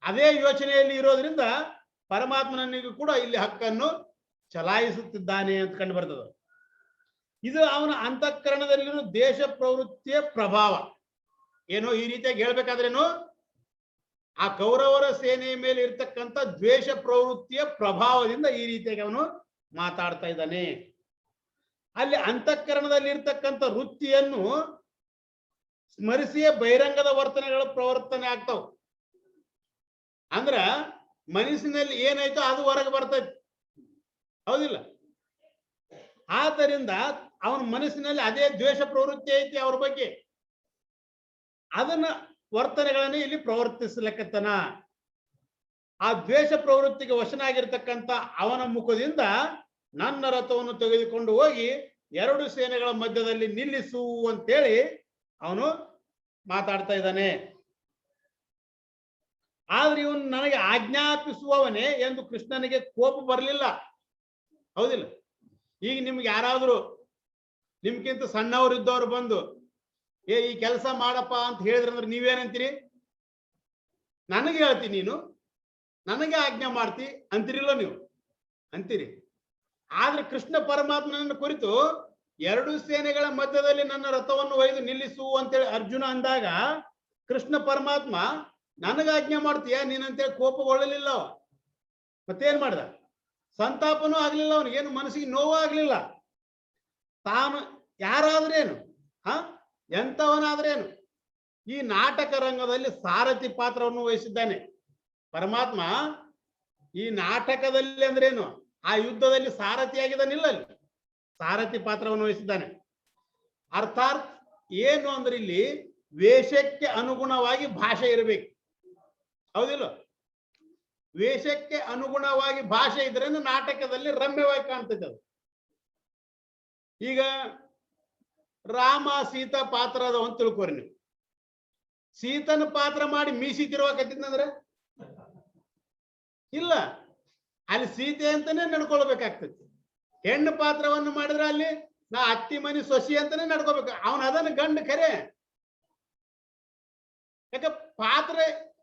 ಅದೇ ಯೋಚನೆಯಲ್ಲಿ ಇರೋದ್ರಿಂದ ಪರಮಾತ್ಮನಿಗೂ ಕೂಡ ಇಲ್ಲಿ ಹಕ್ಕನ್ನು ಚಲಾಯಿಸುತ್ತಿದ್ದಾನೆ ಅಂತ ಕಂಡು ಬರ್ತದೆ. ಇದು ಅವನ ಅಂತಃಕರಣದಲ್ಲಿರೋ ದೇಶ ಪ್ರವೃತ್ತಿಯ ಪ್ರಭಾವ. ಏನೋ ಈ ರೀತಿಯಾಗಿ ಹೇಳ್ಬೇಕಾದ್ರೇನು, ಆ ಕೌರವರ ಸೇನೆಯ ಮೇಲೆ ಇರ್ತಕ್ಕಂಥ ದ್ವೇಷ ಪ್ರವೃತ್ತಿಯ ಪ್ರಭಾವದಿಂದ ಈ ರೀತಿಯಾಗಿ ಅವನು ಮಾತಾಡ್ತಾ ಇದ್ದಾನೆ. ಅಲ್ಲಿ ಅಂತಃಕರಣದಲ್ಲಿ ಇರ್ತಕ್ಕಂಥ ವೃತ್ತಿಯನ್ನು ಸ್ಮರಿಸಿಯೇ ಬಹಿರಂಗದ ವರ್ತನೆಗಳು ಪ್ರವರ್ತನೆ ಆಗ್ತಾವ. ಅಂದ್ರ ಮನಸ್ಸಿನಲ್ಲಿ ಏನಾಯ್ತೋ ಅದು ಹೊರಗೆ ಬರ್ತೈತಿ, ಹೌದಿಲ್ಲ? ಆದ್ದರಿಂದ ಅವನ ಮನಸ್ಸಿನಲ್ಲಿ ಅದೇ ದ್ವೇಷ ಪ್ರವೃತ್ತಿ ಐತಿ ಅವ್ರ ಬಗ್ಗೆ, ಅದನ್ನ ವರ್ತನೆಗಳನ್ನ ಇಲ್ಲಿ ಪ್ರವರ್ತಿಸ್ಲಿಕ್ಕತ್ತನ. ಆ ದ್ವೇಷ ಪ್ರವೃತ್ತಿಗೆ ವಶನಾಗಿರ್ತಕ್ಕಂಥ ಅವನ ಮುಖದಿಂದ ನನ್ನ ರಥವನ್ನು ತೆಗೆದುಕೊಂಡು ಹೋಗಿ 2 ಸೇನೆಗಳ ಮಧ್ಯದಲ್ಲಿ ನಿಲ್ಲಿಸು ಅಂತೇಳಿ ಅವನು ಮಾತಾಡ್ತಾ ಇದ್ದಾನೆ. ಆದ್ರೆ ಇವನು ನನಗೆ ಆಜ್ಞಾಪಿಸುವವನೇ ಎಂದು ಕೃಷ್ಣನಿಗೆ ಕೋಪ ಬರಲಿಲ್ಲ, ಹೌದಿಲ್ಲ? ಈಗ ನಿಮ್ಗೆ ಯಾರಾದ್ರೂ ನಿಮ್ಗಿಂತ ಸಣ್ಣವರು ಇದ್ದವ್ರು ಬಂದು ಈ ಕೆಲಸ ಮಾಡಪ್ಪ ಅಂತ ಹೇಳಿದ್ರಂದ್ರೆ ನೀವೇನಂತೀರಿ? ನನಗೆ ಹೇಳ್ತೀನಿ, ನೀನು ನನಗೆ ಆಜ್ಞೆ ಮಾಡ್ತಿ ಅಂತೀರಿಲ್ಲ? ನೀವು ಅಂತೀರಿ. ಆದ್ರೆ ಕೃಷ್ಣ ಪರಮಾತ್ಮನನ್ನು ಕುರಿತು 2 ಸೇನೆಗಳ ಮಧ್ಯದಲ್ಲಿ ನನ್ನ ರಥವನ್ನು ಒಯ್ದು ನಿಲ್ಲಿಸು ಅಂತೇಳಿ ಅರ್ಜುನ ಅಂದಾಗ ಕೃಷ್ಣ ಪರಮಾತ್ಮ ನನಗೆ ಆಜ್ಞೆ ಮಾಡ್ತೀಯ ನೀನಂತೇಳಿ ಕೋಪಗೊಳ್ಳಲಿಲ್ಲ. ಮತ್ತೇನ್ ಮಾಡ್ದ? ಸಂತಾಪನೂ ಆಗ್ಲಿಲ್ಲ, ಅವನಿಗೇನು ಮನಸ್ಸಿಗೆ ನೋವು ಆಗ್ಲಿಲ್ಲ. ತಾನು ಯಾರಾದ್ರೇನು, ಎಂಥವನಾದ್ರೇನು, ಈ ನಾಟಕ ರಂಗದಲ್ಲಿ ಸಾರಥಿ ಪಾತ್ರವನ್ನು ವಹಿಸಿದ್ದಾನೆ ಪರಮಾತ್ಮ. ಈ ನಾಟಕದಲ್ಲಿ ಅಂದ್ರೇನು, ಆ ಯುದ್ಧದಲ್ಲಿ ಸಾರಥಿಯಾಗಿದ್ದಾನಿಲ್ಲ, ಅಲ್ಲಿ ಸಾರಥಿ ಪಾತ್ರವನ್ನು ವಹಿಸಿದ್ದಾನೆ. ಅರ್ಥಾತ್ ಏನು ಅಂದ್ರೆ ಇಲ್ಲಿ ವೇಷಕ್ಕೆ ಅನುಗುಣವಾಗಿ ಭಾಷೆ ಇರಬೇಕು, ಹೌದಿಲ್ಲ? ವೇಷಕ್ಕೆ ಅನುಗುಣವಾಗಿ ಭಾಷೆ ಇದ್ರೆ ನಾಟಕದಲ್ಲಿ ರಮ್ಯವಾಗಿ ಕಾಣ್ತೈತೆ ಅದು. ಈಗ ರಾಮ ಸೀತಾ ಪಾತ್ರ ಅದ ಅಂತ ತಿಳ್ಕೊರಿ ನೀವು. ಸೀತನ ಪಾತ್ರ ಮಾಡಿ ಮೀಸಿ ತಿರುವಾಕತ್ತಿದ್ನಂದ್ರೆ ಇಲ್ಲ, ಅಲ್ಲಿ ಸೀತೆ ಅಂತಾನೆ ನಡ್ಕೊಳ್ಬೇಕಾಗ್ತೈತಿ. ಹೆಣ್ಣು ಪಾತ್ರವನ್ನು ಮಾಡಿದ್ರೆ ಅಲ್ಲಿ ನಾ ಅತ್ತಿ ಮನಿ ಸೊಸಿ ಅಂತಾನೆ ನಡ್ಕೋಬೇಕು. ಅವನ ಅದನ್ನ ಗಂಡ ಖರೆ, ಯಾಕ ಪಾತ್ರ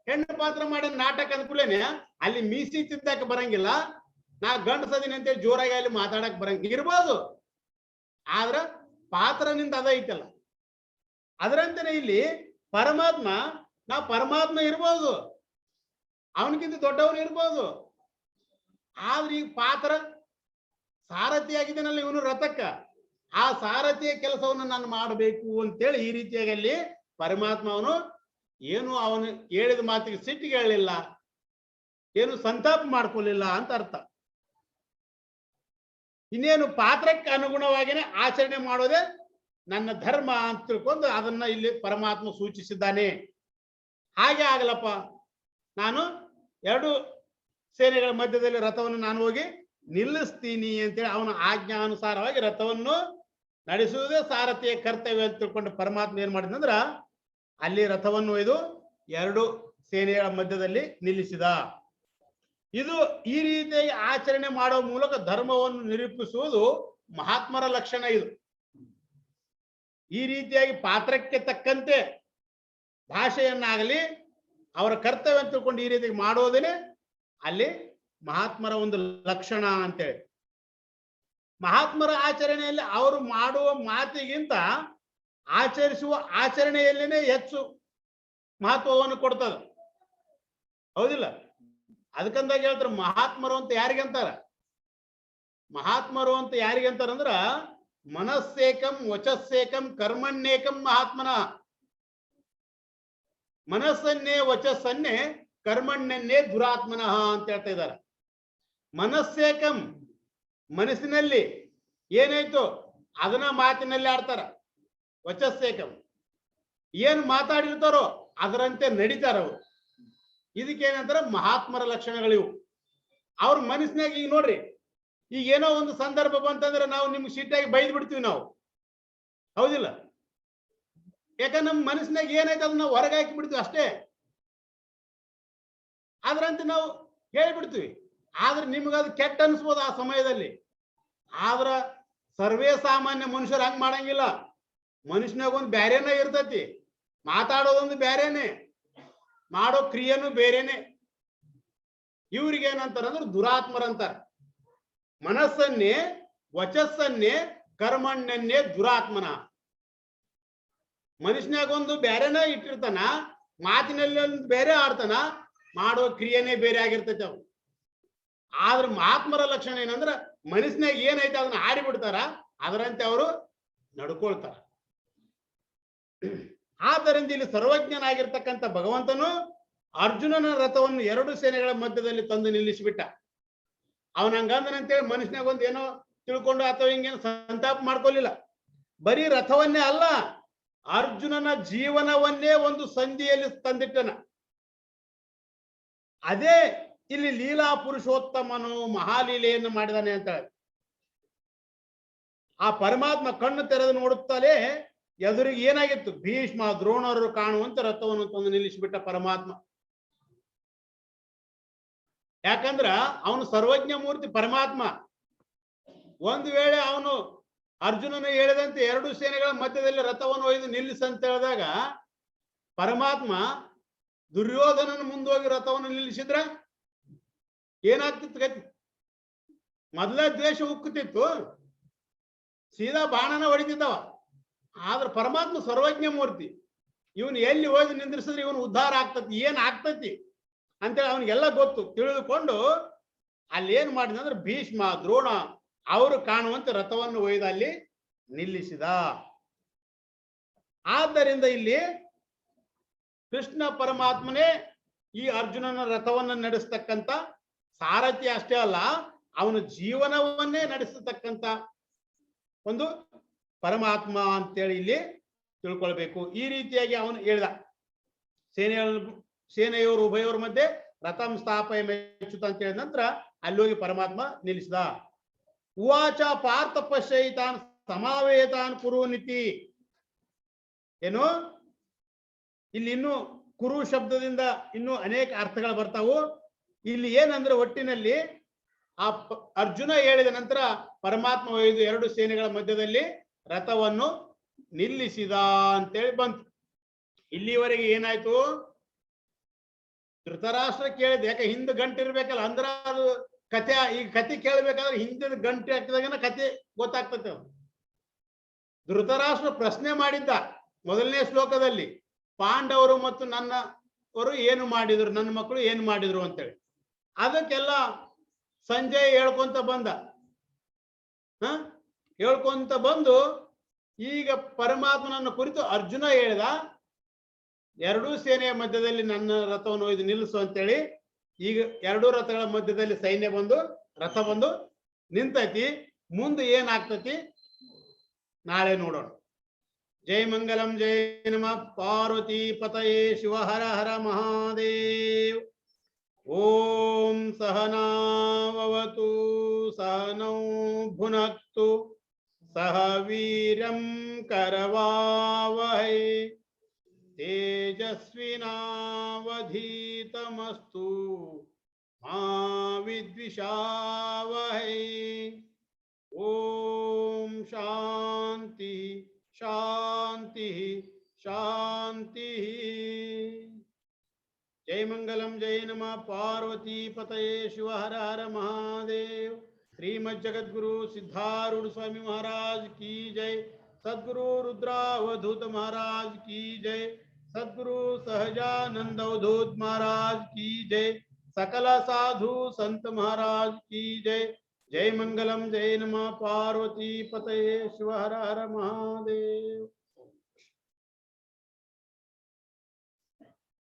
ಹೆಣ್ಣು ಪಾತ್ರ ಮಾಡಿ ನಾಟಕ ಅಂದ್ಕೂಲೇನೆ ಅಲ್ಲಿ ಮೀಸಿ ತಿದ್ದಕ್ಕೆ ಬರಂಗಿಲ್ಲ, ನಾ ಗಂಡ ಸದಿನಿ ಅಂತೇಳಿ ಜೋರಾಗಿ ಅಲ್ಲಿ ಮಾತಾಡಕ್ ಬರಂಗ ಇರ್ಬೋದು. ಆದ್ರ ಪಾತ್ರನಿಂದ ಅದ ಐತಲ್ಲ, ಅದರಂತೆನೆ ಇಲ್ಲಿ ಪರಮಾತ್ಮ, ನಾ ಪರಮಾತ್ಮ ಇರ್ಬೋದು, ಅವನಿಗಿಂತ ದೊಡ್ಡವನು ಇರ್ಬೋದು. ಆದ್ರೆ ಈ ಪಾತ್ರ ಸಾರಥಿ ಆಗಿದ್ದಾನಲ್ಲ ಇವನು ರಥಕ್ಕ, ಆ ಸಾರಥಿಯ ಕೆಲಸವನ್ನು ನಾನು ಮಾಡಬೇಕು ಅಂತೇಳಿ ಈ ರೀತಿಯಾಗಿ ಅಲ್ಲಿ ಪರಮಾತ್ಮ ಅವನು ಏನು ಅವನು ಹೇಳಿದ ಮಾತಿಗೆ ಸಿಟ್ಟಿಗೆ ಹೇಳಲಿಲ್ಲ, ಏನು ಸಂತಾಪ ಮಾಡ್ಕೊಳ್ಳಿಲ್ಲ ಅಂತ ಅರ್ಥ. ಇನ್ನೇನು ಪಾತ್ರಕ್ಕೆ ಅನುಗುಣವಾಗಿನೇ ಆಚರಣೆ ಮಾಡೋದೇ ನನ್ನ ಧರ್ಮ ಅಂತ ತಿಳ್ಕೊಂಡು ಅದನ್ನ ಇಲ್ಲಿ ಪರಮಾತ್ಮ ಸೂಚಿಸಿದ್ದಾನೆ. ಹಾಗೆ ಆಗಲಪ್ಪ, ನಾನು 2 ಸೇನೆಗಳ ಮಧ್ಯದಲ್ಲಿ ರಥವನ್ನು ನಾನು ಹೋಗಿ ನಿಲ್ಲಿಸ್ತೀನಿ ಅಂತೇಳಿ ಅವನ ಆಜ್ಞಾನುಸಾರವಾಗಿ ರಥವನ್ನು ನಡೆಸುವುದೇ ಸಾರಥಿಯ ಕರ್ತವ್ಯ ಅಂತ ತಿಳ್ಕೊಂಡು ಪರಮಾತ್ಮ ಏನ್ ಮಾಡಿದಂದ್ರ ಅಲ್ಲಿ ರಥವನ್ನು ಒಯ್ದು 2 ಸೇನೆಗಳ ಮಧ್ಯದಲ್ಲಿ ನಿಲ್ಲಿಸಿದ. ಇದು ಈ ರೀತಿಯಾಗಿ ಆಚರಣೆ ಮಾಡುವ ಮೂಲಕ ಧರ್ಮವನ್ನು ನಿರೂಪಿಸುವುದು ಮಹಾತ್ಮರ ಲಕ್ಷಣ. ಇದು ಈ ರೀತಿಯಾಗಿ ಪಾತ್ರಕ್ಕೆ ತಕ್ಕಂತೆ ಭಾಷೆಯನ್ನಾಗಲಿ ಅವರ ಕರ್ತವ್ಯ ಅಂತ ತಿಳ್ಕೊಂಡು ಈ ರೀತಿಯಾಗಿ ಮಾಡೋದೇನೆ ಅಲ್ಲಿ ಮಹಾತ್ಮರ ಒಂದು ಲಕ್ಷಣ ಅಂತೇಳಿ. ಮಹಾತ್ಮರ ಆಚರಣೆಯಲ್ಲಿ ಅವರು ಮಾಡುವ ಮಾತಿಗಿಂತ ಆಚರಿಸುವ ಆಚರಣೆಯಲ್ಲೇನೆ ಹೆಚ್ಚು ಮಹತ್ವವನ್ನು ಕೊಡ್ತದ, ಹೌದಿಲ್ಲ? ಅದಕ್ಕಂದಾಗ ಹೇಳ್ತಾರೆ ಮಹಾತ್ಮರು ಅಂತ ಯಾರಿಗಂತಾರ? ಮಹಾತ್ಮರು ಅಂತ ಯಾರಿಗಂತಾರಂದ್ರ ಮನಸ್ಸೇಕಂ ವಚಸ್ಸೇಕಂ ಕರ್ಮಣ್ಯೇಕಂ ಮಹಾತ್ಮನ. ಮನಸ್ಸನ್ನೇ ವಚಸ್ಸನ್ನೇ ಕರ್ಮಣ್ಣನ್ನೇ ದುರಾತ್ಮನಃ ಅಂತ ಹೇಳ್ತಾ ಇದ್ದಾರೆ. ಮನಸ್ಸೇಕಂ, ಮನಸ್ಸಿನಲ್ಲಿ ಏನಾಯ್ತು ಅದನ್ನ ಮಾತಿನಲ್ಲಿ ಆಡ್ತಾರ. ವಚಸ್ಸೇಕಂ, ಏನ್ ಮಾತಾಡಿರ್ತಾರೋ ಅದರಂತೆ ನಡೀತಾರ ಅವರು. ಇದಕ್ಕೇನಂತಾರ ಮಹಾತ್ಮರ ಲಕ್ಷಣಗಳಿವು. ಅವ್ರ ಮನಸ್ಸಿನಾಗ ಈಗ ನೋಡ್ರಿ, ಈಗ ಏನೋ ಒಂದು ಸಂದರ್ಭ ಬಂತಂದ್ರೆ ನಾವು ನಿಮ್ಗೆ ಸಿಟ್ಟಾಗಿ ಬೈದ್ ಬಿಡ್ತೀವಿ ನಾವು, ಹೌದಿಲ್ಲ? ಯಾಕಂದ್ರೆ ನಮ್ಮ ಮನಸ್ಸಿನಾಗ ಏನಾಯ್ತು ಅದನ್ನ ನಾವು ಹೊರಗೆ ಹಾಕಿ ಬಿಡ್ತೀವಿ ಅಷ್ಟೇ, ಆದ್ರಂತೆ ನಾವು ಹೇಳ್ಬಿಡ್ತೀವಿ. ಆದ್ರೆ ನಿಮ್ಗದು ಕೆಟ್ಟ ಅನ್ಸ್ಬೋದು ಆ ಸಮಯದಲ್ಲಿ. ಆದ್ರ ಸರ್ವೇ ಸಾಮಾನ್ಯ ಮನುಷ್ಯರು ಹಂಗ್ ಮಾಡಂಗಿಲ್ಲ. ಮನುಷ್ಯನಾಗ ಒಂದು ಬ್ಯಾರೇನ ಇರ್ತೈತಿ, ಮಾತಾಡೋದೊಂದು ಬ್ಯಾರೇನೆ, ಮಾಡೋ ಕ್ರಿಯೆನೂ ಬೇರೆನೆ. ಇವ್ರಿಗೆ ಏನಂತಾರಂದ್ರೆ ದುರಾತ್ಮರಂತಾರ. ಮನಸ್ಸನ್ನೇ ವಚಸ್ಸನ್ನೇ ಕರ್ಮಣ್ಣನ್ನೇ ದುರಾತ್ಮನ. ಮನುಷ್ಯನಾಗ ಒಂದು ಬೇರೆನ ಇಟ್ಟಿರ್ತಾನ, ಮಾತಿನಲ್ಲಿ ಒಂದು ಬೇರೆ ಆಡ್ತಾನ, ಮಾಡೋ ಕ್ರಿಯೆನೇ ಬೇರೆ ಆಗಿರ್ತೈತೆ ಅವು. ಆದ್ರೆ ಮಹಾತ್ಮರ ಲಕ್ಷಣ ಏನಂದ್ರ ಮನಸ್ಸಿನಾಗ ಏನೈತೆ ಅದನ್ನ ಹಾಡಿ ಬಿಡ್ತಾರ, ಅದರಂತೆ ಅವರು ನಡ್ಕೊಳ್ತಾರ. ಆದ್ದರಿಂದ ಇಲ್ಲಿ ಸರ್ವಜ್ಞನಾಗಿರ್ತಕ್ಕಂಥ ಭಗವಂತನು ಅರ್ಜುನನ ರಥವನ್ನು 2 ಸೇನೆಗಳ ಮಧ್ಯದಲ್ಲಿ ತಂದು ನಿಲ್ಲಿಸಿಬಿಟ್ಟ. ಅವನ ಹಂಗಂದನಂತೇಳಿ ಮನುಷ್ಯನಾಗ ಒಂದು ಏನೋ ತಿಳ್ಕೊಂಡು ಅಥವಾ ಹಿಂಗೇನು ಸಂತಾಪ ಮಾಡ್ಕೊಲಿಲ್ಲ. ಬರೀ ರಥವನ್ನೇ ಅಲ್ಲ, ಅರ್ಜುನನ ಜೀವನವನ್ನೇ ಒಂದು ಸಂಧಿಯಲ್ಲಿ ತಂದಿಟ್ಟನ. ಅದೇ ಇಲ್ಲಿ ಲೀಲಾ ಪುರುಷೋತ್ತಮನು ಮಹಾಲೀಲೆಯನ್ನು ಮಾಡಿದಾನೆ ಅಂತ ಹೇಳಿ. ಆ ಪರಮಾತ್ಮ ಕಣ್ಣು ತೆರೆದು ನೋಡುತ್ತಲೇ ಎದುರಿಗೆ ಏನಾಗಿತ್ತು, ಭೀಷ್ಮ ದ್ರೋಣರು ಕಾಣುವಂತ ರಥವನ್ನು ತಂದು ನಿಲ್ಲಿಸಿಬಿಟ್ಟ ಪರಮಾತ್ಮ. ಯಾಕಂದ್ರ ಅವನು ಸರ್ವಜ್ಞ ಮೂರ್ತಿ ಪರಮಾತ್ಮ. ಒಂದು ವೇಳೆ ಅವನು ಅರ್ಜುನನು ಹೇಳಿದಂತೆ 2 ಸೇನೆಗಳ ಮಧ್ಯದಲ್ಲಿ ರಥವನ್ನು ಒಯ್ದು ನಿಲ್ಲಿಸಂತ ಹೇಳಿದಾಗ ಪರಮಾತ್ಮ ದುರ್ಯೋಧನನ ಮುಂದೋಗಿ ರಥವನ್ನು ನಿಲ್ಲಿಸಿದ್ರ ಏನಾಗ್ತಿತ್ತು ಗತಿ? ಮೊದಲ ದ್ವೇಷ ಉಕ್ಕುತ್ತಿತ್ತು, ಸೀದಾ ಬಾಣನ ಹೊಡಿತಿದ್ದವ. ಆದ್ರೆ ಪರಮಾತ್ಮ ಸರ್ವಜ್ಞ ಮೂರ್ತಿ, ಇವನು ಎಲ್ಲಿ ಹೋಗಿ ನಿಂದ್ರಿಸಿದ್ರೆ ಇವನು ಉದ್ಧಾರ ಆಗ್ತತಿ, ಏನ್ ಆಗ್ತತಿ ಅಂತೇಳಿ ಅವನಿಗೆಲ್ಲ ಗೊತ್ತು. ತಿಳಿದುಕೊಂಡು ಅಲ್ಲಿ ಏನ್ ಮಾಡಿದ ಅಂದ್ರೆ ಭೀಷ್ಮ ದ್ರೋಣ ಅವರು ಕಾಣುವಂತೆ ರಥವನ್ನು ಒಯ್ದು ಅಲ್ಲಿ ನಿಲ್ಲಿಸಿದ. ಆದ್ದರಿಂದ ಇಲ್ಲಿ ಕೃಷ್ಣ ಪರಮಾತ್ಮನೇ ಈ ಅರ್ಜುನನ ರಥವನ್ನು ನಡೆಸ್ತಕ್ಕಂಥ ಸಾರಥಿ ಅಷ್ಟೇ ಅಲ್ಲ, ಅವನ ಜೀವನವನ್ನೇ ನಡೆಸತಕ್ಕಂಥ ಒಂದು ಪರಮಾತ್ಮ ಅಂತೇಳಿ ಇಲ್ಲಿ ತಿಳ್ಕೊಳ್ಬೇಕು. ಈ ರೀತಿಯಾಗಿ ಅವನು ಹೇಳಿದ, ಸೇನೆಯವರು ಉಭಯವರ ಮಧ್ಯೆ ರಥಂ ಸ್ಥಾಪಯ ಮೆಚ್ಚುತ ಅಂತ ಹೇಳಿದ ನಂತರ ಅಲ್ಲಿ ಹೋಗಿ ಪರಮಾತ್ಮ ನಿಲ್ಲಿಸಿದ. ಉವಾಚ ಪಾರ್ಥ ಪಶ್ಯೈತಾನ್ ಸಮಾವೇತಾನ್ ಕುರು ನಿತಿ. ಏನು ಇಲ್ಲಿ ಇನ್ನು ಕುರು ಶಬ್ದದಿಂದ ಇನ್ನು ಅನೇಕ ಅರ್ಥಗಳು ಬರ್ತಾವು. ಇಲ್ಲಿ ಏನಂದ್ರೆ ಒಟ್ಟಿನಲ್ಲಿ ಆ ಅರ್ಜುನ ಹೇಳಿದ ನಂತರ ಪರಮಾತ್ಮ ಒಯ್ದು 2 ಸೇನೆಗಳ ಮಧ್ಯದಲ್ಲಿ ರಥವನ್ನು ನಿಲ್ಲಿಸಿದ ಅಂತೇಳಿ ಬಂತು. ಇಲ್ಲಿವರೆಗೆ ಏನಾಯ್ತು, ಧೃತರಾಷ್ಟ್ರ ಕೇಳಿದ, ಯಾಕೆ ಹಿಂದೆ ಗಂಟೆ ಇರ್ಬೇಕಲ್ಲ, ಅಂದ್ರ ಅದು ಕಥೆ. ಈಗ ಕತೆ ಕೇಳಬೇಕಾದ್ರೆ ಹಿಂದಿನ ಗಂಟೆ ಹಾಕಿದಾಗನ ಕತೆ ಗೊತ್ತಾಗ್ತತೆ. ಧೃತರಾಷ್ಟ್ರ ಪ್ರಶ್ನೆ ಮಾಡಿದ್ದ ಮೊದಲನೇ ಶ್ಲೋಕದಲ್ಲಿ, ಪಾಂಡವರು ಮತ್ತು ನನ್ನವರು ಏನು ಮಾಡಿದ್ರು, ನನ್ನ ಮಕ್ಕಳು ಏನು ಮಾಡಿದ್ರು ಅಂತೇಳಿ. ಅದಕ್ಕೆಲ್ಲ ಸಂಜಯ್ ಹೇಳ್ಕೊಂತ ಬಂದ. ಹೇಳ್ಕೊಂತ ಬಂದು ಈಗ ಪರಮಾತ್ಮನನ್ನು ಕುರಿತು ಅರ್ಜುನ ಹೇಳಿದ, 2 ಸೇನೆಯ ಮಧ್ಯದಲ್ಲಿ ನನ್ನ ರಥವನ್ನು ಒಯ್ದು ನಿಲ್ಲಿಸು ಅಂತೇಳಿ. ಈಗ 2 ರಥಗಳ ಮಧ್ಯದಲ್ಲಿ ಸೈನ್ಯ ಬಂದು ರಥ ಬಂದು ನಿಂತೈತಿ. ಮುಂದೆ ಏನಾಗ್ತತಿ ನಾಳೆ ನೋಡೋಣ. ಜೈ ಮಂಗಲಂ, ಜೈ ನಮಃ ಪಾರ್ವತಿ ಪತಯೇ ಶಿವ ಹರ ಹರ ಮಹಾದೇವ್. ಓಂ ಸಹನಾವವತು ಸಹನೌ ಭುನಕ್ತು ಸಹ ವೀರ್ಯಂ ಕರವಾವಹೈ ತೇಜಸ್ವಿನಾವಧೀತಮಸ್ತು ಮಾ ವಿದ್ವಿಷಾವಹೈ. ಓಂ ಶಾಂತಿ ಶಾಂತಿ ಶಾಂತಿ. जय मंगलम, जय नमः पार्वती पतये शिव हर हर महादेव. श्रीमद् जगद्गुरु सिद्धारूढ़ स्वामी महाराज की जय. सद्गुरु रुद्रावधूत महाराज की जय. सद्गुरु सहजानंद अवधूत महाराज की जय. सकल साधु संत महाराज की जय. जय मंगलम, जय नमः पार्वती पतये शिव हर हर महादेव.